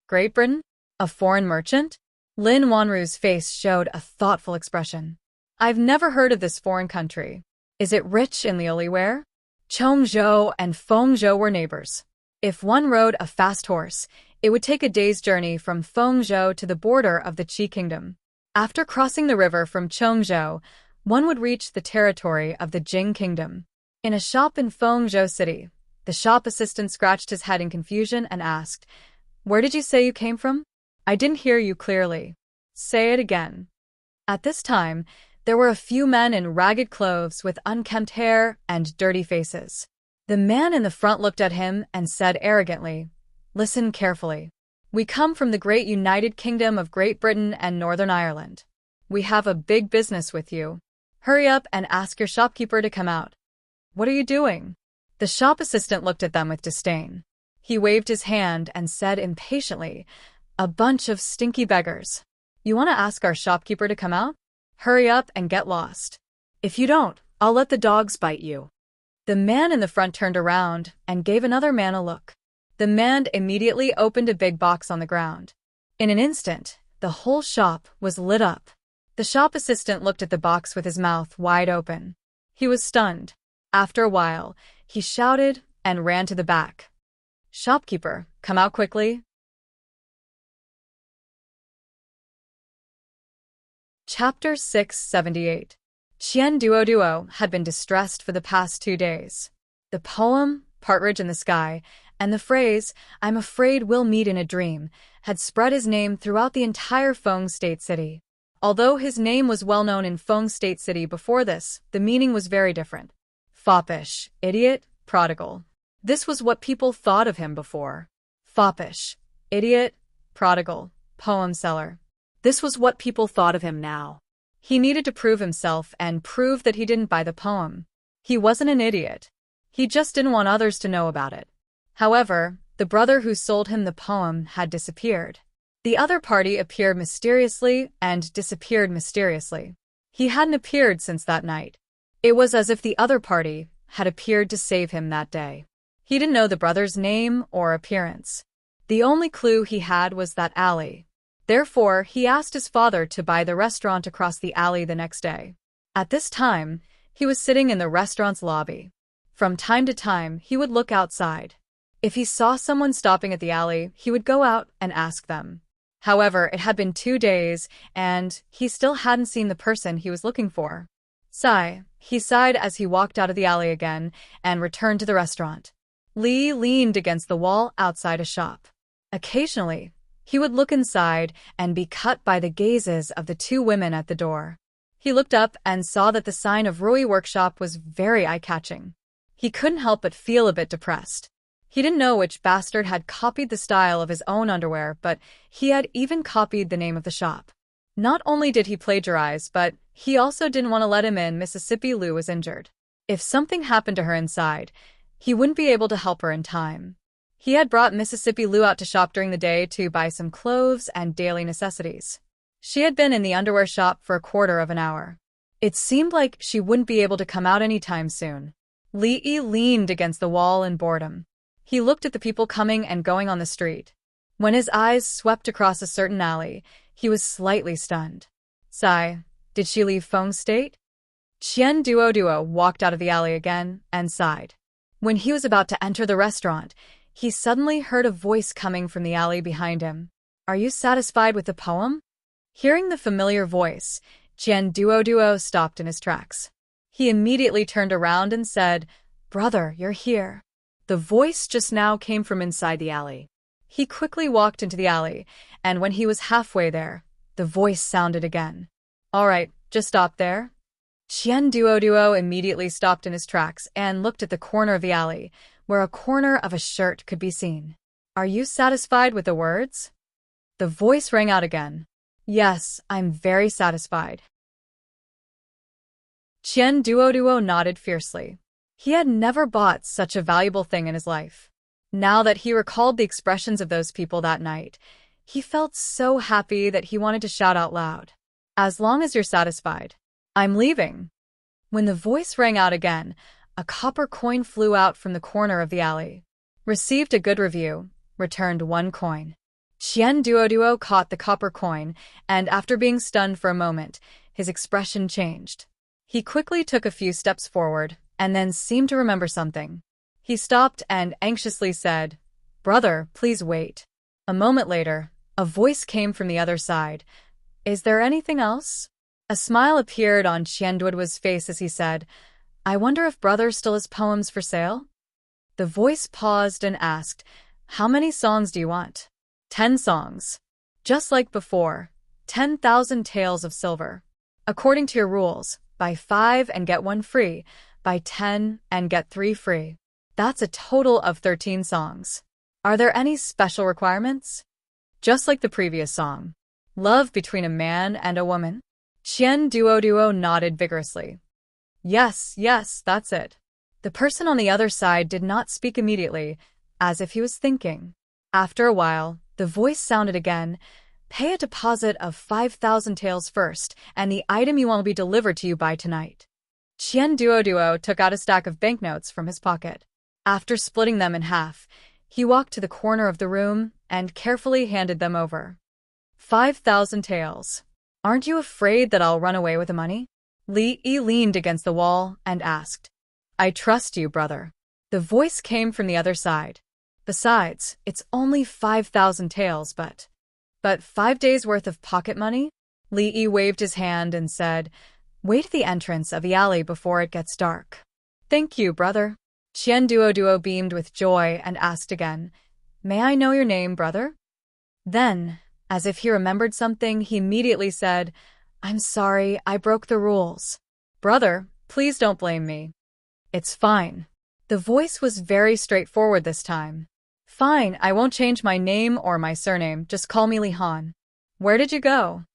Speaker 1: Great Britain? A foreign merchant? Lin Wanru's face showed a thoughtful expression. I've never heard of this foreign country. Is it rich in Lioli ware? Chongzhou and Fengzhou were neighbors. If one rode a fast horse, it would take a day's journey from Fengzhou to the border of the Qi kingdom. After crossing the river from Chongzhou, one would reach the territory of the Jing kingdom. In a shop in Fengzhou City, the shop assistant scratched his head in confusion and asked, Where did you say you came from? I didn't hear you clearly. Say it again. At this time, there were a few men in ragged clothes with unkempt hair and dirty faces. The man in the front looked at him and said arrogantly, Listen carefully. We come from the great United Kingdom of Great Britain and Northern Ireland. We have a big business with you. Hurry up and ask your shopkeeper to come out. What are you doing? The shop assistant looked at them with disdain. He waved his hand and said impatiently, A bunch of stinky beggars. You want to ask our shopkeeper to come out? Hurry up and get lost. If you don't, I'll let the dogs bite you. The man in the front turned around and gave another man a look. The man immediately opened a big box on the ground. In an instant, the whole shop was lit up. The shop assistant looked at the box with his mouth wide open. He was stunned. After a while, he shouted, and ran to the back. "Shopkeeper, come out quickly." Chapter 678. Qian Duo had been distressed for the past 2 days. The poem, Partridge in the Sky, and the phrase, "I'm afraid we'll meet in a dream," had spread his name throughout the entire Feng State City. Although his name was well known in Feng State City before this, the meaning was very different. Foppish, idiot, prodigal. This was what people thought of him before. Foppish, idiot, prodigal, poem seller. This was what people thought of him now. He needed to prove himself and prove that he didn't buy the poem. He wasn't an idiot. He just didn't want others to know about it. However, the brother who sold him the poem had disappeared. The other party appeared mysteriously and disappeared mysteriously. He hadn't appeared since that night. It was as if the other party had appeared to save him that day. He didn't know the brother's name or appearance. The only clue he had was that alley. Therefore, he asked his father to buy the restaurant across the alley the next day. At this time, he was sitting in the restaurant's lobby. From time to time, he would look outside. If he saw someone stopping at the alley, he would go out and ask them. However, it had been 2 days, and he still hadn't seen the person he was looking for. Sigh, he sighed as he walked out of the alley again and returned to the restaurant. Li leaned against the wall outside a shop. Occasionally, he would look inside and be cut by the gazes of the 2 women at the door. He looked up and saw that the sign of Rui Workshop was very eye-catching. He couldn't help but feel a bit depressed. He didn't know which bastard had copied the style of his own underwear, but he had even copied the name of the shop. Not only did he plagiarize, but he also didn't want to let him in. Mississippi Lou was injured. If something happened to her inside, he wouldn't be able to help her in time. He had brought Mississippi Lou out to shop during the day to buy some clothes and daily necessities. She had been in the underwear shop for a quarter of an hour. It seemed like she wouldn't be able to come out anytime soon. Li leaned against the wall in boredom. He looked at the people coming and going on the street. When his eyes swept across a certain alley, he was slightly stunned. Sigh, did she leave Feng State? Qian Duo walked out of the alley again and sighed. When he was about to enter the restaurant, he suddenly heard a voice coming from the alley behind him. "Are you satisfied with the poem?" Hearing the familiar voice, Qian Duo stopped in his tracks. He immediately turned around and said, "Brother, you're here." The voice just now came from inside the alley. He quickly walked into the alley, and when he was halfway there, the voice sounded again. "All right, just stop there." Qian Duo immediately stopped in his tracks and looked at the corner of the alley, where a corner of a shirt could be seen. "Are you satisfied with the words?" The voice rang out again. "Yes, I'm very satisfied." Qian Duo nodded fiercely. He had never bought such a valuable thing in his life. Now that he recalled the expressions of those people that night, he felt so happy that he wanted to shout out loud, "As long as you're satisfied, I'm leaving." When the voice rang out again, a copper coin flew out from the corner of the alley. "Received a good review, returned 1 coin." Qian Duo caught the copper coin, and after being stunned for a moment, his expression changed. He quickly took a few steps forward, and then seemed to remember something. He stopped and anxiously said, "Brother, please wait." A moment later, a voice came from the other side. "Is there anything else?" A smile appeared on Qian Duo's face as he said, "I wonder if brother still has poems for sale?" The voice paused and asked, "How many songs do you want?" 10 songs. Just like before, 10,000 taels of silver. According to your rules, buy 5 and get 1 free, buy 10 and get 3 free. That's a total of 13 songs. Are there any special requirements? Just like the previous song. Love between a man and a woman? Qian Duo nodded vigorously. Yes, that's it." The person on the other side did not speak immediately, as if he was thinking. After a while, the voice sounded again. "Pay a deposit of 5,000 taels first, and the item you want will be delivered to you by tonight." Qian Duo took out a stack of banknotes from his pocket. After splitting them in half, he walked to the corner of the room and carefully handed them over. 5,000 taels. Aren't you afraid that I'll run away with the money? Li leaned against the wall and asked. "I trust you, brother." The voice came from the other side. Besides, it's only 5,000 taels, but 5 days' worth of pocket money? Li Yi waved his hand and said, "Wait at the entrance of the alley before it gets dark." "Thank you, brother." Qian Duo beamed with joy and asked again, "May I know your name, brother?" Then, as if he remembered something, he immediately said, "I'm sorry, I broke the rules." "Brother, please don't blame me." "It's fine." The voice was very straightforward this time. "Fine, I won't change my name or my surname, just call me Li Han." "Where did you go?"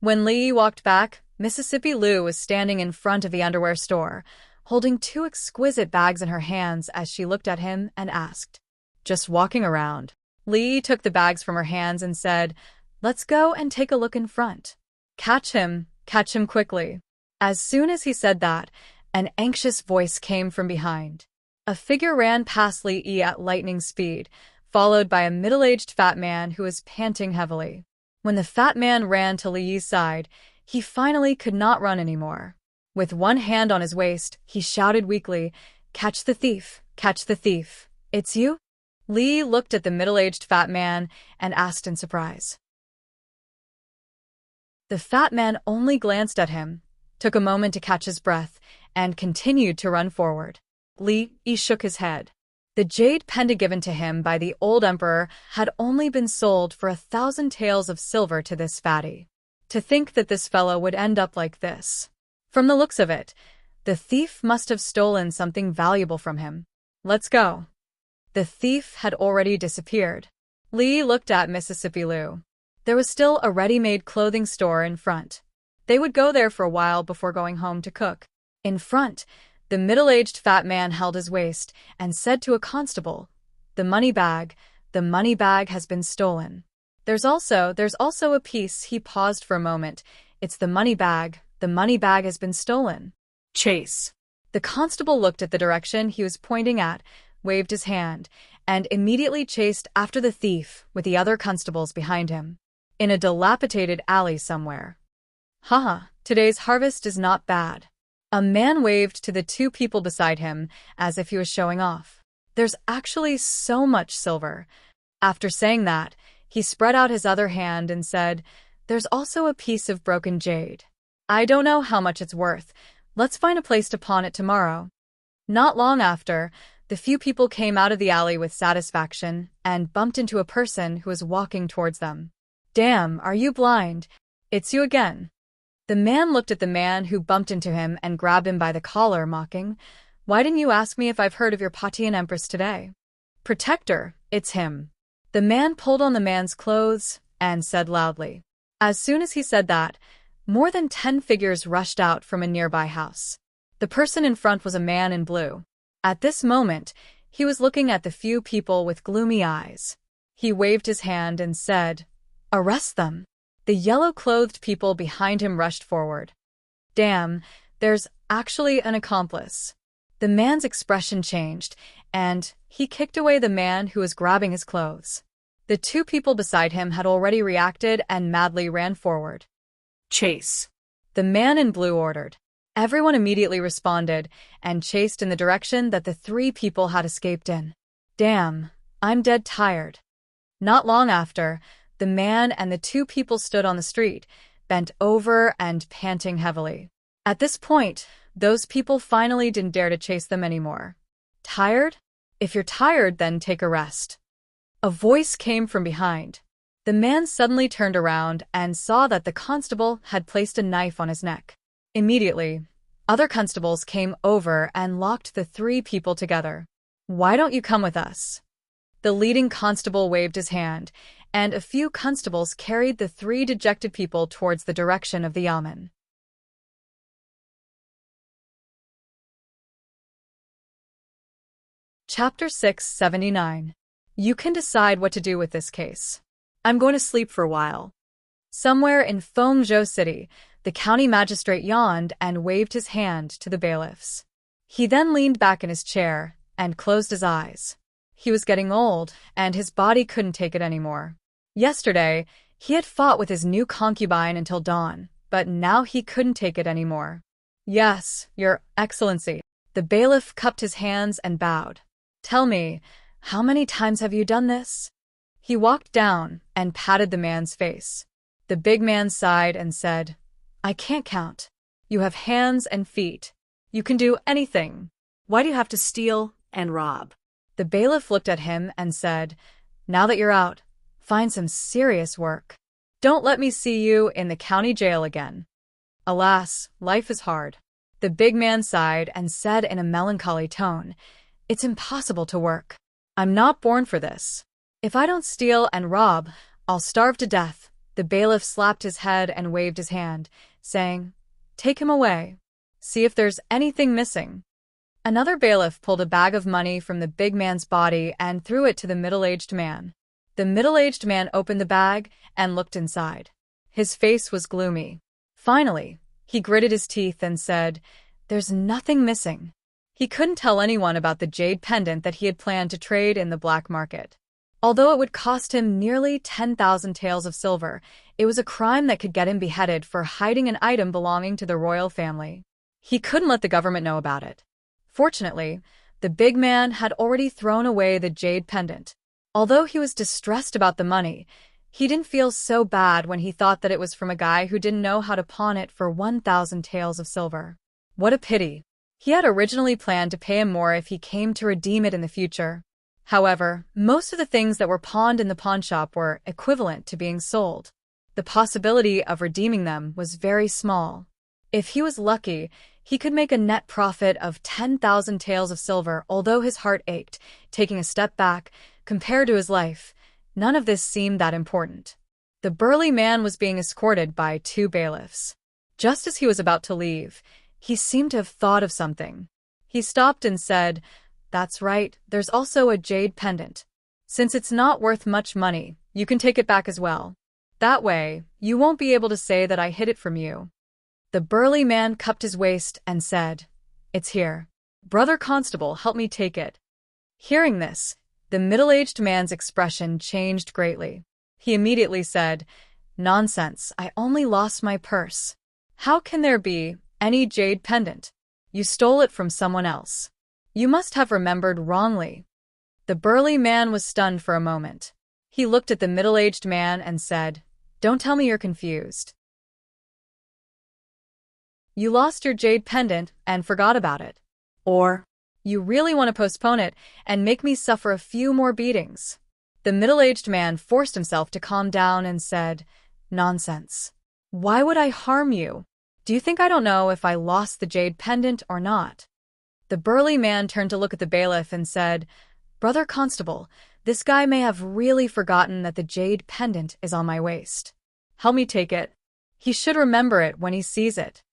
Speaker 1: When Li walked back, Mississippi Lu was standing in front of the underwear store, holding 2 exquisite bags in her hands as she looked at him and asked, "Just walking around." Li took the bags from her hands and said, "Let's go and take a look in front." Catch him quickly." As soon as he said that, an anxious voice came from behind. A figure ran past Li Yi at lightning speed, followed by a middle-aged fat man who was panting heavily. When the fat man ran to Li Yi's side, he finally could not run anymore. With one hand on his waist, he shouted weakly, "Catch the thief! Catch the thief! It's you?" Li looked at the middle-aged fat man and asked in surprise. The fat man only glanced at him, took a moment to catch his breath, and continued to run forward. Li Yi shook his head. The jade pendant given to him by the old emperor had only been sold for 1,000 taels of silver to this fatty. To think that this fellow would end up like this. From the looks of it, the thief must have stolen something valuable from him. "Let's go." The thief had already disappeared. Li looked at Mississippi Lu. There was still a ready-made clothing store in front. They would go there for a while before going home to cook. In front, the middle-aged fat man held his waist and said to a constable, the money bag has been stolen. There's also a piece." He paused for a moment. "It's the money bag has been stolen." "Chase." The constable looked at the direction he was pointing at, waved his hand, and immediately chased after the thief with the other constables behind him. In a dilapidated alley somewhere. "Haha, today's harvest is not bad." A man waved to the 2 people beside him as if he was showing off. "There's actually so much silver." After saying that, he spread out his other hand and said, "There's also a piece of broken jade. I don't know how much it's worth. Let's find a place to pawn it tomorrow." Not long after, the few people came out of the alley with satisfaction and bumped into a person who was walking towards them. "Damn, are you blind? It's you again." The man looked at the man who bumped into him and grabbed him by the collar, mocking, "Why didn't you ask me if I've heard of your Patian Empress today?" "Protector, it's him." The man pulled on the man's clothes and said loudly. As soon as he said that, more than 10 figures rushed out from a nearby house. The person in front was a man in blue. At this moment, he was looking at the few people with gloomy eyes. He waved his hand and said, "Arrest them." The yellow-clothed people behind him rushed forward. "Damn, there's actually an accomplice." The man's expression changed, and he kicked away the man who was grabbing his clothes. The 2 people beside him had already reacted and madly ran forward. "Chase," the man in blue ordered. Everyone immediately responded and chased in the direction that the 3 people had escaped in. "Damn, I'm dead tired." Not long after, the man and the 2 people stood on the street, bent over and panting heavily. At this point, those people finally didn't dare to chase them anymore. "Tired? If you're tired, then take a rest." A voice came from behind. The man suddenly turned around and saw that the constable had placed a knife on his neck. Immediately, other constables came over and locked the 3 people together. "Why don't you come with us?" The leading constable waved his hand, and a few constables carried the 3 dejected people towards the direction of the yamen. Chapter 679. You can decide what to do with this case. I'm going to sleep for a while. Somewhere in Fengzhou City, the county magistrate yawned and waved his hand to the bailiffs. He then leaned back in his chair and closed his eyes. He was getting old, and his body couldn't take it anymore. Yesterday, he had fought with his new concubine until dawn, but now he couldn't take it anymore. "Yes, Your Excellency." The bailiff cupped his hands and bowed. Tell me, how many times have you done this? He walked down and patted the man's face. The big man sighed and said, I can't count. You have hands and feet. You can do anything.
Speaker 2: Why do you have to steal and rob?
Speaker 1: The bailiff looked at him and said, Now that you're out, find some serious work. Don't let me see you in the county jail again. Alas, life is hard. The big man sighed and said in a melancholy tone, It's impossible to work. I'm not born for this. If I don't steal and rob, I'll starve to death. The bailiff slapped his head and waved his hand, saying, Take him away. See if there's anything missing. Another bailiff pulled a bag of money from the big man's body and threw it to the middle-aged man. The middle-aged man opened the bag and looked inside. His face was gloomy. Finally, he gritted his teeth and said, There's nothing missing. He couldn't tell anyone about the jade pendant that he had planned to trade in the black market. Although it would cost him nearly 10,000 taels of silver, it was a crime that could get him beheaded for hiding an item belonging to the royal family. He couldn't let the government know about it. Fortunately, the big man had already thrown away the jade pendant. Although he was distressed about the money, he didn't feel so bad when he thought that it was from a guy who didn't know how to pawn it for 1,000 taels of silver. What a pity. He had originally planned to pay him more if he came to redeem it in the future. However, most of the things that were pawned in the pawnshop were equivalent to being sold. The possibility of redeeming them was very small. If he was lucky, he could make a net profit of 10,000 taels of silver, although his heart ached. Taking a step back, compared to his life, none of this seemed that important. The burly man was being escorted by 2 bailiffs. Just as he was about to leave, he seemed to have thought of something. He stopped and said, That's right, there's also a jade pendant. Since it's not worth much money, you can take it back as well. That way, you won't be able to say that I hid it from you. The burly man cupped his waist and said, It's here. Brother Constable, help me take it. Hearing this, the middle-aged man's expression changed greatly. He immediately said, Nonsense, I only lost my purse. How can there be any jade pendant? You stole it from someone else. You must have remembered wrongly. The burly man was stunned for a moment. He looked at the middle-aged man and said, Don't tell me you're confused. You lost your jade pendant and forgot about it. Or you really want to postpone it and make me suffer a few more beatings. The middle-aged man forced himself to calm down and said, Nonsense. Why would I harm you? Do you think I don't know if I lost the jade pendant or not? The burly man turned to look at the bailiff and said, Brother Constable, this guy may have really forgotten that the jade pendant is on my waist. Help me take it. He should remember it when he sees it.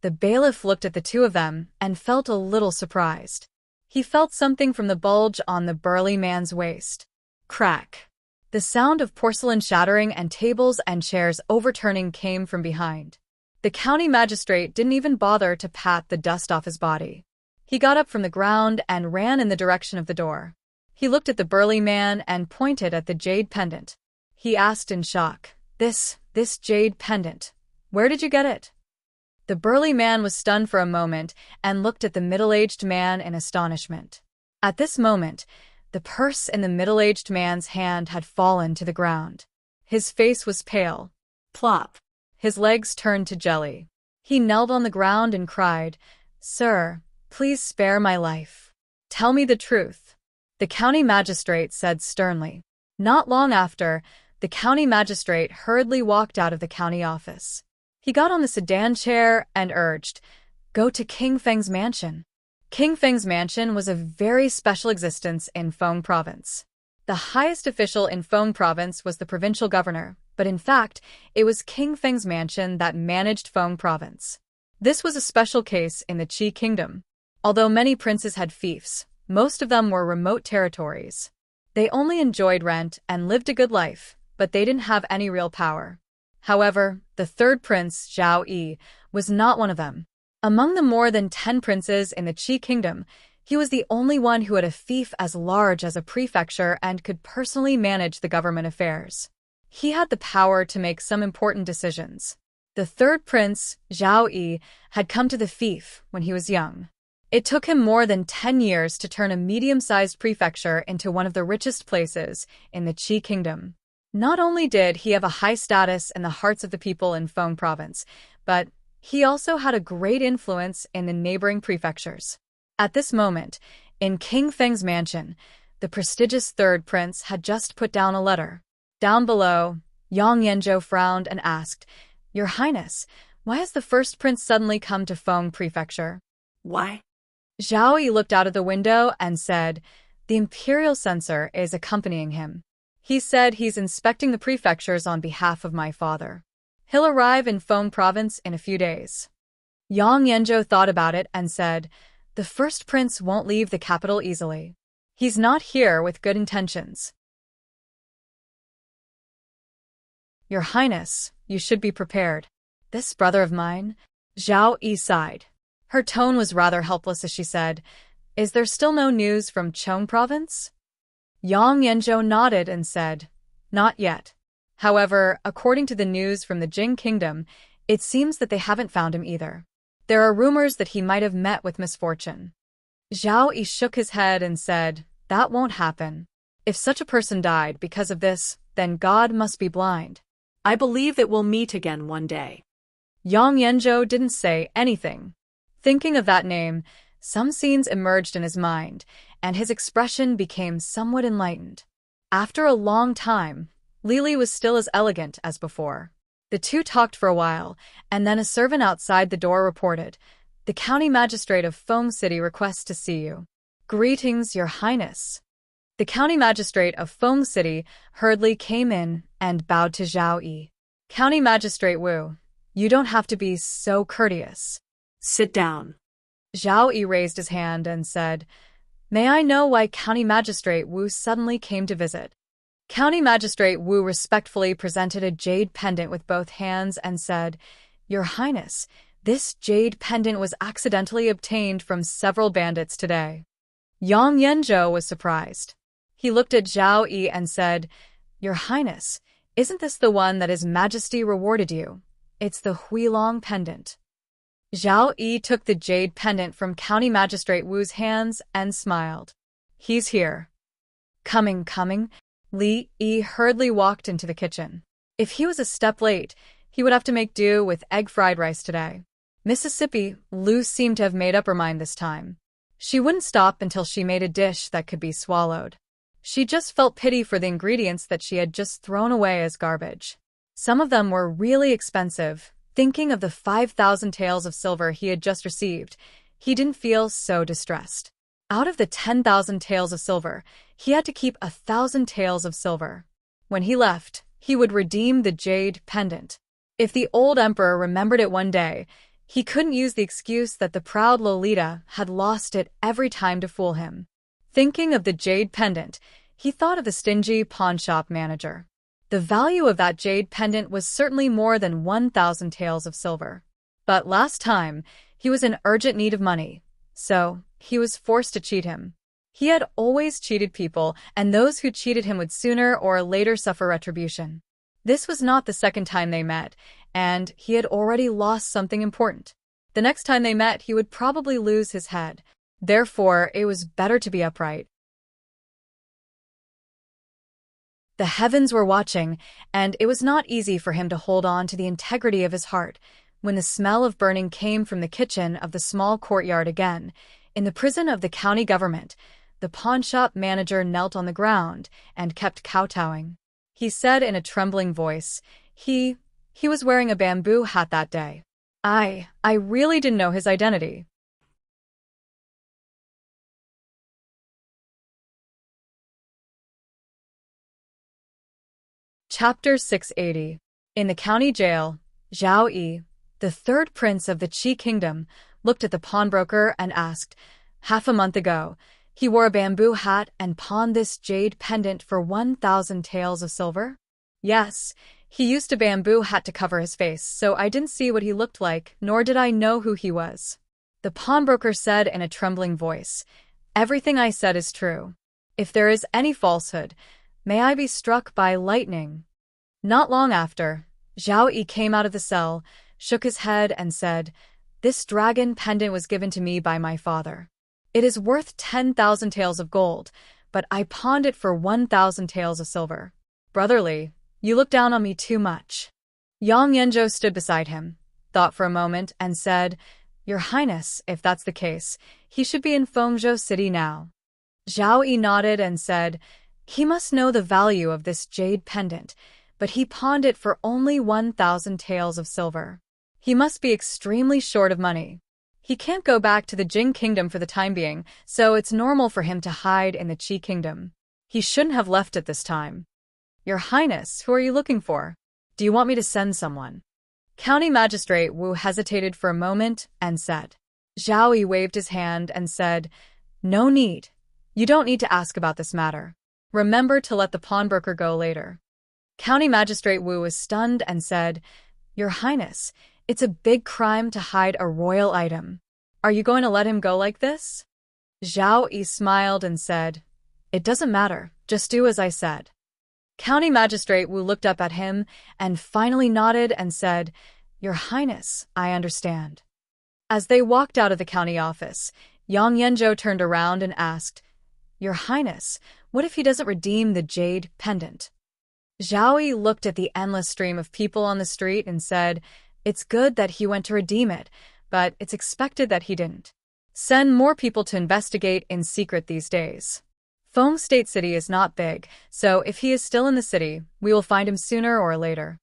Speaker 1: The bailiff looked at the 2 of them and felt a little surprised. He felt something from the bulge on the burly man's waist. Crack. The sound of porcelain shattering and tables and chairs overturning came from behind. The county magistrate didn't even bother to pat the dust off his body. He got up from the ground and ran in the direction of the door. He looked at the burly man and pointed at the jade pendant. He asked in shock, This jade pendant, where did you get it? The burly man was stunned for a moment and looked at the middle-aged man in astonishment. At this moment, the purse in the middle-aged man's hand had fallen to the ground. His face was pale. Plop. His legs turned to jelly. He knelt on the ground and cried, Sir, please spare my life. Tell me the truth. The county magistrate said sternly. Not long after, the county magistrate hurriedly walked out of the county office. He got on the sedan chair and urged, Go to King Feng's mansion. King Feng's mansion was a very special existence in Feng province. The highest official in Feng province was the provincial governor, but in fact, it was King Feng's mansion that managed Feng province. This was a special case in the Qi kingdom. Although many princes had fiefs, most of them were remote territories. They only enjoyed rent and lived a good life, but they didn't have any real power. However, the 3rd prince, Zhao Yi, was not one of them. Among the more than 10 princes in the Qi kingdom, he was the only one who had a fief as large as a prefecture and could personally manage the government affairs. He had the power to make some important decisions. The 3rd prince, Zhao Yi, had come to the fief when he was young. It took him more than 10 years to turn a medium-sized prefecture into one of the richest places in the Qi Kingdom. Not only did he have a high status in the hearts of the people in Feng Province, but he also had a great influence in the neighboring prefectures. At this moment, in King Feng's mansion, the prestigious third prince had just put down a letter. Down below, Yang Yanzhou frowned and asked, "Your Highness, why has the first prince suddenly come to Feng Prefecture?"
Speaker 2: Why?
Speaker 1: Zhao Yi looked out of the window and said, "The imperial censor is accompanying him. He said he's inspecting the prefectures on behalf of my father. He'll arrive in Feng Province in a few days." Yang Yanzhou thought about it and said, "The first prince won't leave the capital easily. He's not here with good intentions." "Your Highness, you should be prepared. This brother of mine," Zhao Yi sighed. Her tone was rather helpless as she said, "Is there still no news from Chong Province?" Yang Yanzhou nodded and said, "Not yet. However, according to the news from the Jing Kingdom, it seems that they haven't found him either. There are rumors that he might have met with misfortune." Zhao Yi shook his head and said, "That won't happen. If such a person died because of this, then God must be blind."
Speaker 2: I believe that we'll meet again one day.
Speaker 1: Yang Yanzhou didn't say anything. Thinking of that name, some scenes emerged in his mind, and his expression became somewhat enlightened. After a long time, Lily was still as elegant as before. The two talked for a while, and then a servant outside the door reported, "The county magistrate of Feng City requests to see you." "Greetings, Your Highness." The county magistrate of Feng City hurriedly came in and bowed to Zhao Yi. "County Magistrate Wu, you don't have to be so courteous."
Speaker 2: Sit down.
Speaker 1: Zhao Yi raised his hand and said, "May I know why County Magistrate Wu suddenly came to visit?" County Magistrate Wu respectfully presented a jade pendant with both hands and said, "Your Highness, this jade pendant was accidentally obtained from several bandits today." Yang Yanzhou was surprised. He looked at Zhao Yi and said, "Your Highness, isn't this the one that His Majesty rewarded you? It's the Huilong pendant." Zhao Yi took the jade pendant from County Magistrate Wu's hands and smiled. "He's here." Coming. Li Yi hurriedly walked into the kitchen. If he was a step late, he would have to make do with egg fried rice today. Mississippi Lu seemed to have made up her mind this time. She wouldn't stop until she made a dish that could be swallowed. She just felt pity for the ingredients that she had just thrown away as garbage. Some of them were really expensive. Thinking of the 5,000 taels of silver he had just received, he didn't feel so distressed. Out of the 10,000 taels of silver, he had to keep 1,000 taels of silver. When he left, he would redeem the jade pendant. If the old emperor remembered it one day, he couldn't use the excuse that the proud Lolita had lost it every time to fool him. Thinking of the jade pendant, he thought of the stingy pawnshop manager. The value of that jade pendant was certainly more than 1,000 taels of silver. But last time, he was in urgent need of money, so he was forced to cheat him. He had always cheated people, and those who cheated him would sooner or later suffer retribution. This was not the second time they met, and he had already lost something important. The next time they met, he would probably lose his head. Therefore, it was better to be upright. The heavens were watching, and it was not easy for him to hold on to the integrity of his heart when the smell of burning came from the kitchen of the small courtyard again. In the prison of the county government, the pawnshop manager knelt on the ground and kept kowtowing. He said in a trembling voice, he was wearing a bamboo hat that day. I really didn't know his identity." Chapter 680. In the county jail, Zhao Yi, the third prince of the Qi Kingdom, looked at the pawnbroker and asked, "Half a month ago, he wore a bamboo hat and pawned this jade pendant for 1,000 taels of silver?" "Yes, he used a bamboo hat to cover his face, so I didn't see what he looked like, nor did I know who he was." The pawnbroker said in a trembling voice, "Everything I said is true. If there is any falsehood, may I be struck by lightning." Not long after, Zhao Yi came out of the cell, shook his head and said, This dragon pendant was given to me by my father. It is worth 10,000 taels of gold, but I pawned it for 1,000 taels of silver. Brother Li, you look down on me too much. Yang Yanzhou stood beside him, thought for a moment, and said, Your Highness, if that's the case, he should be in Fengzhou City now. Zhao Yi nodded and said, He must know the value of this jade pendant, but he pawned it for only 1,000 taels of silver. He must be extremely short of money. He can't go back to the Jing Kingdom for the time being, so it's normal for him to hide in the Qi Kingdom. He shouldn't have left at this time. Your Highness, who are you looking for? Do you want me to send someone? County Magistrate Wu hesitated for a moment and said. Zhao Yi waved his hand and said, No need. You don't need to ask about this matter. Remember to let the pawnbroker go later. County Magistrate Wu was stunned and said, Your Highness, it's a big crime to hide a royal item. Are you going to let him go like this? Zhao Yi smiled and said, It doesn't matter, just do as I said. County Magistrate Wu looked up at him and finally nodded and said, Your Highness, I understand. As they walked out of the county office, Yang Yanzhou turned around and asked, Your Highness, what if he doesn't redeem the jade pendant? Zhao Yi looked at the endless stream of people on the street and said, It's good that he went to redeem it, but it's expected that he didn't. Send more people to investigate in secret these days. Feng State City is not big, so if he is still in the city, we will find him sooner or later.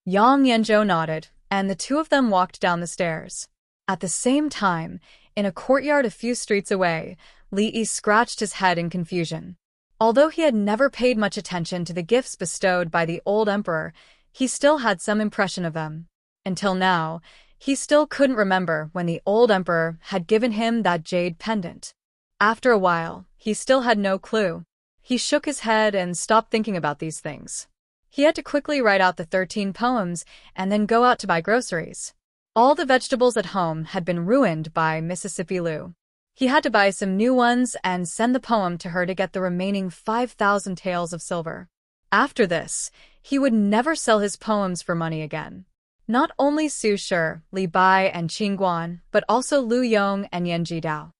Speaker 1: Yang Yanzhou nodded, and the two of them walked down the stairs. At the same time, in a courtyard a few streets away, Li Yi scratched his head in confusion. Although he had never paid much attention to the gifts bestowed by the old emperor, he still had some impression of them. Until now, he still couldn't remember when the old emperor had given him that jade pendant. After a while, he still had no clue. He shook his head and stopped thinking about these things. He had to quickly write out the 13 poems and then go out to buy groceries. All the vegetables at home had been ruined by Mississippi Lu. He had to buy some new ones and send the poem to her to get the remaining 5,000 taels of silver. After this, he would never sell his poems for money again. Not only Su Shi, Li Bai, and Qing Guan, but also Lu Yong and Yan Jidao.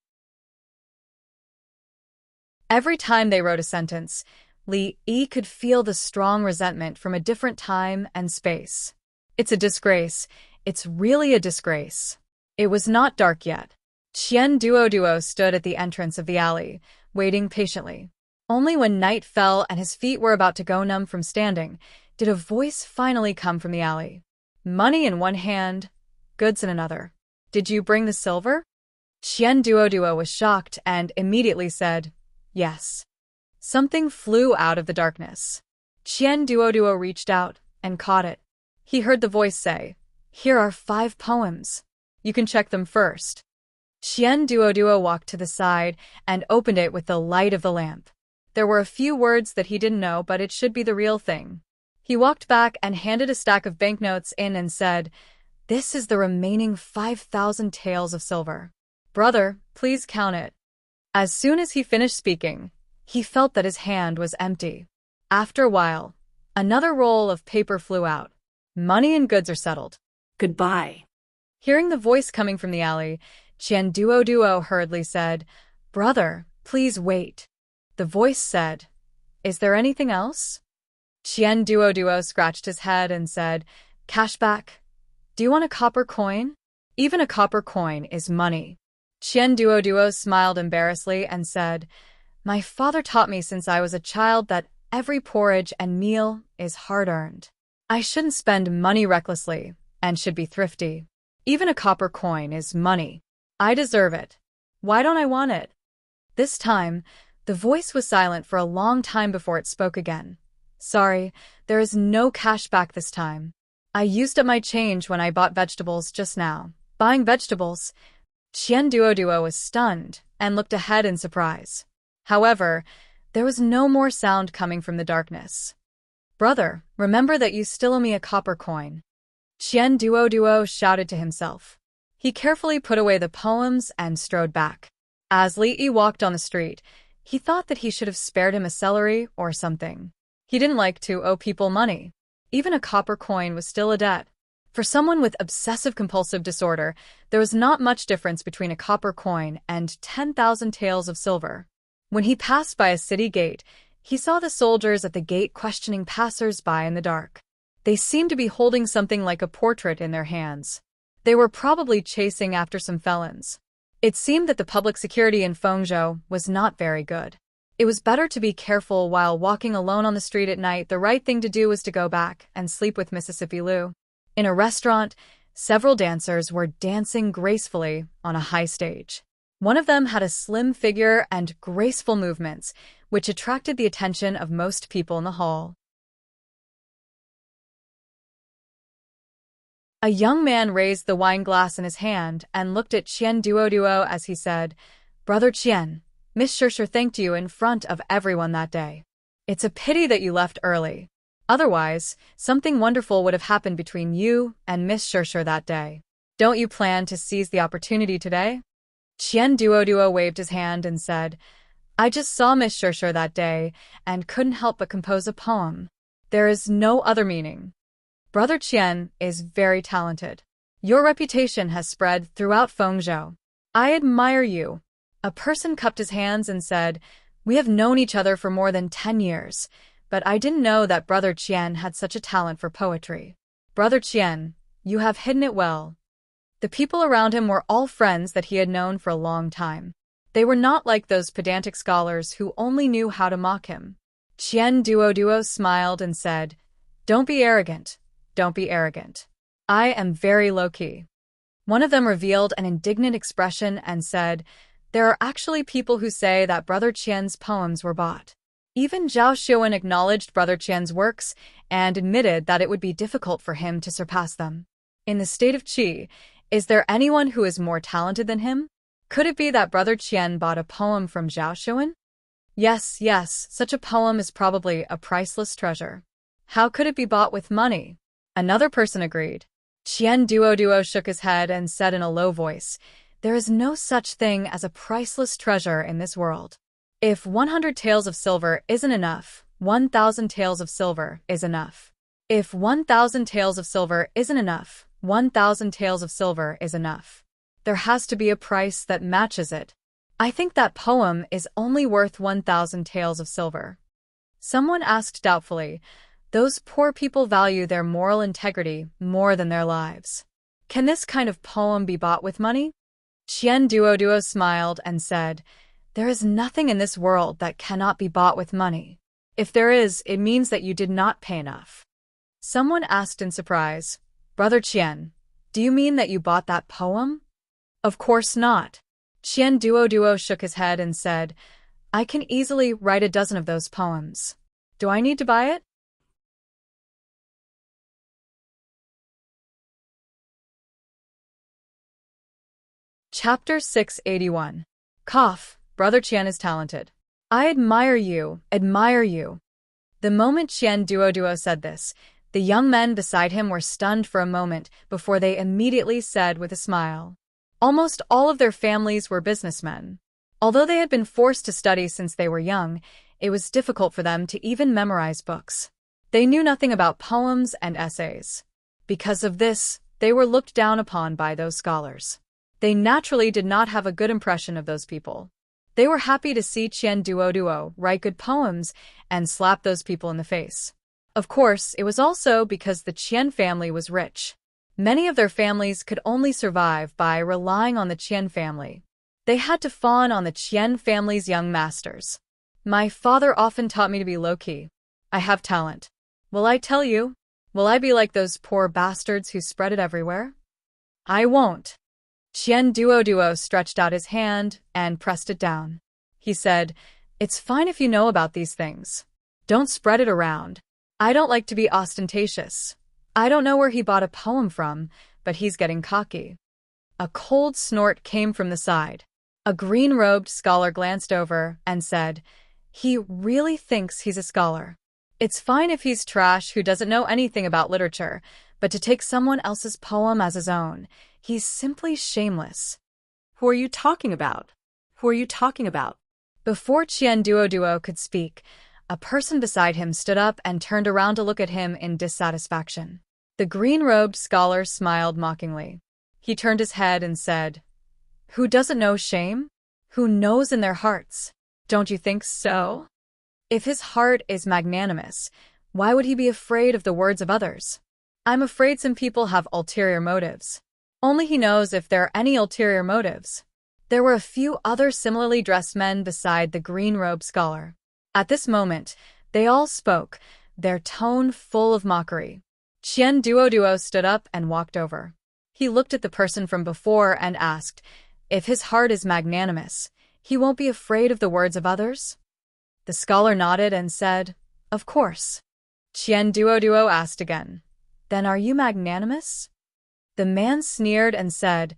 Speaker 1: Every time they wrote a sentence, Li Yi could feel the strong resentment from a different time and space. It's a disgrace. It's really a disgrace. It was not dark yet. Qian Duo stood at the entrance of the alley, waiting patiently. Only when night fell and his feet were about to go numb from standing, did a voice finally come from the alley. Money in one hand, goods in another. Did you bring the silver? Qian Duo was shocked and immediately said, Yes. Something flew out of the darkness. Qian Duo reached out and caught it. He heard the voice say, Here are 5 poems. You can check them first. Qian Duo walked to the side and opened it with the light of the lamp. There were a few words that he didn't know, but it should be the real thing. He walked back and handed a stack of banknotes in and said, This is the remaining 5,000 taels of silver. Brother, please count it. As soon as he finished speaking, he felt that his hand was empty. After a while, another roll of paper flew out. Money and goods are settled.
Speaker 2: Goodbye.
Speaker 1: Hearing the voice coming from the alley, Qian Duo hurriedly said, Brother, please wait. The voice said, Is there anything else? Qian Duo scratched his head and said, Cash back. Do you want a copper coin? Even a copper coin is money. Qian Duo smiled embarrassedly and said, My father taught me since I was a child that every porridge and meal is hard-earned. I shouldn't spend money recklessly and should be thrifty. Even a copper coin is money. I deserve it. Why don't I want it? This time, the voice was silent for a long time before it spoke again. Sorry, there is no cash back this time. I used up my change when I bought vegetables just now. Buying vegetables? Qian Duo was stunned and looked ahead in surprise. However, there was no more sound coming from the darkness. Brother, remember that you still owe me a copper coin. Qian Duo shouted to himself. He carefully put away the poems and strode back. As Li Yi walked on the street, he thought that he should have spared him a celery or something. He didn't like to owe people money. Even a copper coin was still a debt. For someone with obsessive-compulsive disorder, there was not much difference between a copper coin and 10,000 taels of silver. When he passed by a city gate, he saw the soldiers at the gate questioning passers-by in the dark. They seemed to be holding something like a portrait in their hands. They were probably chasing after some felons. It seemed that the public security in Fengzhou was not very good. It was better to be careful while walking alone on the street at night. The right thing to do was to go back and sleep with Mississippi Lou. In a restaurant, several dancers were dancing gracefully on a high stage. One of them had a slim figure and graceful movements, which attracted the attention of most people in the hall. A young man raised the wine glass in his hand and looked at Qian Duoduo as he said, "Brother Qian, Miss Shershur thanked you in front of everyone that day. It's a pity that you left early. Otherwise, something wonderful would have happened between you and Miss Shershur that day. Don't you plan to seize the opportunity today?" Qian Duoduo waved his hand and said, "I just saw Miss Shershur that day and couldn't help but compose a poem. There is no other meaning. Brother Qian is very talented. Your reputation has spread throughout Fengzhou. I admire you." A person cupped his hands and said, "We have known each other for more than 10 years, but I didn't know that Brother Qian had such a talent for poetry. Brother Qian, you have hidden it well." The people around him were all friends that he had known for a long time. They were not like those pedantic scholars who only knew how to mock him. Qian Duoduo smiled and said, "Don't be arrogant. Don't be arrogant. I am very low-key." One of them revealed an indignant expression and said, "There are actually people who say that Brother Qian's poems were bought." Even Zhao Xuan acknowledged Brother Qian's works and admitted that it would be difficult for him to surpass them. In the state of Qi, is there anyone who is more talented than him? Could it be that Brother Qian bought a poem from Zhao Xuan? Yes, such a poem is probably a priceless treasure. How could it be bought with money? Another person agreed. Qian Duoduo shook his head and said in a low voice, "There is no such thing as a priceless treasure in this world. If 100 taels of silver isn't enough, 1,000 taels of silver is enough. If 1,000 taels of silver isn't enough, 1,000 taels of silver is enough. There has to be a price that matches it. I think that poem is only worth 1,000 taels of silver." Someone asked doubtfully, "Those poor people value their moral integrity more than their lives. Can this kind of poem be bought with money?" Qian Duoduo smiled and said, "There is nothing in this world that cannot be bought with money. If there is, it means that you did not pay enough." Someone asked in surprise, "Brother Qian, do you mean that you bought that poem?" "Of course not." Qian Duoduo shook his head and said, "I can easily write a dozen of those poems. Do I need to buy it?" Chapter 681. Cough, Brother Qian is talented. I admire you, admire you. The moment Qian Duoduo said this, the young men beside him were stunned for a moment before they immediately said with a smile. Almost all of their families were businessmen. Although they had been forced to study since they were young, it was difficult for them to even memorize books. They knew nothing about poems and essays. Because of this, they were looked down upon by those scholars. They naturally did not have a good impression of those people. They were happy to see Qian Duoduo write good poems and slap those people in the face. Of course, it was also because the Qian family was rich. Many of their families could only survive by relying on the Qian family. They had to fawn on the Qian family's young masters. My father often taught me to be low-key. I have talent. Will I tell you? Will I be like those poor bastards who spread it everywhere? I won't. Qian Duoduo stretched out his hand and pressed it down. He said, "It's fine if you know about these things. Don't spread it around. I don't like to be ostentatious. I don't know where he bought a poem from, but he's getting cocky." A cold snort came from the side. A green-robed scholar glanced over and said, "He really thinks he's a scholar. It's fine if he's trash who doesn't know anything about literature, but to take someone else's poem as his own, he's simply shameless."
Speaker 2: Who are you talking about? Who are you talking about?
Speaker 1: Before Qian Duoduo could speak, a person beside him stood up and turned around to look at him in dissatisfaction. The green-robed scholar smiled mockingly. He turned his head and said, "Who doesn't know shame? Who knows in their hearts? Don't you think so? If his heart is magnanimous, why would he be afraid of the words of others? I'm afraid some people have ulterior motives. Only he knows if there are any ulterior motives." There were a few other similarly dressed men beside the green-robed scholar. At this moment, they all spoke, their tone full of mockery. Qian Duoduo stood up and walked over. He looked at the person from before and asked, "If his heart is magnanimous, he won't be afraid of the words of others?" The scholar nodded and said, "Of course." Qian Duoduo asked again, "Then are you magnanimous?" The man sneered and said,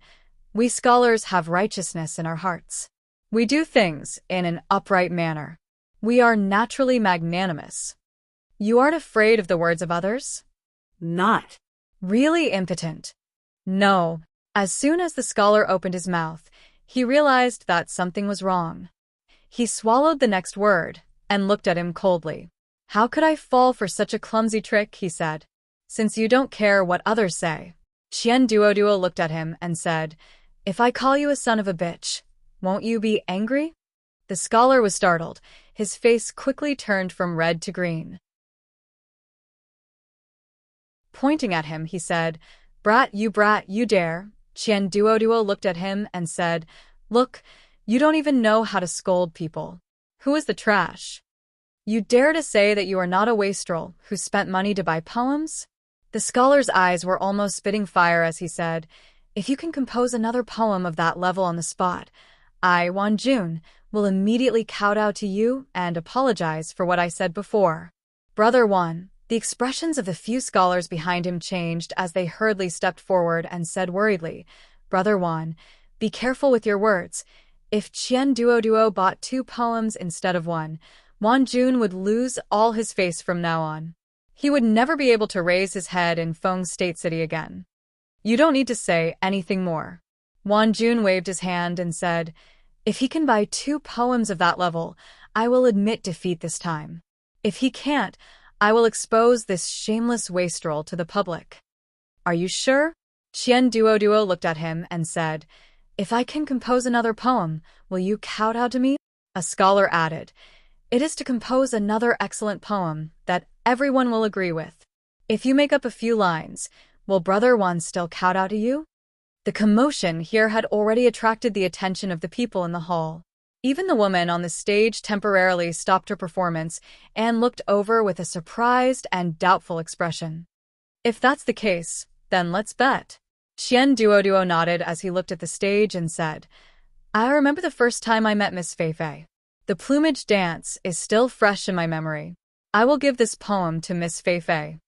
Speaker 1: "We scholars have righteousness in our hearts. We do things in an upright manner. We are naturally magnanimous. You aren't afraid of the words of others?"
Speaker 2: Not.
Speaker 1: Really impotent. No. As soon as the scholar opened his mouth, he realized that something was wrong. He swallowed the next word and looked at him coldly. "How could I fall for such a clumsy trick?" he said. "Since you don't care what others say." Qian Duoduo looked at him and said, "If I call you a son of a bitch, won't you be angry?" The scholar was startled. His face quickly turned from red to green. Pointing at him, he said, brat, you dare." Qian Duoduo looked at him and said, "Look, you don't even know how to scold people. Who is the trash? You dare to say that you are not a wastrel who spent money to buy poems?" The scholar's eyes were almost spitting fire as he said, "If you can compose another poem of that level on the spot, I, Wan Jun, will immediately kowtow to you and apologize for what I said before." "Brother Wan." The expressions of the few scholars behind him changed as they hurriedly stepped forward and said worriedly, "Brother Wan, be careful with your words. If Qian Duoduo bought 2 poems instead of 1, Wan Jun would lose all his face from now on. He would never be able to raise his head in Feng State City again. You don't need to say anything more." Wan Jun waved his hand and said, "If he can buy 2 poems of that level, I will admit defeat this time. If he can't, I will expose this shameless wastrel to the public." "Are you sure?" Qian Duoduo looked at him and said, "If I can compose another poem, will you kowtow to me?" A scholar added, "It is to compose another excellent poem that everyone will agree with. If you make up a few lines, will Brother Wan still kowtow to you?" The commotion here had already attracted the attention of the people in the hall. Even the woman on the stage temporarily stopped her performance and looked over with a surprised and doubtful expression. "If that's the case, then let's bet." Qian Duoduo nodded as he looked at the stage and said, "I remember the first time I met Miss Feifei. The plumage dance is still fresh in my memory. I will give this poem to Miss Feifei."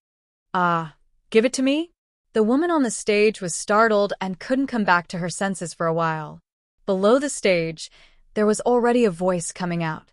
Speaker 1: "Ah, give it to me?" The woman on the stage was startled and couldn't come back to her senses for a while. Below the stage, there was already a voice coming out.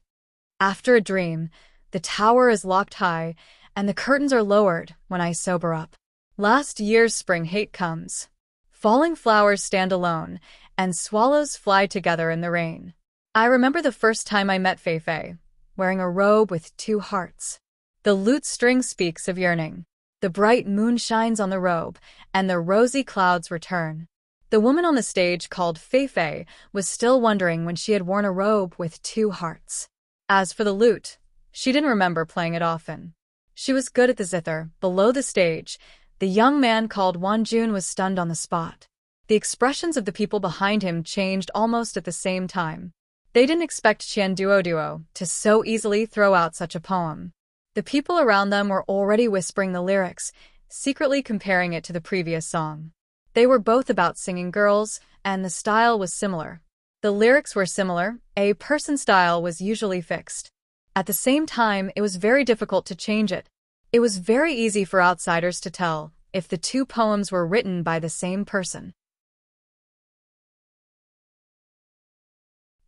Speaker 1: "After a dream, the tower is locked high, and the curtains are lowered when I sober up. Last year's spring hate comes. Falling flowers stand alone, and swallows fly together in the rain. I remember the first time I met Feifei, wearing a robe with 2 hearts. The lute string speaks of yearning. The bright moon shines on the robe, and the rosy clouds return." The woman on the stage called Feifei was still wondering when she had worn a robe with 2 hearts. As for the lute, she didn't remember playing it often. She was good at the zither. Below the stage, the young man called Wan Jun was stunned on the spot. The expressions of the people behind him changed almost at the same time. They didn't expect Qian Duoduo to so easily throw out such a poem. The people around them were already whispering the lyrics, secretly comparing it to the previous song. They were both about singing girls, and the style was similar. The lyrics were similar. A person's style was usually fixed. At the same time, it was very difficult to change it. It was very easy for outsiders to tell if the 2 poems were written by the same person.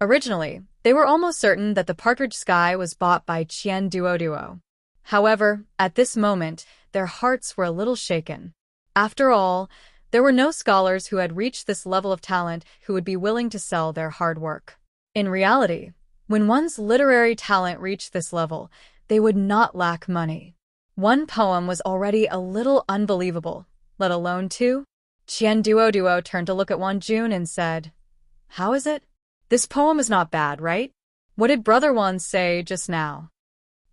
Speaker 1: Originally, they were almost certain that the partridge sky was bought by Qian Duoduo. However, at this moment, their hearts were a little shaken. After all, there were no scholars who had reached this level of talent who would be willing to sell their hard work. In reality, when one's literary talent reached this level, they would not lack money. One poem was already a little unbelievable, let alone two. Qian Duo turned to look at Wanjun and said, "How is it? This poem is not bad, right? What did Brother Wan say just now?"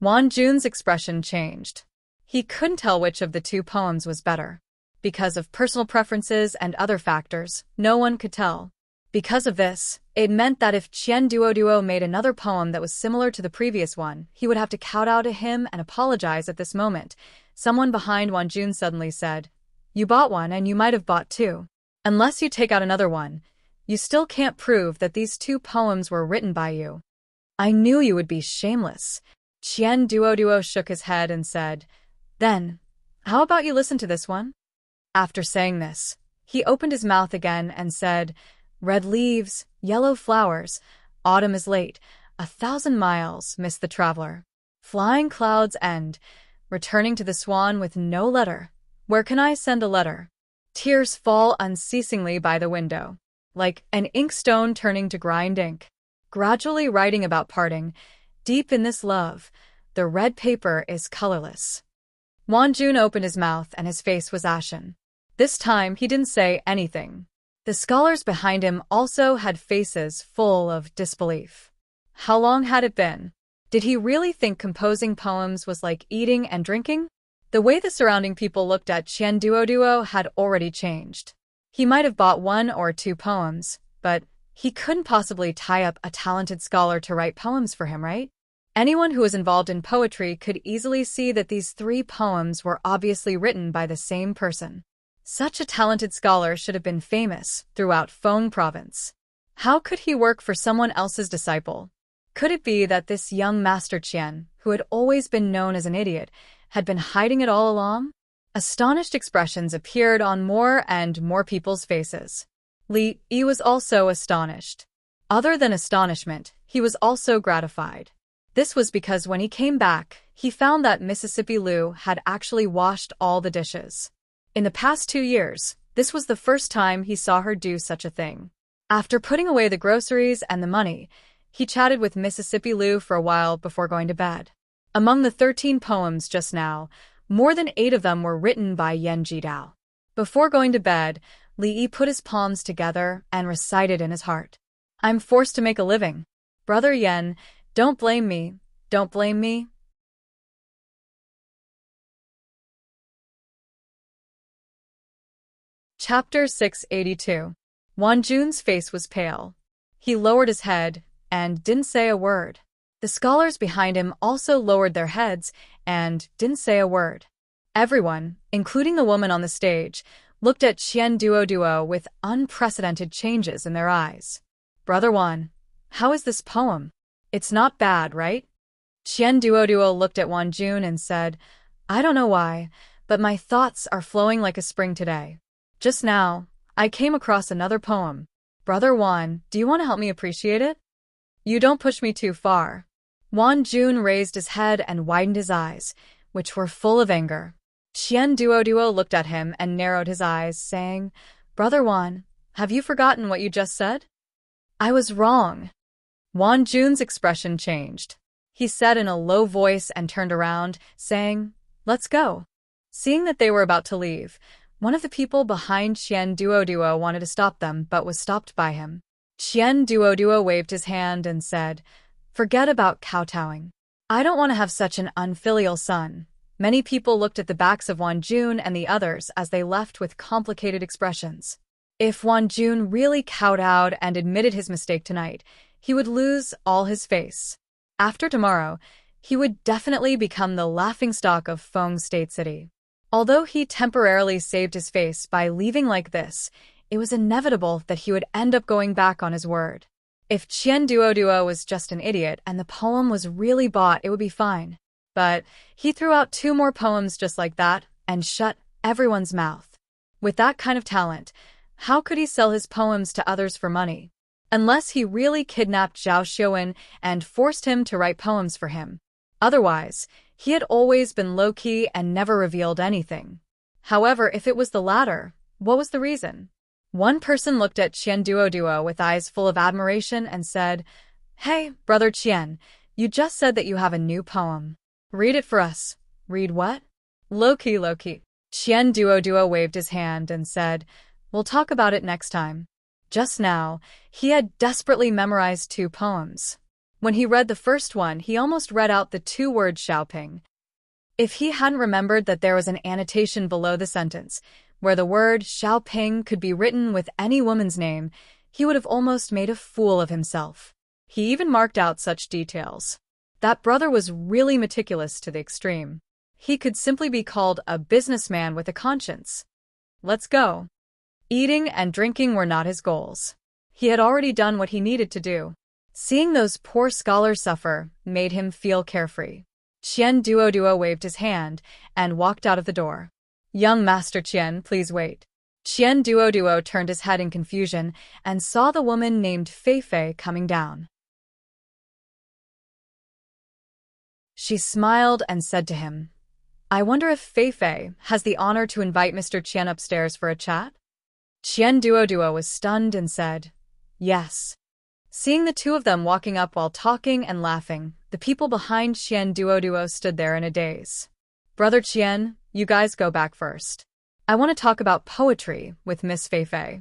Speaker 1: Wanjun's expression changed. He couldn't tell which of the two poems was better. Because of personal preferences and other factors, no one could tell. Because of this, it meant that if Qian Duo made another poem that was similar to the previous one, he would have to kowtow to him and apologize at this moment. Someone behind Wanjun suddenly said, "You bought one and you might have bought two. Unless you take out another one, you still can't prove that these two poems were written by you." "I knew you would be shameless." Qian Duo shook his head and said, "Then, how about you listen to this one?" After saying this, he opened his mouth again and said, "Red leaves, yellow flowers, autumn is late, 1,000 miles miss the traveler. Flying clouds end, returning to the swan with no letter. Where can I send a letter? Tears fall unceasingly by the window, like an inkstone turning to grind ink. Gradually writing about parting, deep in this love, the red paper is colorless." Wanjun opened his mouth and his face was ashen. This time he didn't say anything. The scholars behind him also had faces full of disbelief. How long had it been? Did he really think composing poems was like eating and drinking? The way the surrounding people looked at Qian Duo had already changed. He might have bought one or two poems, but he couldn't possibly tie up a talented scholar to write poems for him, right? Anyone who was involved in poetry could easily see that these three poems were obviously written by the same person. Such a talented scholar should have been famous throughout Feng province. How could he work for someone else's disciple? Could it be that this young Master Qian, who had always been known as an idiot, had been hiding it all along? Astonished expressions appeared on more and more people's faces. Li Yi was also astonished. Other than astonishment, he was also gratified. This was because when he came back, he found that Mississippi Lu had actually washed all the dishes. In the past 2 years, this was the first time he saw her do such a thing. After putting away the groceries and the money, he chatted with Mississippi Lu for a while before going to bed. Among the 13 poems just now, more than 8 of them were written by Yan Jidao. Before going to bed, Li Yi put his palms together and recited in his heart, "I'm forced to make a living. Brother Yan, don't blame me, don't blame me." Chapter 682. Wanjun's face was pale. He lowered his head and didn't say a word. The scholars behind him also lowered their heads and didn't say a word. Everyone, including the woman on the stage, looked at Qian Duo with unprecedented changes in their eyes. "Brother Wan, how is this poem? It's not bad, right?" Qian Duo looked at Wanjun and said, "I don't know why, but my thoughts are flowing like a spring today. Just now, I came across another poem. Brother Wan, do you want to help me appreciate it? You don't push me too far." Wanjun raised his head and widened his eyes, which were full of anger. Qian Duo looked at him and narrowed his eyes, saying, "Brother Wan, have you forgotten what you just said?" "I was wrong." Wanjun's expression changed. He said in a low voice and turned around, saying, "Let's go." Seeing that they were about to leave, one of the people behind Qian Duo wanted to stop them but was stopped by him. Qian Duo waved his hand and said, "Forget about kowtowing. I don't want to have such an unfilial son." Many people looked at the backs of Wanjun and the others as they left with complicated expressions. If Wanjun really kowtowed and admitted his mistake tonight, he would lose all his face. After tomorrow, he would definitely become the laughingstock of Feng State City. Although he temporarily saved his face by leaving like this, it was inevitable that he would end up going back on his word. If Qian Duo was just an idiot and the poem was really bought, it would be fine. But he threw out 2 more poems just like that and shut everyone's mouth. With that kind of talent, how could he sell his poems to others for money? Unless he really kidnapped Zhao Xiuwen and forced him to write poems for him. Otherwise, he had always been low-key and never revealed anything. However, if it was the latter, what was the reason? One person looked at Qian Duo with eyes full of admiration and said, "Hey, Brother Qian, you just said that you have a new poem. Read it for us." "Read what?" Loki. Qian Duo waved his hand and said, "We'll talk about it next time." Just now, he had desperately memorized 2 poems. When he read the first one, he almost read out the 2 words Xiaoping. If he hadn't remembered that there was an annotation below the sentence, where the word Xiaoping could be written with any woman's name, he would have almost made a fool of himself. He even marked out such details. That brother was really meticulous to the extreme. He could simply be called a businessman with a conscience. Let's go. Eating and drinking were not his goals. He had already done what he needed to do. Seeing those poor scholars suffer made him feel carefree. Qian Duo waved his hand and walked out of the door. "Young Master Qian, please wait." Qian Duo turned his head in confusion and saw the woman named Fei coming down. She smiled and said to him, "I wonder if Fei has the honor to invite Mr. Qian upstairs for a chat?" Qian Duo was stunned and said, "Yes." Seeing the 2 of them walking up while talking and laughing, the people behind Qian Duo stood there in a daze. "Brother Qian, you guys go back first. I want to talk about poetry with Miss Fei."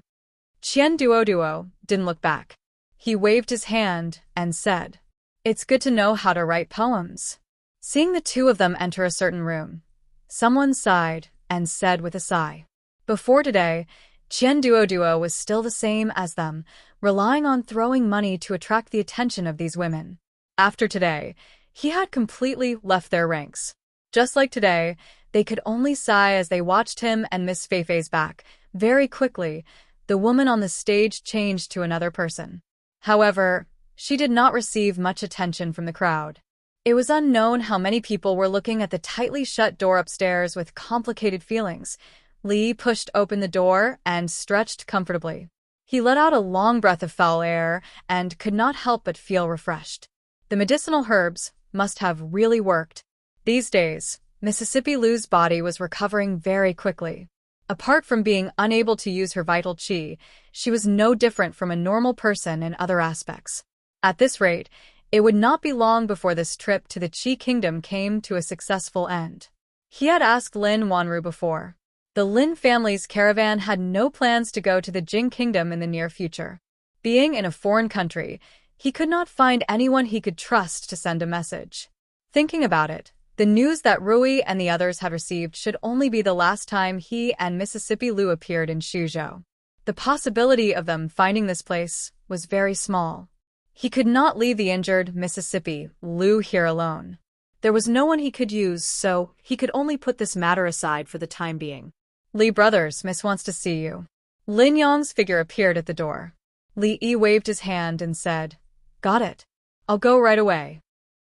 Speaker 1: Qian Duo didn't look back. He waved his hand and said, "It's good to know how to write poems." Seeing the 2 of them enter a certain room, someone sighed and said with a sigh, "Before today, Qian Duo was still the same as them, relying on throwing money to attract the attention of these women. After today, he had completely left their ranks. Just like today, they could only sigh as they watched him and Miss Fei's back. Very quickly, the woman on the stage changed to another person. However, she did not receive much attention from the crowd. It was unknown how many people were looking at the tightly shut door upstairs with complicated feelings. Li pushed open the door and stretched comfortably. He let out a long breath of foul air and could not help but feel refreshed. The medicinal herbs must have really worked. These days, Mississippi Lu's body was recovering very quickly. Apart from being unable to use her vital qi, she was no different from a normal person in other aspects. At this rate, it would not be long before this trip to the Qi Kingdom came to a successful end. He had asked Lin Wanru before. The Lin family's caravan had no plans to go to the Jing Kingdom in the near future. Being in a foreign country, he could not find anyone he could trust to send a message. Thinking about it, the news that Rui and the others had received should only be the last time he and Mississippi Lu appeared in Suzhou. The possibility of them finding this place was very small. He could not leave the injured Mississippi Lu here alone. There was no one he could use, so
Speaker 2: he could only put this matter aside for the time being.
Speaker 1: "Li brothers, Miss wants to see you." Lin Yong's figure appeared at the door. Li Yi waved his hand and said, "Got it. I'll go right away."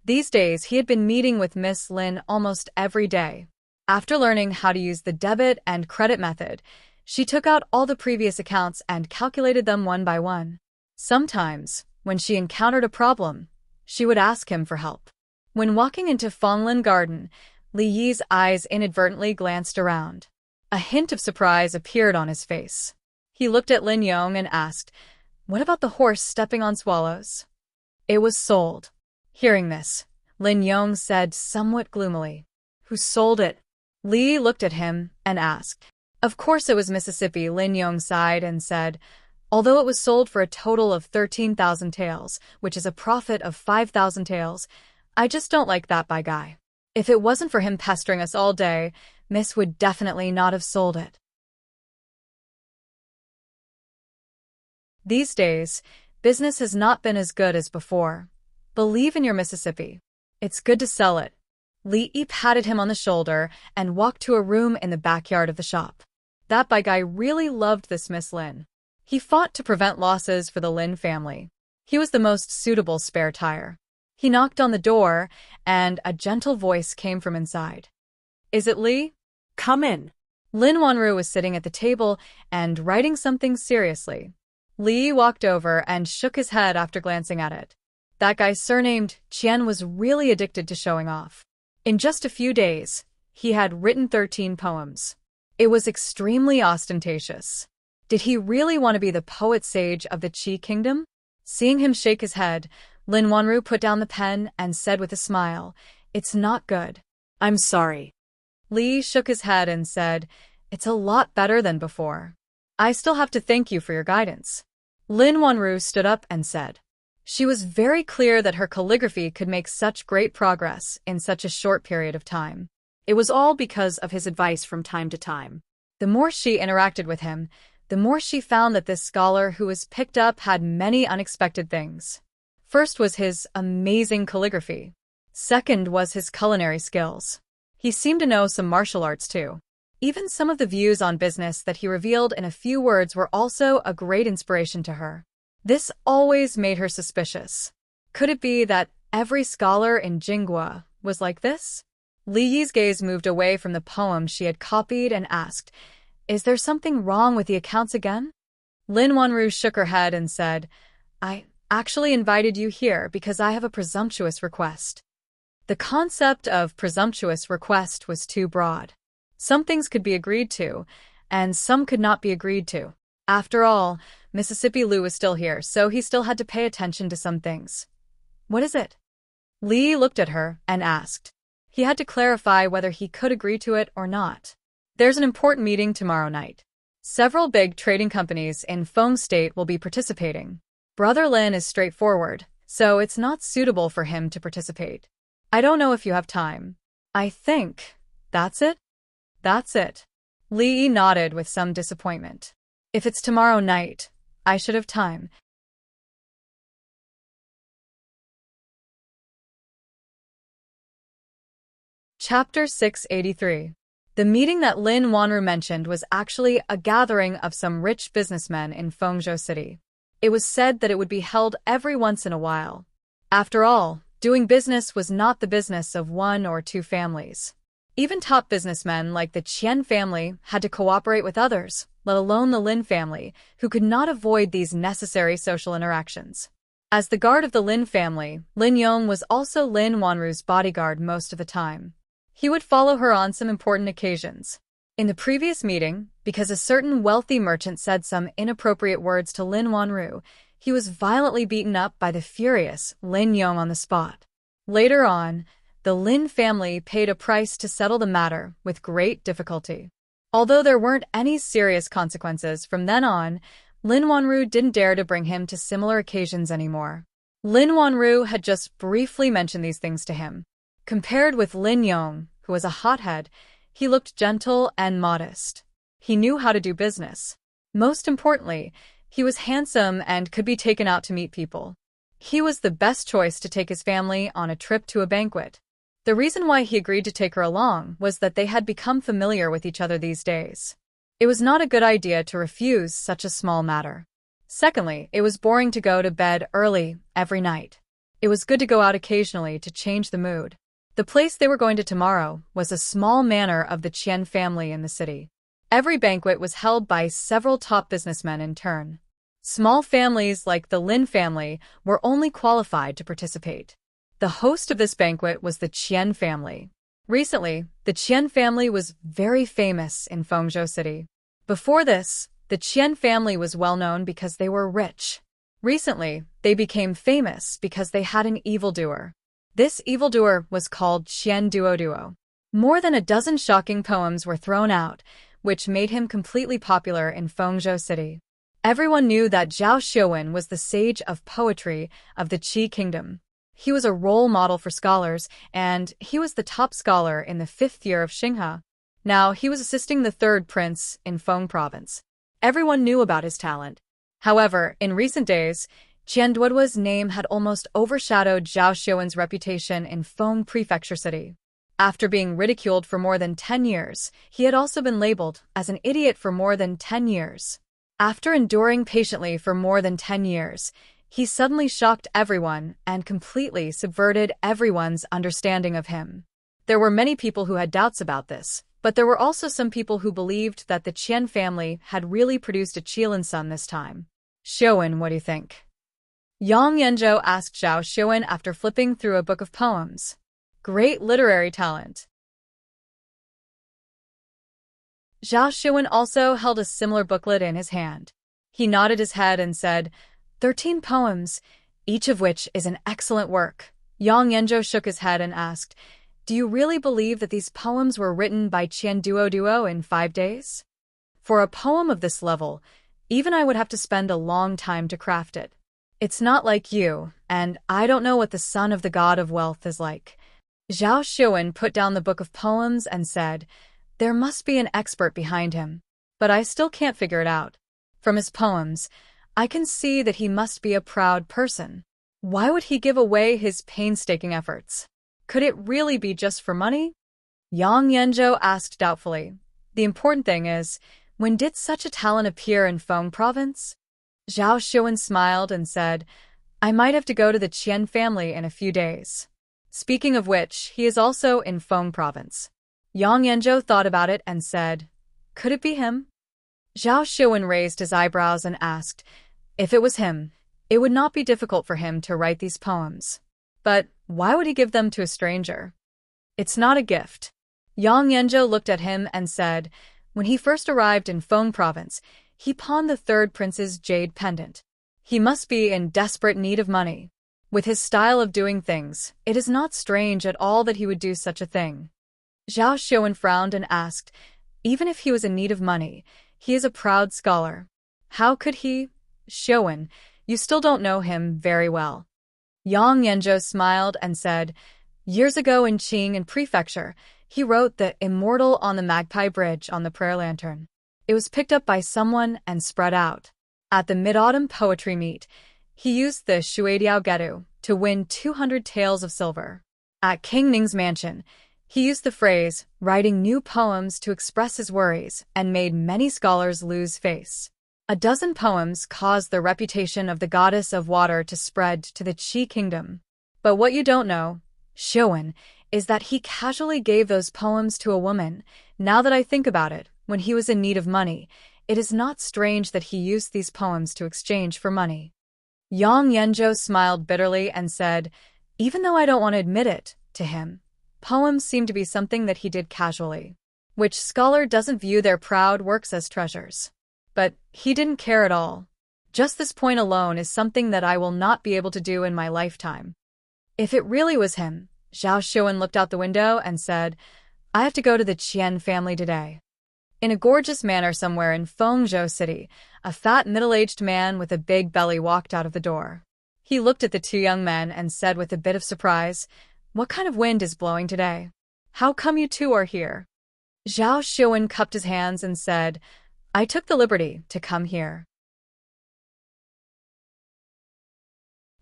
Speaker 1: These days, he had been meeting with Miss Lin almost every day. After learning how to use the debit and credit method, she took out all the previous accounts and calculated them one by one. Sometimes, when she encountered a problem, she would ask him for help. When walking into Fonglin Garden, Li Yi's eyes inadvertently glanced around. A hint of surprise appeared on his face. He looked at Lin Yong and asked, "What about the horse stepping on swallows?" "It was sold." Hearing this, Lin Yong said somewhat gloomily, "Who sold it?" Li looked at him and asked. "Of course it was Mississippi." Lin Yong sighed and said, "Although it was sold for a total of 13,000 taels, which is a profit of 5,000 taels, I just don't like that by guy. If it wasn't for him pestering us all day, Miss would definitely not have sold it." These days, business has not been as good as before. Believe in your Mississippi. It's good to sell it. Li Yi patted him on the shoulder and walked to a room in the backyard of the shop. That by guy really loved this Miss Lin. He fought to prevent losses for the Lin family. He was the most suitable spare tire. He knocked on the door, and a gentle voice came from inside. "Is it Li?"
Speaker 2: "Come in."
Speaker 1: Lin Wanru was sitting at the table and writing something seriously. Li walked over and shook his head after glancing at it. That guy surnamed Qian was really addicted to showing off. In just a few days, he had written 13 poems. It was extremely ostentatious. Did he really want to be the poet sage of the Qi Kingdom? Seeing him shake his head, Lin Wanru put down the pen and said with a smile, "It's not good."
Speaker 2: "I'm sorry."
Speaker 1: Li shook his head and said, "It's a lot better than before. I still have to thank you for your guidance." Lin Wanru stood up and said. She was very clear that her calligraphy could make such great progress in such a short period of time.
Speaker 2: It was all because of his advice from time to time.
Speaker 1: The more she interacted with him, the more she found that this scholar who was picked up had many unexpected things. First was his amazing calligraphy. Second was his culinary skills. He seemed to know some martial arts too. Even some of the views on business that he revealed in a few words were also a great inspiration to her. This always made her suspicious. Could it be that every scholar in Jinghua was like this? Li Yi's gaze moved away from the poem she had copied and asked, "Is there something wrong with the accounts again?" Lin Wanru shook her head and said, "I actually invited you here because I have a presumptuous request." The concept of presumptuous request was too broad. Some things could be agreed to, and some could not be agreed to. After all, Mississippi Lu was still here, so he still had to pay attention to some things. "What is it?" Li looked at her and asked. He had to clarify whether he could agree to it or not. "There's an important meeting tomorrow night. Several big trading companies in Feng State will be participating. Brother Lin is straightforward, so it's not suitable for him to participate. I don't know if you have time." "I think that's it?" "That's it." Li Yi nodded with some disappointment. "If it's tomorrow night, I should have time." Chapter 683. The meeting that Lin Wanru mentioned was actually a gathering of some rich businessmen in Fengzhou City. It was said that it would be held every once in a while. After all, doing business was not the business of one or two families. Even top businessmen like the Qian family had to cooperate with others, let alone the Lin family, who could not avoid these necessary social interactions. As the guard of the Lin family, Lin Yong was also Lin Wanru's bodyguard most of the time. He would follow her on some important occasions. In the previous meeting, because a certain wealthy merchant said some inappropriate words to Lin Wanru, he was violently beaten up by the furious Lin Yong on the spot. Later on, the Lin family paid a price to settle the matter with great difficulty. Although there weren't any serious consequences from then on, Lin Wanru didn't dare to bring him to similar occasions anymore. Lin Wanru had just briefly mentioned these things to him. Compared with Lin Yong, who was a hothead, he looked gentle and modest. He knew how to do business. Most importantly, he was handsome and could be taken out to meet people. He was the best choice to take his family on a trip to a banquet. The reason why he agreed to take her along was that they had become familiar with each other these days. It was not a good idea to refuse such a small matter. Secondly, it was boring to go to bed early every night. It was good to go out occasionally to change the mood. The place they were going to tomorrow was a small manor of the Qian family in the city. Every banquet was held by several top businessmen in turn. Small families like the Lin family were only qualified to participate. The host of this banquet was the Qian family. Recently, the Qian family was very famous in Fengzhou City. Before this, the Qian family was well known because they were rich. Recently, they became famous because they had an evildoer. This evildoer was called Qian Duoduo. More than a dozen shocking poems were thrown out, which made him completely popular in Fengzhou City. Everyone knew that Zhao Xiuwen was the sage of poetry of the Qi Kingdom. He was a role model for scholars, and he was the top scholar in the 5th year of Xinghe. Now, he was assisting the 3rd prince in Feng province. Everyone knew about his talent. However, in recent days, Qian Duoduo's name had almost overshadowed Zhao Xiuwen's reputation in Feng Prefecture City. After being ridiculed for more than 10 years, he had also been labeled as an idiot for more than 10 years. After enduring patiently for more than 10 years, he suddenly shocked everyone and completely subverted everyone's understanding of him. There were many people who had doubts about this, but there were also some people who believed that the Qian family had really produced a Qilin son this time. "Xiuwen, what do you think?" Yang Yanzhou asked Zhao Xiuwen after flipping through a book of poems. "Great literary talent." Zhao Xiuwen also held a similar booklet in his hand. He nodded his head and said, 13 poems, each of which is an excellent work." Yang Yanzhou shook his head and asked, Do you really believe that these poems were written by Qian Duo in 5 days? For a poem of this level, even I would have to spend a long time to craft it. It's not like you, and I don't know what the son of the god of wealth is like. Zhao Xuan put down the book of poems and said, there must be an expert behind him, but I still can't figure it out. From his poems, I can see that he must be a proud person. Why would he give away his painstaking efforts? Could it really be just for money? Yang Yanzhou asked doubtfully. The important thing is, when did such a talent appear in Feng province? Zhao Xuan smiled and said, I might have to go to the Qian family in a few days. Speaking of which, he is also in Feng province. Yang Yanzhou thought about it and said, could it be him? Zhao Xuan raised his eyebrows and asked, if it was him, it would not be difficult for him to write these poems. But why would he give them to a stranger? It's not a gift. Yang Yanzhou looked at him and said, when he first arrived in Feng province, he pawned the third prince's jade pendant. He must be in desperate need of money. With his style of doing things, it is not strange at all that he would do such a thing. Zhao Xuan frowned and asked, even if he was in need of money, he is a proud scholar. How could he? Xuan, you still don't know him very well. Yang Yanzhou smiled and said, years ago in Qing Prefecture, he wrote the Immortal on the Magpie Bridge on the prayer lantern. It was picked up by someone and spread out. At the Mid-Autumn Poetry Meet, he used the Shuadiao Getu to win 200 taels of silver. At King Ning's mansion, he used the phrase, writing new poems to express his worries, and made many scholars lose face. A dozen poems caused the reputation of the goddess of water to spread to the Qi kingdom. But what you don't know, Xuan, is that he casually gave those poems to a woman. Now that I think about it, when he was in need of money, it is not strange that he used these poems to exchange for money. Yang Yanzhou smiled bitterly and said, even though I don't want to admit it to him, poems seem to be something that he did casually. Which scholar doesn't view their proud works as treasures? But he didn't care at all. Just this point alone is something that I will not be able to do in my lifetime. If it really was him, Zhao Xuan looked out the window and said, I have to go to the Qian family today. In a gorgeous manner somewhere in Fengzhou City, a fat middle-aged man with a big belly walked out of the door. He looked at the two young men and said with a bit of surprise, what kind of wind is blowing today? How come you two are here? Zhao Xuan cupped his hands and said, I took the liberty to come here.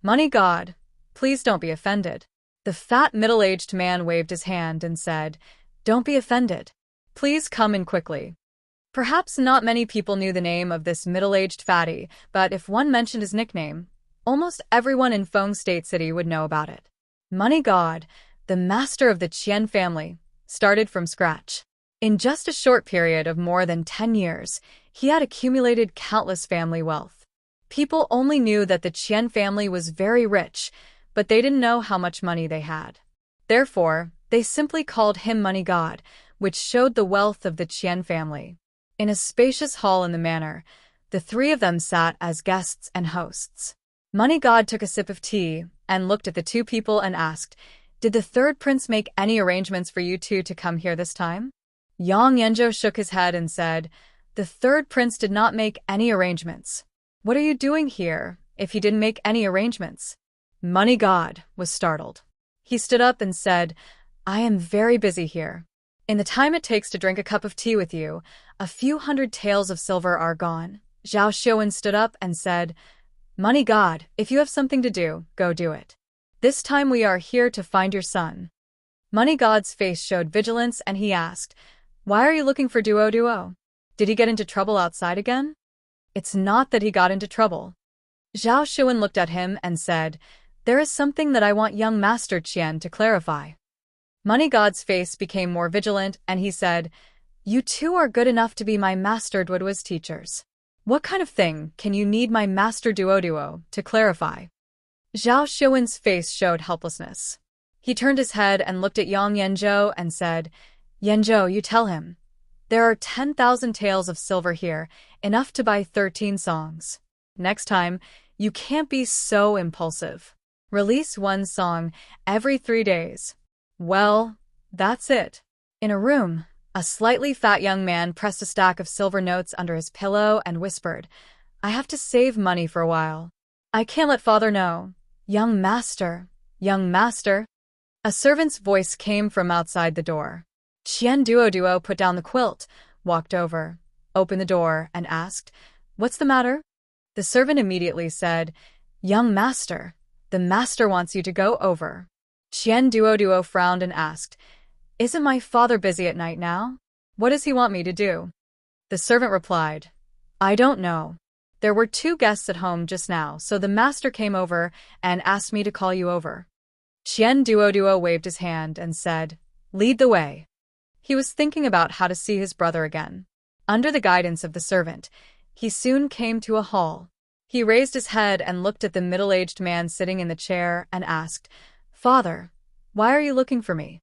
Speaker 1: Money God, please don't be offended. The fat middle-aged man waved his hand and said, don't be offended. Please come in quickly. Perhaps not many people knew the name of this middle-aged fatty, but if one mentioned his nickname, almost everyone in Feng State City would know about it. Money God, the master of the Qian family, started from scratch. In just a short period of more than 10 years, he had accumulated countless family wealth. People only knew that the Qian family was very rich, but they didn't know how much money they had. Therefore, they simply called him Money God, which showed the wealth of the Qian family. In a spacious hall in the manor, the three of them sat as guests and hosts. Money God took a sip of tea and looked at the two people and asked, did the third prince make any arrangements for you two to come here this time? Yang Yanzhou shook his head and said, the third prince did not make any arrangements. What are you doing here, if he didn't make any arrangements? Money God was startled. He stood up and said, I am very busy here. In the time it takes to drink a cup of tea with you, a few hundred taels of silver are gone. Zhao Xuan stood up and said, Money God, if you have something to do, go do it. This time we are here to find your son. Money God's face showed vigilance and he asked, why are you looking for Duo? Did he get into trouble outside again? It's not that he got into trouble. Zhao Xuan looked at him and said, there is something that I want young Master Qian to clarify. Money God's face became more vigilant and he said, you two are good enough to be my Master Duo's teachers. What kind of thing can you need my Master Duo to clarify? Zhao Xuan's face showed helplessness. He turned his head and looked at Yang Yanzhou and said, Yanzhou, you tell him. There are 10,000 taels of silver here, enough to buy 13 songs. Next time, you can't be so impulsive. Release one song every 3 days. Well, That's it. In a room, a slightly fat young man pressed a stack of silver notes under his pillow and whispered, I have to save money for a while. I can't let father know. Young master, young master. A servant's voice came from outside the door. Qian Duo put down the quilt, walked over, opened the door, and asked, What's the matter? The servant immediately said, Young master, the master wants you to go over. Qian Duo frowned and asked, Isn't my father busy at night now? What does he want me to do? The servant replied, I don't know. There were 2 guests at home just now, so the master came over and asked me to call you over. Qian Duo waved his hand and said, Lead the way. He was thinking about how to see his brother again. Under the guidance of the servant, he soon came to a hall. He raised his head and looked at the middle-aged man sitting in the chair and asked, Father, why are you looking for me?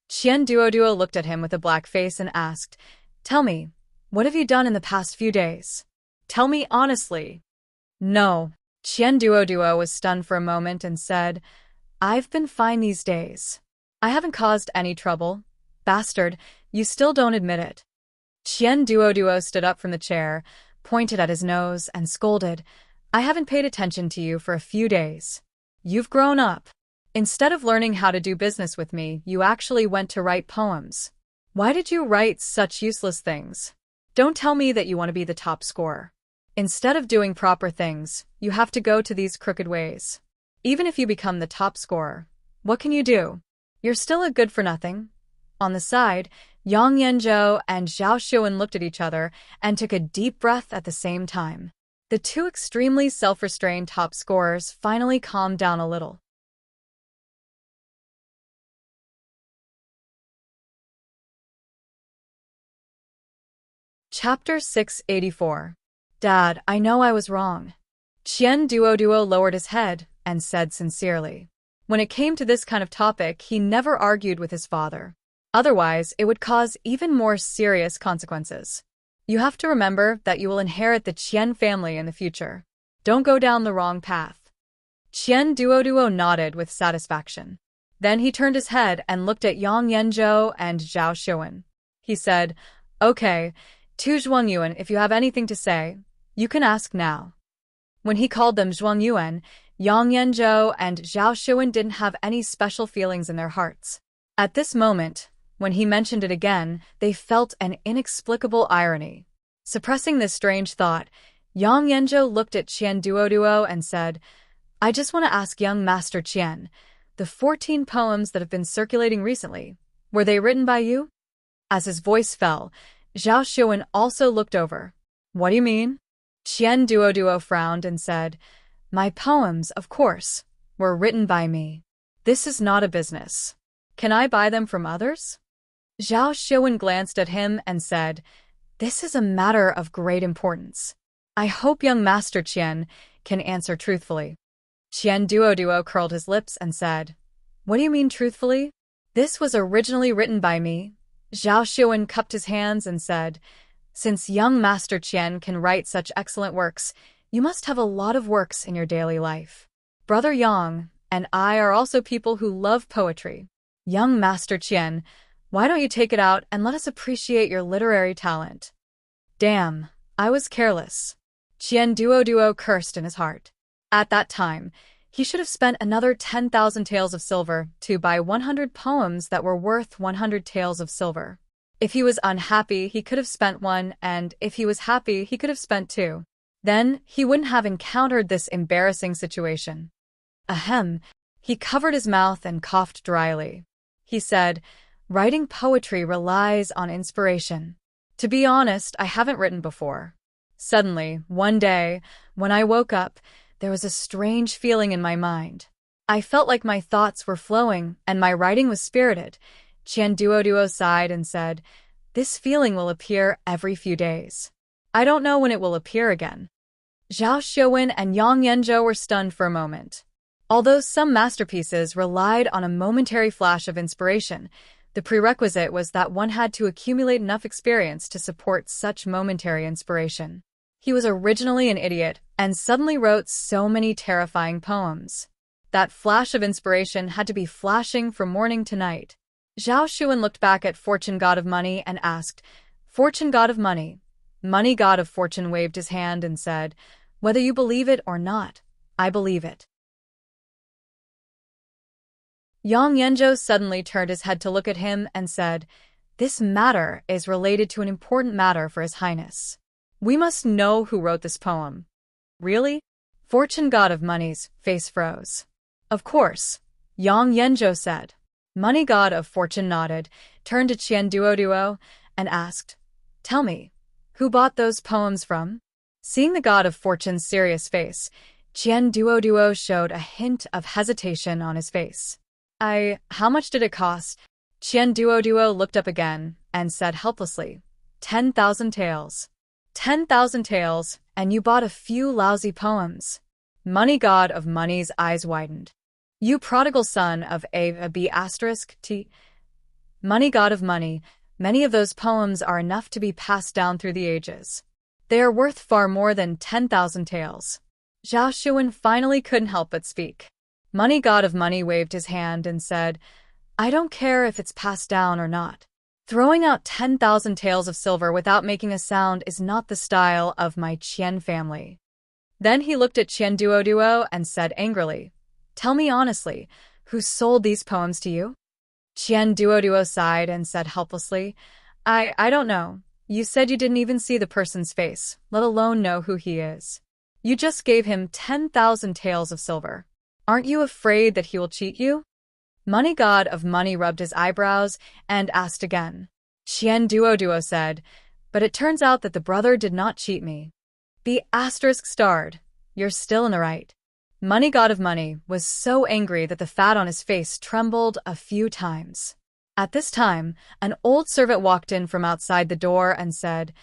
Speaker 1: Qian Duo looked at him with a black face and asked, Tell me, what have you done in the past few days? Tell me honestly. No. Qian Duo was stunned for a moment and said, I've been fine these days. I haven't caused any trouble. Bastard, you still don't admit it. Qian Duo stood up from the chair, pointed at his nose, and scolded, I haven't paid attention to you for a few days. You've grown up. Instead of learning how to do business with me, you actually went to write poems. Why did you write such useless things? Don't tell me that you want to be the top scorer. Instead of doing proper things, you have to go to these crooked ways. Even if you become the top scorer, what can you do? You're still a good-for-nothing. On the side, Yang Yanzhou and Zhao Xuan looked at each other and took a deep breath at the same time. The 2 extremely self-restrained top scorers finally calmed down a little. Chapter 684. Dad, I know I was wrong. Qian Duo lowered his head and said sincerely. When it came to this kind of topic, he never argued with his father. Otherwise, it would cause even more serious consequences. You have to remember that you will inherit the Qian family in the future. Don't go down the wrong path. Qian Duo nodded with satisfaction. Then he turned his head and looked at Yang Yanzhou and Zhao Xuan. He said, Okay, Tu Zhuangyuan, if you have anything to say, you can ask now. When he called them Zhuangyuan, Yang Yanzhou and Zhao Xuan didn't have any special feelings in their hearts. At this moment, when he mentioned it again, they felt an inexplicable irony. Suppressing this strange thought, Yang Yanzhou looked at Qian Duo and said, I just want to ask young Master Qian, the 14 poems that have been circulating recently, were they written by you? As his voice fell, Zhao Xuan also looked over. What do you mean? Qian Duo frowned and said, My poems, of course, were written by me. This is not a business. Can I buy them from others? Zhao Xuan glanced at him and said, This is a matter of great importance. I hope young Master Qian can answer truthfully. Qian Duo curled his lips and said, What do you mean truthfully? This was originally written by me. Zhao Xuan cupped his hands and said, Since young Master Qian can write such excellent works, you must have a lot of works in your daily life. Brother Yang and I are also people who love poetry. Young Master Qian, why don't you take it out and let us appreciate your literary talent? Damn, I was careless. Qian Duo cursed in his heart. At that time, he should have spent another 10,000 taels of silver to buy 100 poems that were worth 100 taels of silver. If he was unhappy, he could have spent 1, and if he was happy, he could have spent 2. Then, he wouldn't have encountered this embarrassing situation. Ahem, he covered his mouth and coughed dryly. He said, Writing poetry relies on inspiration. To be honest, I haven't written before. Suddenly, one day, when I woke up, there was a strange feeling in my mind. I felt like my thoughts were flowing and my writing was spirited. Qian Duo sighed and said, This feeling will appear every few days. I don't know when it will appear again. Zhao Xuan and Yang Yanzhou were stunned for a moment. Although some masterpieces relied on a momentary flash of inspiration, the prerequisite was that one had to accumulate enough experience to support such momentary inspiration. He was originally an idiot and suddenly wrote so many terrifying poems. That flash of inspiration had to be flashing from morning to night. Zhao Xuan looked back at Fortune God of Money and asked, Fortune God of Money. Money God of Fortune waved his hand and said, Whether you believe it or not, I believe it. Yang Yanzhou suddenly turned his head to look at him and said, This matter is related to an important matter for His Highness. We must know who wrote this poem. Really? Fortune God of Money's face froze. Of course, Yang Yanzhou said. Money God of Fortune nodded, turned to Qian Duoduo, and asked, Tell me, who bought those poems from? Seeing the God of Fortune's serious face, Qian Duoduo showed a hint of hesitation on his face. How much did it cost? Qian Duoduo looked up again and said helplessly, 10,000 taels. 10,000 taels, and you bought a few lousy poems. Money God of Money's eyes widened. You prodigal son of a B****. Money God of Money, many of those poems are enough to be passed down through the ages. They are worth far more than 10,000 taels. Zhao Xuan finally couldn't help but speak. Money God of Money waved his hand and said, I don't care if it's passed down or not. Throwing out 10,000 taels of silver without making a sound is not the style of my Qian family. Then he looked at Qian Duoduo and said angrily, Tell me honestly, who sold these poems to you? Qian Duoduo sighed and said helplessly, I don't know. You said you didn't even see the person's face, let alone know who he is. You just gave him 10,000 taels of silver. Aren't you afraid that he will cheat you? Money God of Money rubbed his eyebrows and asked again. Qian Duoduo said, But it turns out that the brother did not cheat me. B****. You're still in the right. Money God of Money was so angry that the fat on his face trembled a few times. At this time, an old servant walked in from outside the door and said,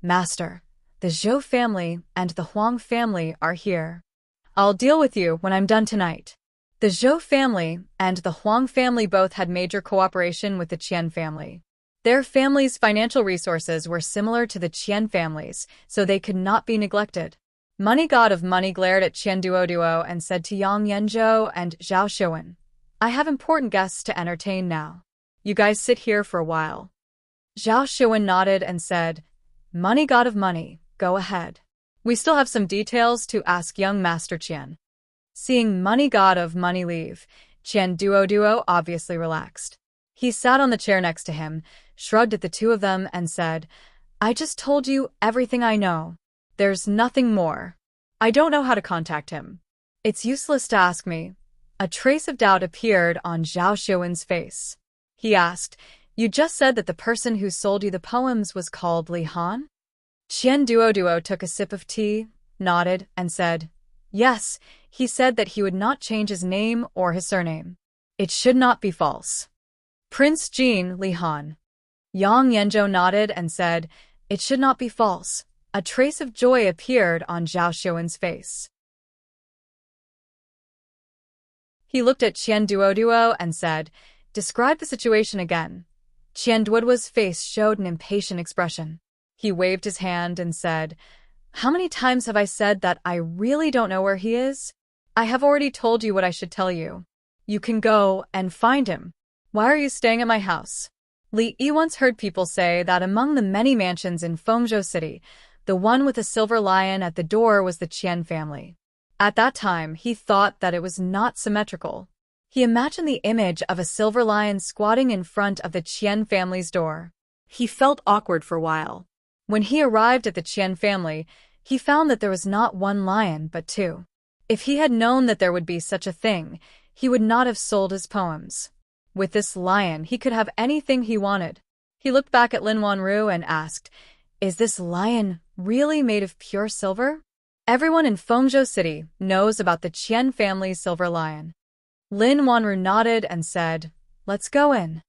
Speaker 1: Master, the Zhou family and the Huang family are here. I'll deal with you when I'm done tonight. The Zhou family and the Huang family both had major cooperation with the Qian family. Their families' financial resources were similar to the Qian family's, so they could not be neglected. Money God of Money glared at Qian Duoduo and said to Yang Yanzhou and Zhao Xuan, I have important guests to entertain now. You guys sit here for a while. Zhao Xuan nodded and said, Money God of Money, go ahead. We still have some details to ask young Master Qian. Seeing Money God of Money leave, Qian Duoduo obviously relaxed. He sat on the chair next to him, shrugged at the two of them and said, I just told you everything I know. There's nothing more. I don't know how to contact him. It's useless to ask me. A trace of doubt appeared on Zhao Xuan's face. He asked, You just said that the person who sold you the poems was called Li Han? Qian Duoduo took a sip of tea, nodded, and said, Yes, he said that he would not change his name or his surname. It should not be false. Prince Jin Li Han. Yang Yanzhou nodded and said, It should not be false. A trace of joy appeared on Zhao Xuan's face. He looked at Qian Duoduo and said, Describe the situation again. Qian Duoduo's face showed an impatient expression. He waved his hand and said, How many times have I said that I really don't know where he is? I have already told you what I should tell you. You can go and find him. Why are you staying at my house? Li Yi once heard people say that among the many mansions in Fengzhou City, the one with a silver lion at the door was the Qian family. At that time, he thought that it was not symmetrical. He imagined the image of a silver lion squatting in front of the Qian family's door. He felt awkward for a while. When he arrived at the Qian family, he found that there was not one lion but two. If he had known that there would be such a thing, he would not have sold his poems. With this lion, he could have anything he wanted. He looked back at Lin Wanru and asked, Is this lion really made of pure silver? Everyone in Fengzhou City knows about the Qian family's silver lion. Lin Wanru nodded and said, Let's go in.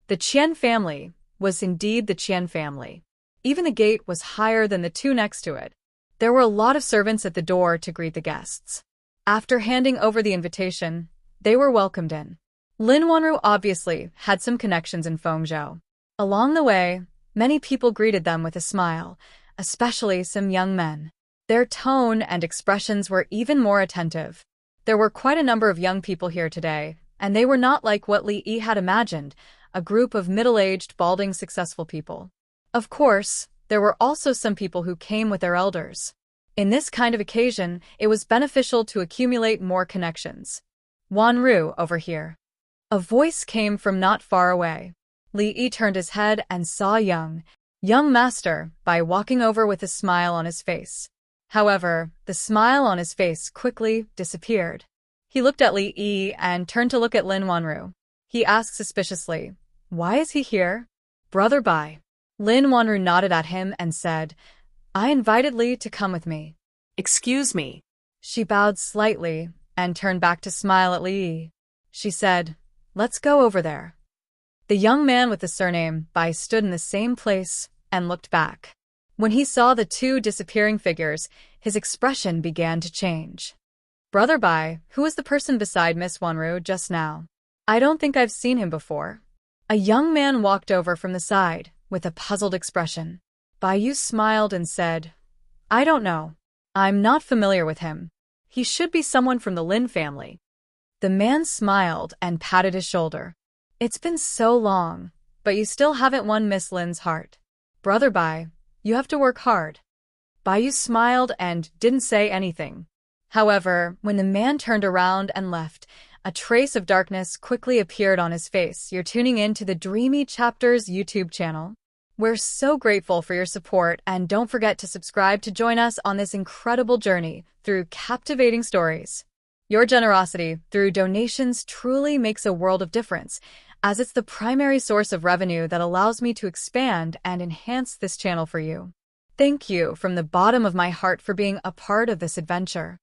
Speaker 1: The Qian family was indeed the Qian family. Even the gate was higher than the two next to it. There were a lot of servants at the door to greet the guests. After handing over the invitation, they were welcomed in. Lin Wanru obviously had some connections in Fengzhou. Along the way, many people greeted them with a smile, especially some young men. Their tone and expressions were even more attentive. There were quite a number of young people here today, and they were not like what Li Yi had imagined, a group of middle-aged, balding, successful people. Of course, there were also some people who came with their elders. In this kind of occasion, it was beneficial to accumulate more connections. Wanru, over here. A voice came from not far away. Li Yi turned his head and saw young master, by walking over with a smile on his face. However, the smile on his face quickly disappeared. He looked at Li Yi and turned to look at Lin Wanru. He asked suspiciously, "Why is he here?" "Brother Bai." Lin Wanru nodded at him and said, "I invited Li to come with me."
Speaker 2: Excuse me.
Speaker 1: She bowed slightly and turned back to smile at Li Yi. She said, "Let's go over there." The young man with the surname Bai stood in the same place and looked back. When he saw the two disappearing figures, his expression began to change. "Brother Bai, who was the person beside Miss Wanru just now? I don't think I've seen him before." A young man walked over from the side, with a puzzled expression. Bai Yu smiled and said, "I don't know. I'm not familiar with him. He should be someone from the Lin family." The man smiled and patted his shoulder. "It's been so long, but you still haven't won Miss Lin's heart. Brother Bai, you have to work hard." Bai Yu smiled and didn't say anything. However, when the man turned around and left, a trace of darkness quickly appeared on his face. You're tuning in to the Dreamy Chapters YouTube channel. We're so grateful for your support, and don't forget to subscribe to join us on this incredible journey through captivating stories. Your generosity through donations truly makes a world of difference, as it's the primary source of revenue that allows me to expand and enhance this channel for you. Thank you from the bottom of my heart for being a part of this adventure.